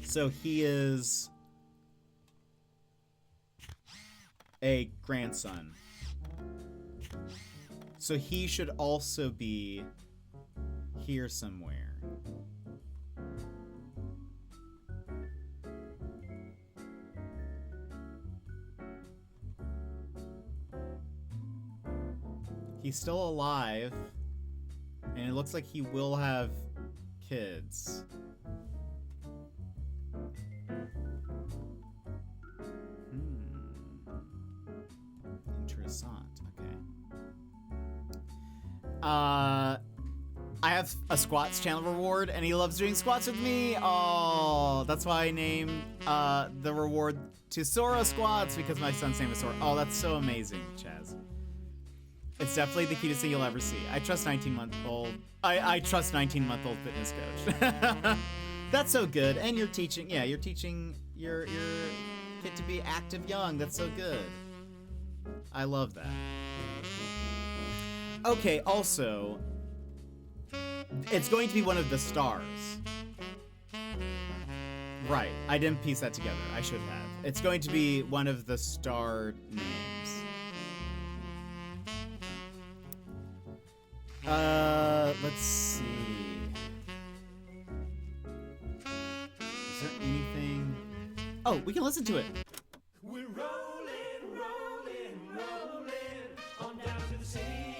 So he is a grandson. So he should also be here somewhere. He's still alive, and it looks like he will have kids. Interessant. Okay. I have a squats channel reward, and he loves doing squats with me. Oh, that's why I named the reward to Sora Squats, because my son's name is Sora. Oh, that's so amazing, Chaz. It's definitely the cutest thing you'll ever see. I trust 19-month-old. I trust 19-month-old fitness coach. That's so good. And you're teaching. Yeah, you're teaching your kid to be active young. That's so good. I love that. Okay. Also, it's going to be one of the stars. Right. I didn't piece that together. I should have. It's going to be one of the star names. Let's see. Is there anything? Oh, we can listen to it. We're rolling, rolling, rolling on down to the sea.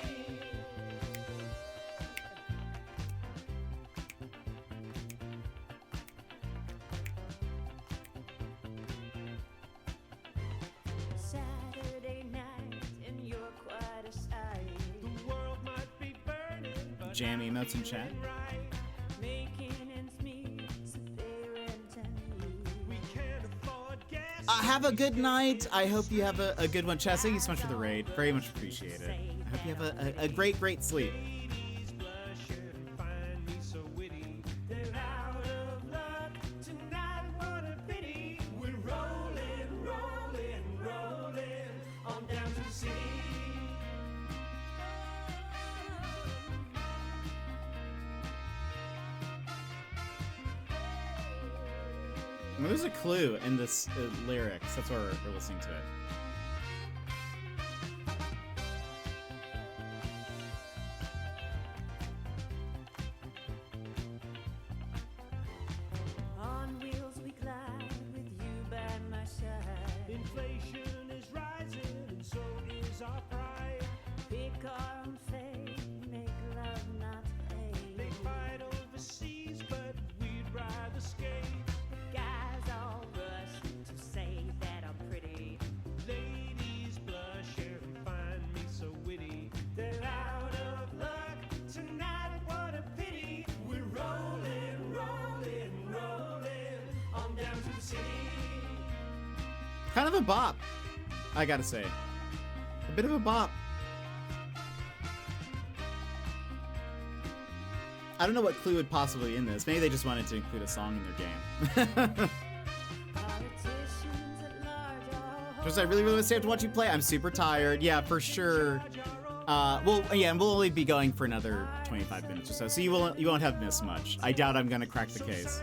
Saturday night and you're quite a sight. The world might be burning, but Jam emotes in chat. Making ends meet, so parent and you. we can't afford gas. Have a good night. I hope you have a good one. Chaz, thank you so much for the raid. Very much appreciate it. I hope you have a great sleep. Ladies blush and find me so witty. They're out of luck tonight, what a pity. We're rolling, rolling, rolling on down to the sea. Well, there's a clue in this lyrics. That's why we're listening to it. On wheels we glide with you by my side. Inflation is rising and so is our pride. Pick our own fate, make love not hate. They fight overseas, but we'd rather skate. Guys all rush to say that I'm pretty. Ladies blush and find me so witty. They're out of luck tonight, what a pity. We're rolling, rolling, rolling on down to the sea. Kind of a bop, I gotta say. A bit of a bop. I don't know what clue would possibly be in this. Maybe they just wanted to include a song in their game. Politicians at large all Just I really want to stay up to watch you play. I'm super tired. Yeah, for sure. Well, yeah, and we'll only be going for another 25 minutes or so, so you won't have missed much. I doubt I'm gonna crack the case.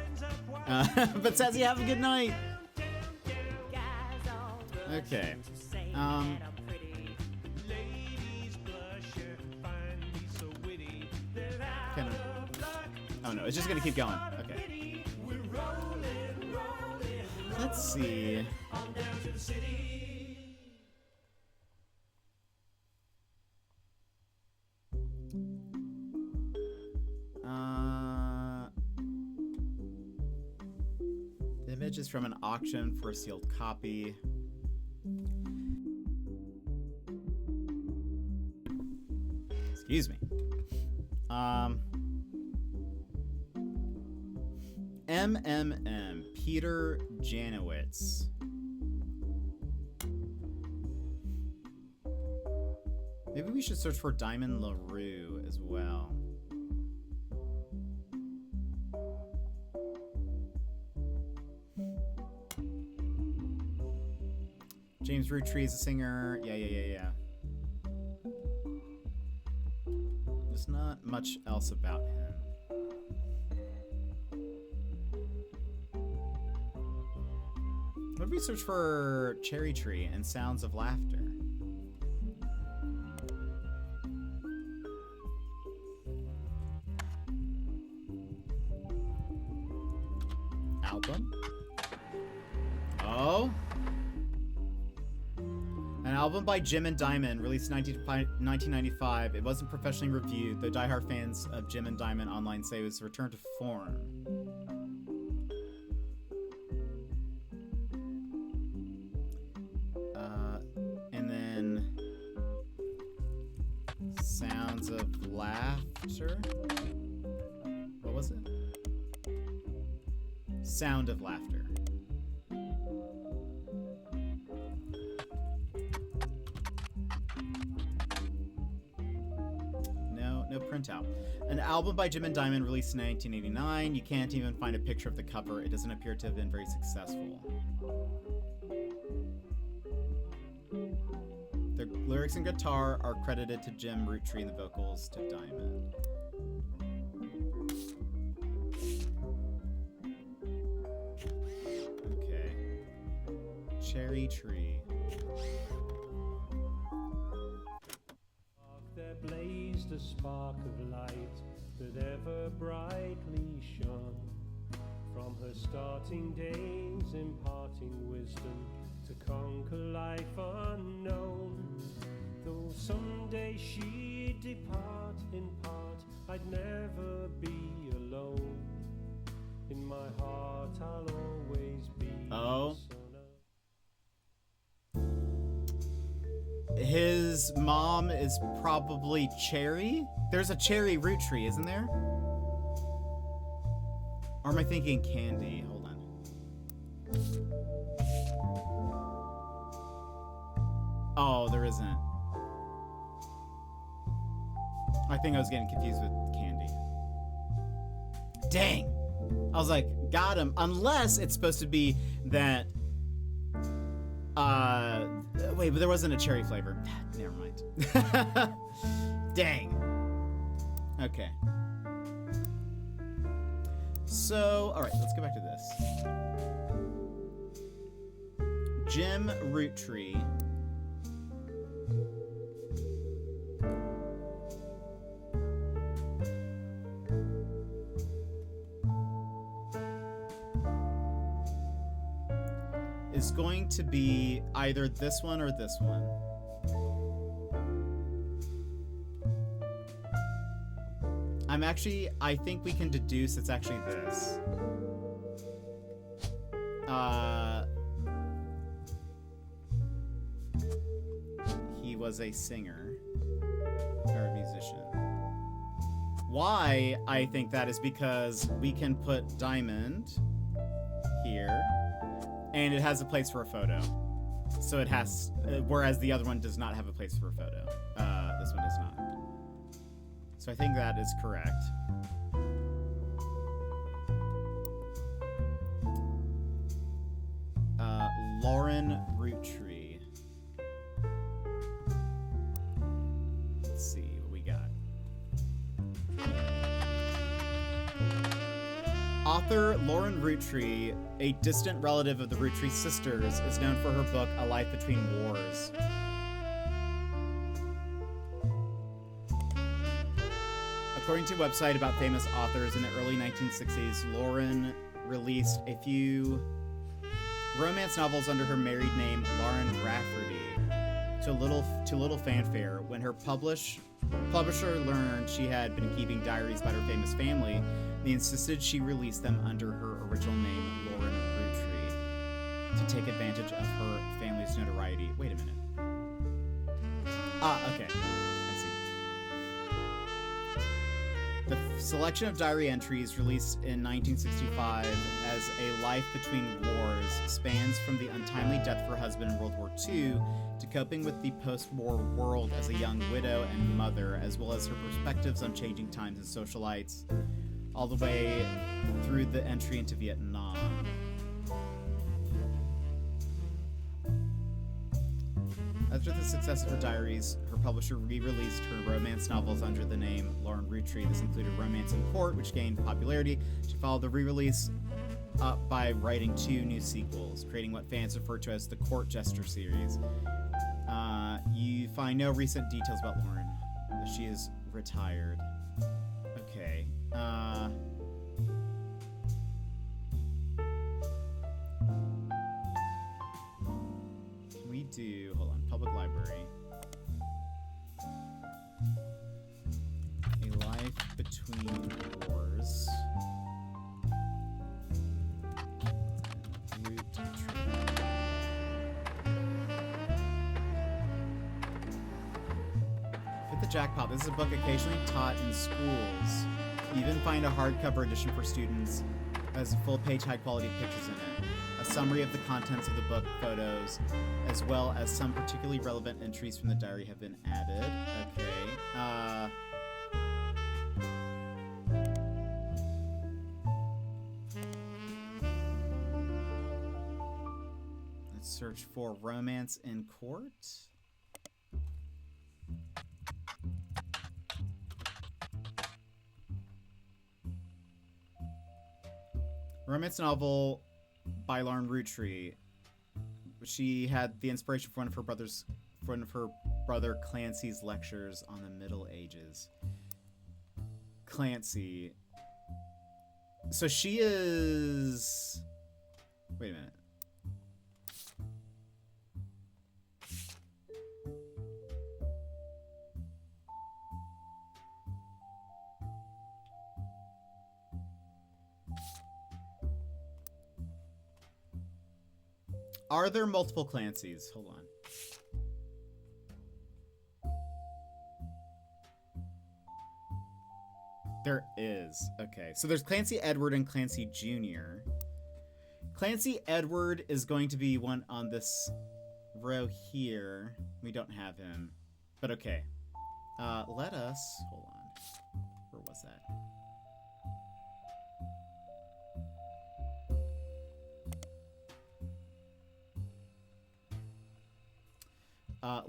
But Sassy, have a good night. Okay. Kind of. Oh no, it's just gonna keep going. Okay. Let's see. The image is from an auction for a sealed copy. Excuse me. MMM Peter Janowitz. Maybe we should search for Diamond LaRue as well. James Roottrees, a singer. Yeah. There's not much else about him. What if we search for Cherry Tree and Sounds of Laughter? Album? Oh? An album by Jim and Diamond, released 1995. It wasn't professionally reviewed, though diehard fans of Jim and Diamond online say it was a return to form. And then Sounds of Laughter. What was it? Sound of Laughter. No printout. An album by Jim and Diamond released in 1989. You can't even find a picture of the cover. It doesn't appear to have been very successful. The lyrics and guitar are credited to Jim Roottrees and the vocals to Diamond. Okay. Cherry Tree. There blazed a spark of light that ever brightly shone. From her starting days, imparting wisdom to conquer life unknown. Though someday she'd depart in part, I'd never be alone. In my heart I'll always be. Oh. His mom is probably Cherry? There's a Cherry Roottrees, isn't there? Or am I thinking Candy? Hold on. Oh, there isn't. I think I was getting confused with Candy. Dang! I was like, got him. Unless it's supposed to be that... wait, but there wasn't a cherry flavor. Never mind. Dang. Okay. So, alright, let's go back to this. Jim Roottrees. Is going to be either this one or this one. I think we can deduce it's actually this. He was a singer or a musician. Why I think that is because we can put Diamond here. And it has a place for a photo. So it has, whereas the other one does not have a place for a photo. This one does not. So I think that is correct. Lauren Roottrees. Author Lauren Roottrees, a distant relative of the Roottrees sisters, is known for her book A Life Between Wars. According to a website about famous authors in the early 1960s, Lauren released a few romance novels under her married name Lauren Rafferty to little fanfare. When her publisher learned she had been keeping diaries about her famous family, they insisted she release them under her original name, Lauren Roottrees, to take advantage of her family's notoriety. Wait a minute. Okay. I see. The selection of diary entries released in 1965 as A Life Between Wars spans from the untimely death of her husband in World War II to coping with the post-war world as a young widow and mother, as well as her perspectives on changing times and socialites, all the way through the entry into Vietnam. After the success of her diaries, her publisher re-released her romance novels under the name Lauren Roottrees. This included Romance in Court, which gained popularity. She followed the re-release up by writing 2 new sequels, creating what fans refer to as the Court Jester series. You find no recent details about Lauren. She is retired. Okay. Can we do... Hold on. Public library. A Life Between Wars. Hit the jackpot. This is a book occasionally taught in schools. You even find a hardcover edition for students that has full-page, high-quality pictures in it, a summary of the contents of the book, photos, as well as some particularly relevant entries from the diary have been added. Okay. Let's search for Romance in Court. Romance novel by Lauren Roottrees. She had the inspiration for one of her brother Clancy's lectures on the Middle Ages. Clancy. So she is... Wait a minute. Are there multiple Clancys? Hold on. There is. Okay. So there's Clancy Edward and Clancy Jr. Clancy Edward is going to be one on this row here. We don't have him. But okay. Let us... Hold on. Where was that?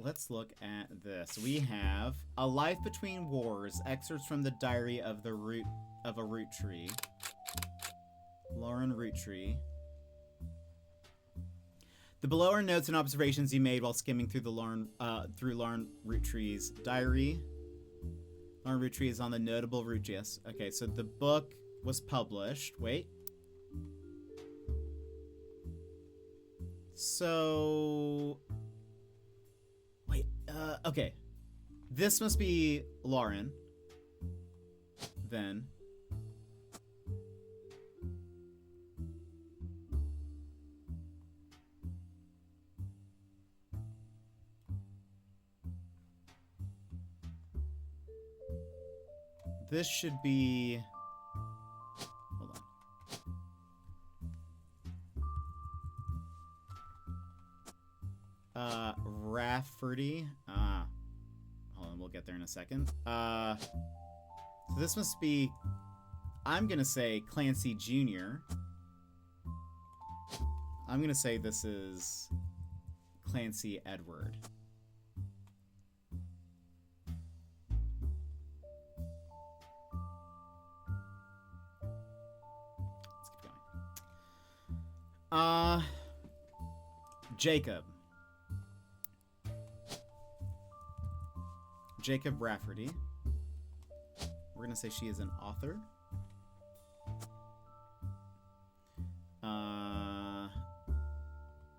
Let's look at this. We have A Life Between Wars, excerpts from the diary of a Roottrees. Lauren Roottrees. The below are notes and observations you made while skimming through Lauren Roottrees' diary. Lauren Roottrees is on the notable Roottrees. Okay, so the book was published. Wait. So... Wait, okay. This must be Lauren. Then. This should be... Hold on. Rafferty. Hold on, we'll get there in a second. So this must be... I'm gonna say Clancy Jr. I'm gonna say this is Clancy Edward. Jacob. Jacob Rafferty. We're gonna say she is an author.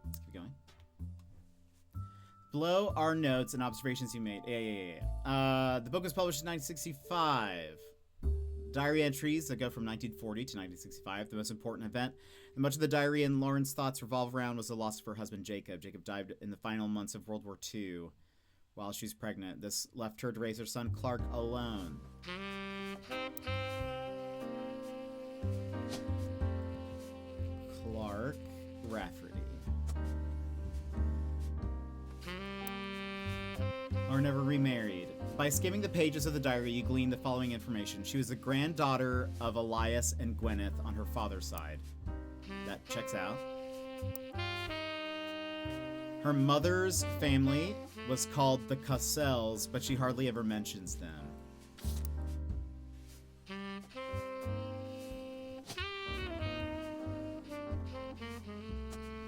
Let's keep going. Below are notes and observations you made. Yeah. The book was published in 1965. Diary entries that go from 1940 to 1965. The most important event and much of the diary and Lauren's thoughts revolve around was the loss of her husband, Jacob. Jacob died in the final months of World War II while she was pregnant. This left her to raise her son, Clark, alone. Clark Rafferty. Or never remarried. By skimming the pages of the diary, you glean the following information. She was the granddaughter of Elias and Gwyneth on her father's side. That checks out. Her mother's family was called the Cossells, but she hardly ever mentions them.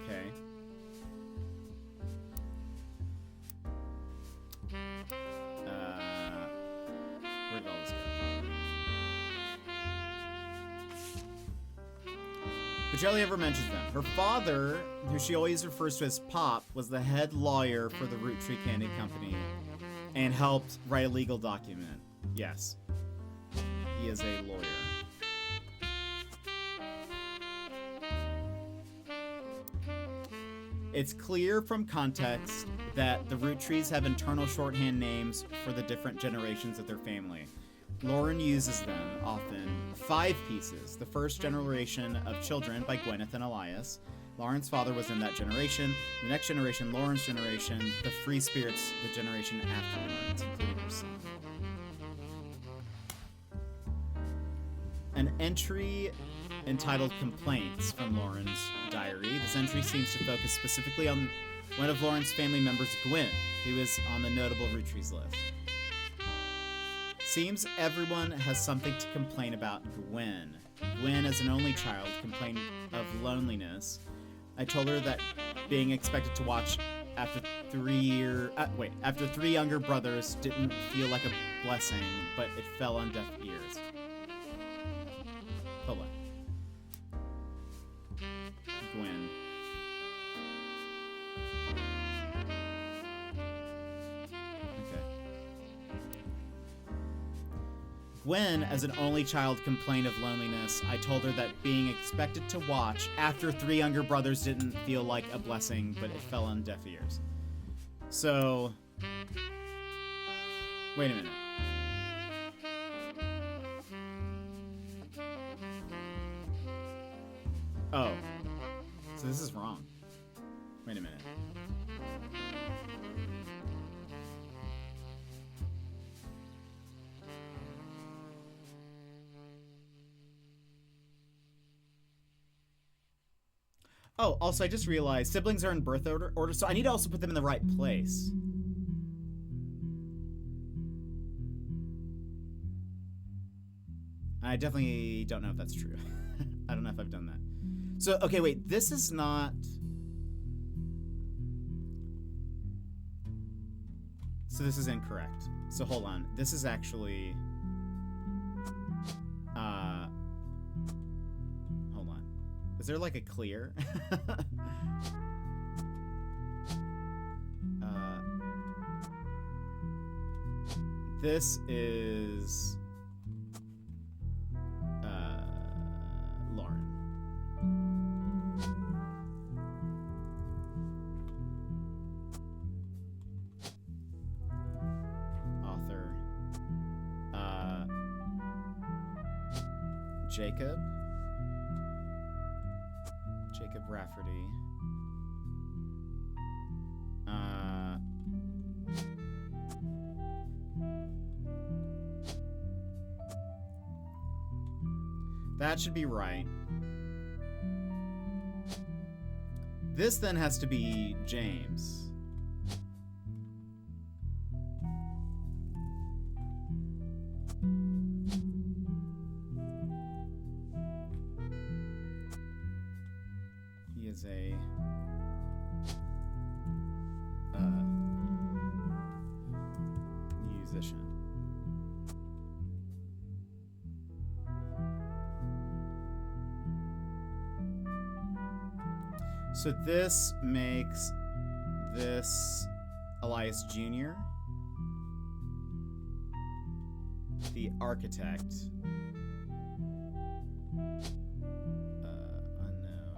Okay. Where'd all this go? But she hardly ever mentions them. Her father, who she always refers to as Pop, was the head lawyer for the Roottrees Candy Company and helped write a legal document. Yes. He is a lawyer. It's clear from context that the Roottrees have internal shorthand names for the different generations of their family. Lauren uses them often. 5 pieces. The first generation of children by Gwyneth and Elias. Lauren's father was in that generation. The next generation, Lauren's generation. The Free Spirits, the generation after Lauren's, including her son. An entry entitled Complaints from Lauren's diary. This entry seems to focus specifically on one of Lauren's family members, Gwen, who is on the notable Roottrees list. Seems everyone has something to complain about Gwen. Gwen, as an only child, complained of loneliness. I told her that being expected to watch after three younger brothers didn't feel like a blessing, but it fell on deaf ears. Hold on. Gwen. Okay. Gwen, as an only child, complained of loneliness. I told her that being expected to watch after 3 younger brothers didn't feel like a blessing, but it fell on deaf ears. So, wait a minute. Oh. So this is wrong. Wait a minute. Oh, also I just realized siblings are in birth order, so I need to also put them in the right place. I definitely don't know if that's true. I don't know if I've done that. So, okay, wait, this is not... So this is incorrect. So hold on. This is actually... Hold on. Is there like a clear? This is... Lauren. Author. Jacob. Jacob Rafferty. That should be right. This then has to be James. He is So this makes this Elias Jr. the architect. Unknown.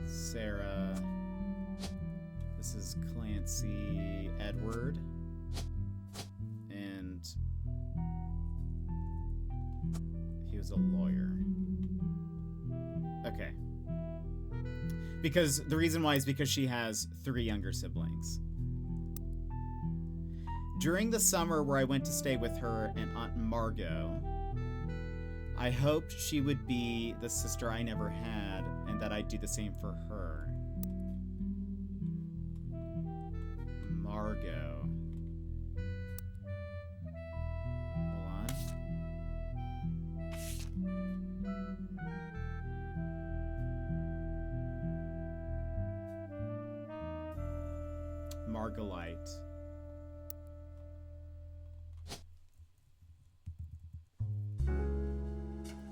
Sarah. This is Clancy Edward. And he was a lawyer. Okay. Because the reason why is because she has 3 younger siblings. During the summer where I went to stay with her and Aunt Margot, I hoped she would be the sister I never had and that I'd do the same for her. Margot. Hold on. Margolite.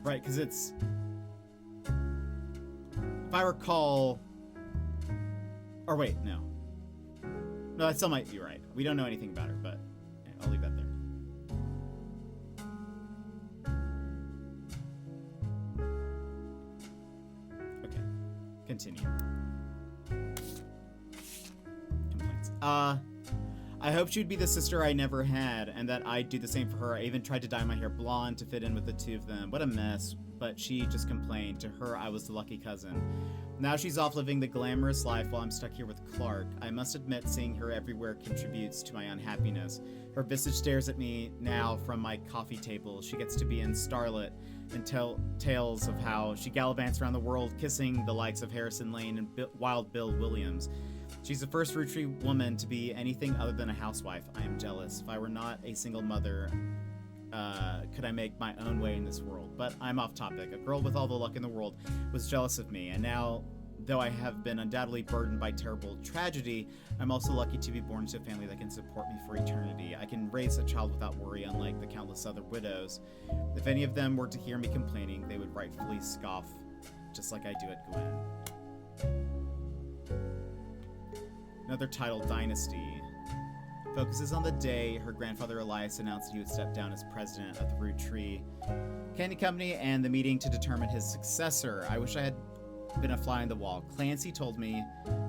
Right, because it's... If I recall... Or wait, no. No, that still might be right. We don't know anything about her, but yeah, I'll leave that there. Okay. Continue. Complaints. I hoped she'd be the sister I never had, and that I'd do the same for her. I even tried to dye my hair blonde to fit in with the 2 of them. What a mess, but she just complained. To her, I was the lucky cousin. Now she's off living the glamorous life while I'm stuck here with Clark. I must admit, seeing her everywhere contributes to my unhappiness. Her visage stares at me now from my coffee table. She gets to be in Starlet and tell tales of how she gallivants around the world, kissing the likes of Harrison Lane and Wild Bill Williams. She's the first Roottrees woman to be anything other than a housewife. I am jealous. If I were not a single mother, could I make my own way in this world? But I'm off topic. A girl with all the luck in the world was jealous of me, and now, though I have been undoubtedly burdened by terrible tragedy, I'm also lucky to be born into a family that can support me for eternity. I can raise a child without worry, unlike the countless other widows. If any of them were to hear me complaining, they would rightfully scoff, just like I do at Gwen. Another title, Dynasty. Focuses on the day her grandfather Elias announced he would step down as president of the Roottrees Candy Company and the meeting to determine his successor. I wish I had been a fly on the wall. Clancy told me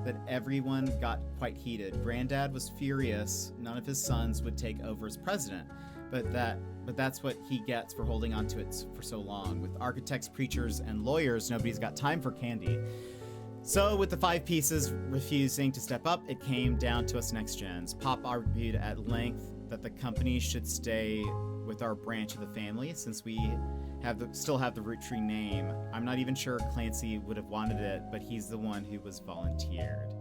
that everyone got quite heated. Granddad was furious none of his sons would take over as president, but that's what he gets for holding on to it for so long. With architects, preachers, and lawyers, nobody's got time for candy. So, with the 5 pieces refusing to step up, it came down to us next gens. Pop argued at length that the company should stay with our branch of the family since we still have the Roottrees name. I'm not even sure Clancy would have wanted it, but he's the one who was volunteered.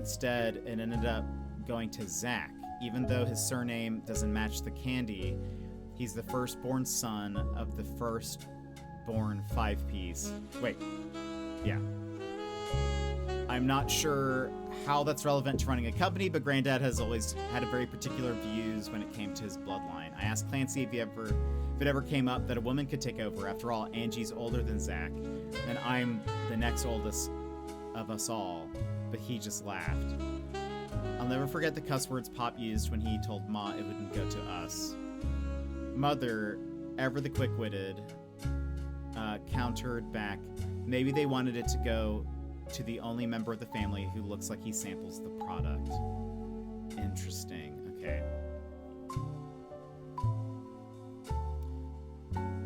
Instead, it ended up going to Zach. Even though his surname doesn't match the candy, he's the firstborn son of the firstborn 5-piece. Wait, yeah. I'm not sure how that's relevant to running a company, but Granddad has always had a very particular views when it came to his bloodline. I asked Clancy if it ever came up that a woman could take over. After all, Angie's older than Zach, and I'm the next oldest of us all, but he just laughed. I'll never forget the cuss words Pop used when he told Ma it wouldn't go to us. Mother, ever the quick-witted, countered back, maybe they wanted it to go to the only member of the family who looks like he samples the product. Interesting. Okay.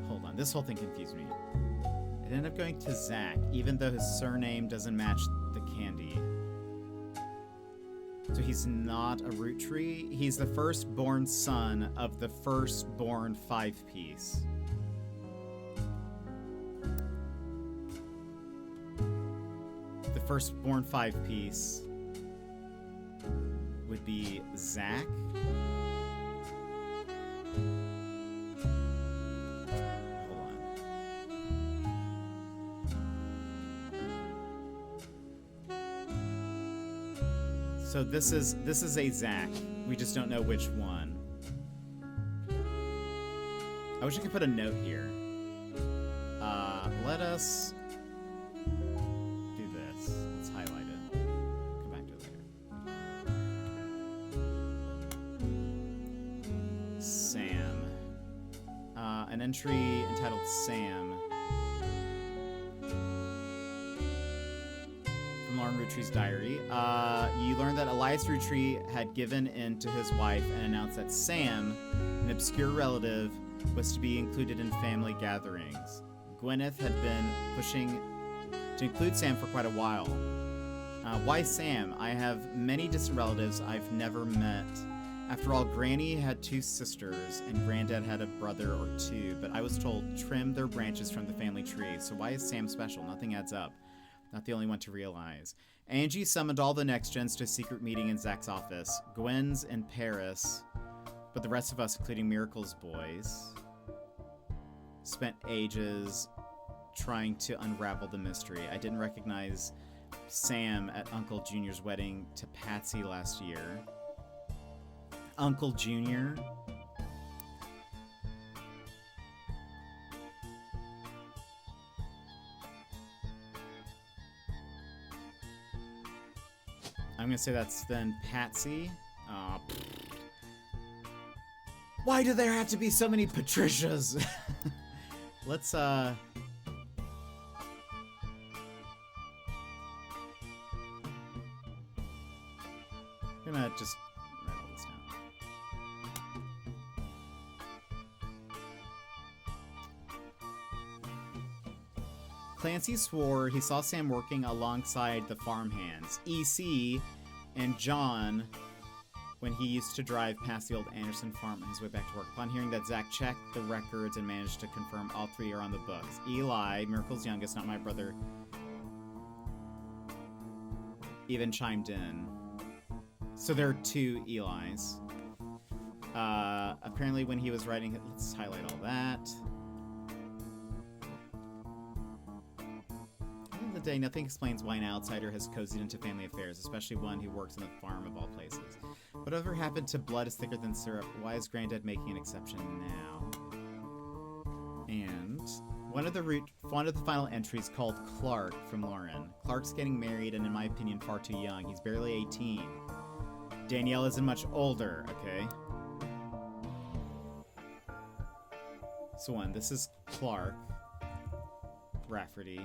Hold on. This whole thing confused me. It ended up going to Zach, even though his surname doesn't match the candy. So he's not a Roottrees. He's the firstborn son of the firstborn 5-piece. The firstborn 5-piece would be Zach. Hold on. So this is a Zach. We just don't know which one. I wish I could put a note here. Let us do this. Let's highlight it. Come back to it later. Sam. An entry entitled Sam. From Lauren Roottree's diary. You learned that Elias Roottree had given in to his wife and announced that Sam, an obscure relative, was to be included in family gatherings. Gwyneth had been pushing to include Sam for quite a while. Why Sam? I have many distant relatives I've never met. After all, Granny had 2 sisters, and Granddad had a brother or 2, but I was told trim their branches from the family tree, so why is Sam special? Nothing adds up. Not the only one to realize. Angie summoned all the next gens to a secret meeting in Zach's office. Gwen's in Paris, but the rest of us, including Miracle's boys, spent ages trying to unravel the mystery. I didn't recognize Sam at Uncle Junior's wedding to Patsy last year. Uncle Junior? I'm gonna say that's then Patsy. Why do there have to be so many Patricias? Let's I'm gonna just write all this down. Clancy swore he saw Sam working alongside the farmhands, EC and John, when he used to drive past the old Anderson farm on his way back to work. Upon hearing that, Zach checked the records and managed to confirm all 3 are on the books. Eli, Miracle's youngest, not my brother, even chimed in. So there are 2 Elis. Apparently when he was writing it, let's highlight all that. Day, nothing explains why an outsider has cozied into family affairs, especially one who works on the farm of all places. Whatever happened to blood is thicker than syrup? Why is Granddad making an exception now? And one of the final entries called Clark from Lauren. Clark's getting married and in my opinion far too young. He's barely 18. Danielle isn't much older, okay? So this is Clark Rafferty.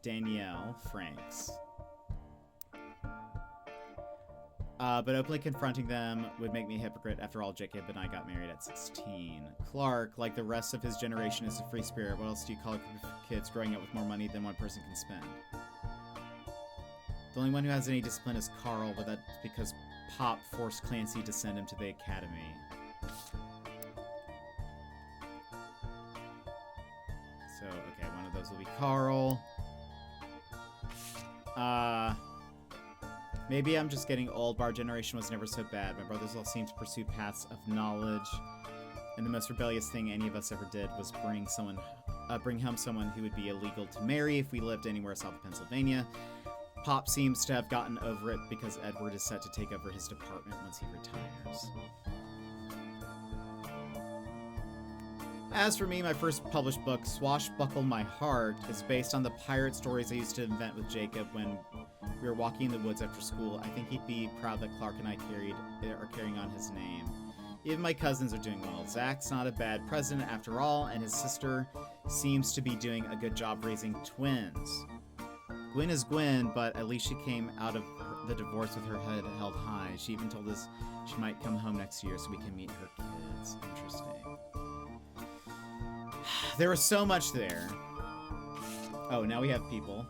Danielle Franks. But openly confronting them would make me a hypocrite. After all, Jacob and I got married at 16. Clark, like the rest of his generation, is a free spirit. What else do you call a group of kids growing up with more money than one person can spend? The only one who has any discipline is Carl, but that's because Pop forced Clancy to send him to the academy. So, okay, one of those will be Carl. Maybe I'm just getting old. Our generation was never so bad. My brothers all seemed to pursue paths of knowledge, and the most rebellious thing any of us ever did was bring home someone who would be illegal to marry if we lived anywhere south of Pennsylvania. Pop seems to have gotten over it because Edward is set to take over his department once he retires. As for me, my first published book, Swashbuckle My Heart, is based on the pirate stories I used to invent with Jacob when we were walking in the woods after school. I think he'd be proud that Clark and I are carrying on his name. Even my cousins are doing well. Zach's not a bad president after all, and his sister seems to be doing a good job raising twins. Gwen is Gwen, but at least she came out of the divorce with her head held high. She even told us she might come home next year so we can meet her kids. Interesting. There was so much there. Oh, now we have people.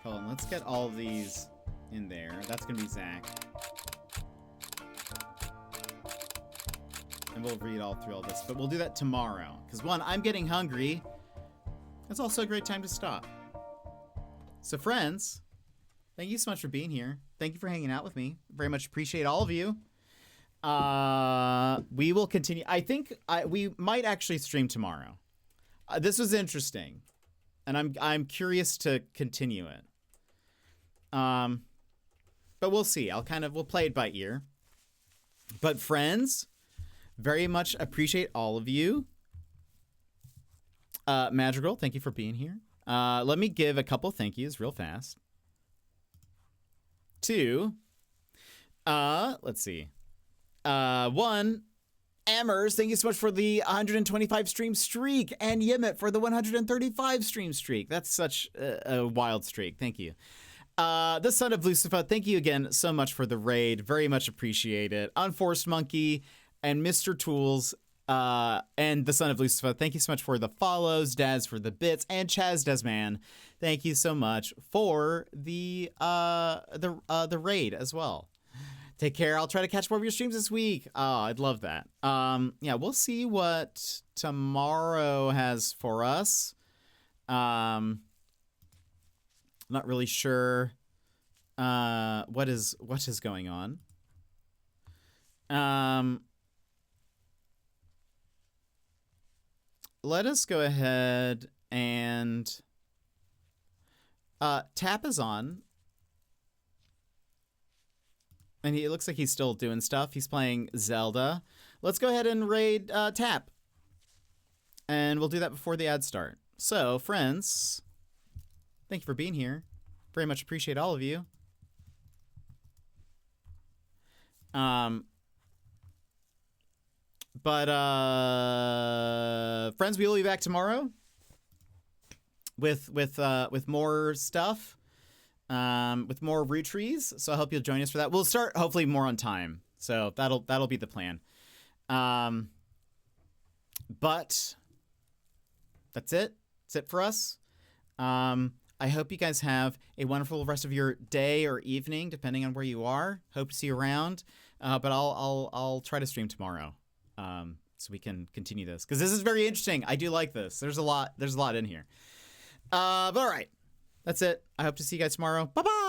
Hold on, let's get all of these in there. That's gonna be Zach. And we'll read all through all this, but we'll do that tomorrow. Because one, I'm getting hungry. It's also a great time to stop. So friends, thank you so much for being here. Thank you for hanging out with me. Very much appreciate all of you. We will continue. I think we might actually stream tomorrow. This was interesting, and I'm curious to continue it. But we'll see. We'll play it by ear. But friends, Very much appreciate all of you. Madrigal, thank you for being here. Let me give a couple thank yous real fast. To, let's see. One, Amers, thank you so much for the 125 stream streak, and Yemit for the 135 stream streak. That's such a wild streak. Thank you. The Son of Lucifer, thank you again so much for the raid. Very much appreciate it. Unforced Monkey and Mr. Tools, and the Son of Lucifer, thank you so much for the follows. Daz for the bits, and Chaz Desman, thank you so much for the raid as well. Take care. I'll try to catch more of your streams this week. Oh, I'd love that. Yeah, we'll see what tomorrow has for us. Not really sure what is going on. Let us go ahead and Tap is on. And it looks like he's still doing stuff. He's playing Zelda. Let's go ahead and raid Tap. And we'll do that before the ads start. So, friends, thank you for being here. Very much appreciate all of you. Friends, we will be back tomorrow with more stuff. With more Roottrees, so I hope you'll join us for that. We'll start hopefully more on time, so that'll be the plan. But that's it. That's it for us. I hope you guys have a wonderful rest of your day or evening, depending on where you are. Hope to see you around. But I'll try to stream tomorrow, so we can continue this because this is very interesting. I do like this. There's a lot in here. But all right. That's it. I hope to see you guys tomorrow. Bye-bye.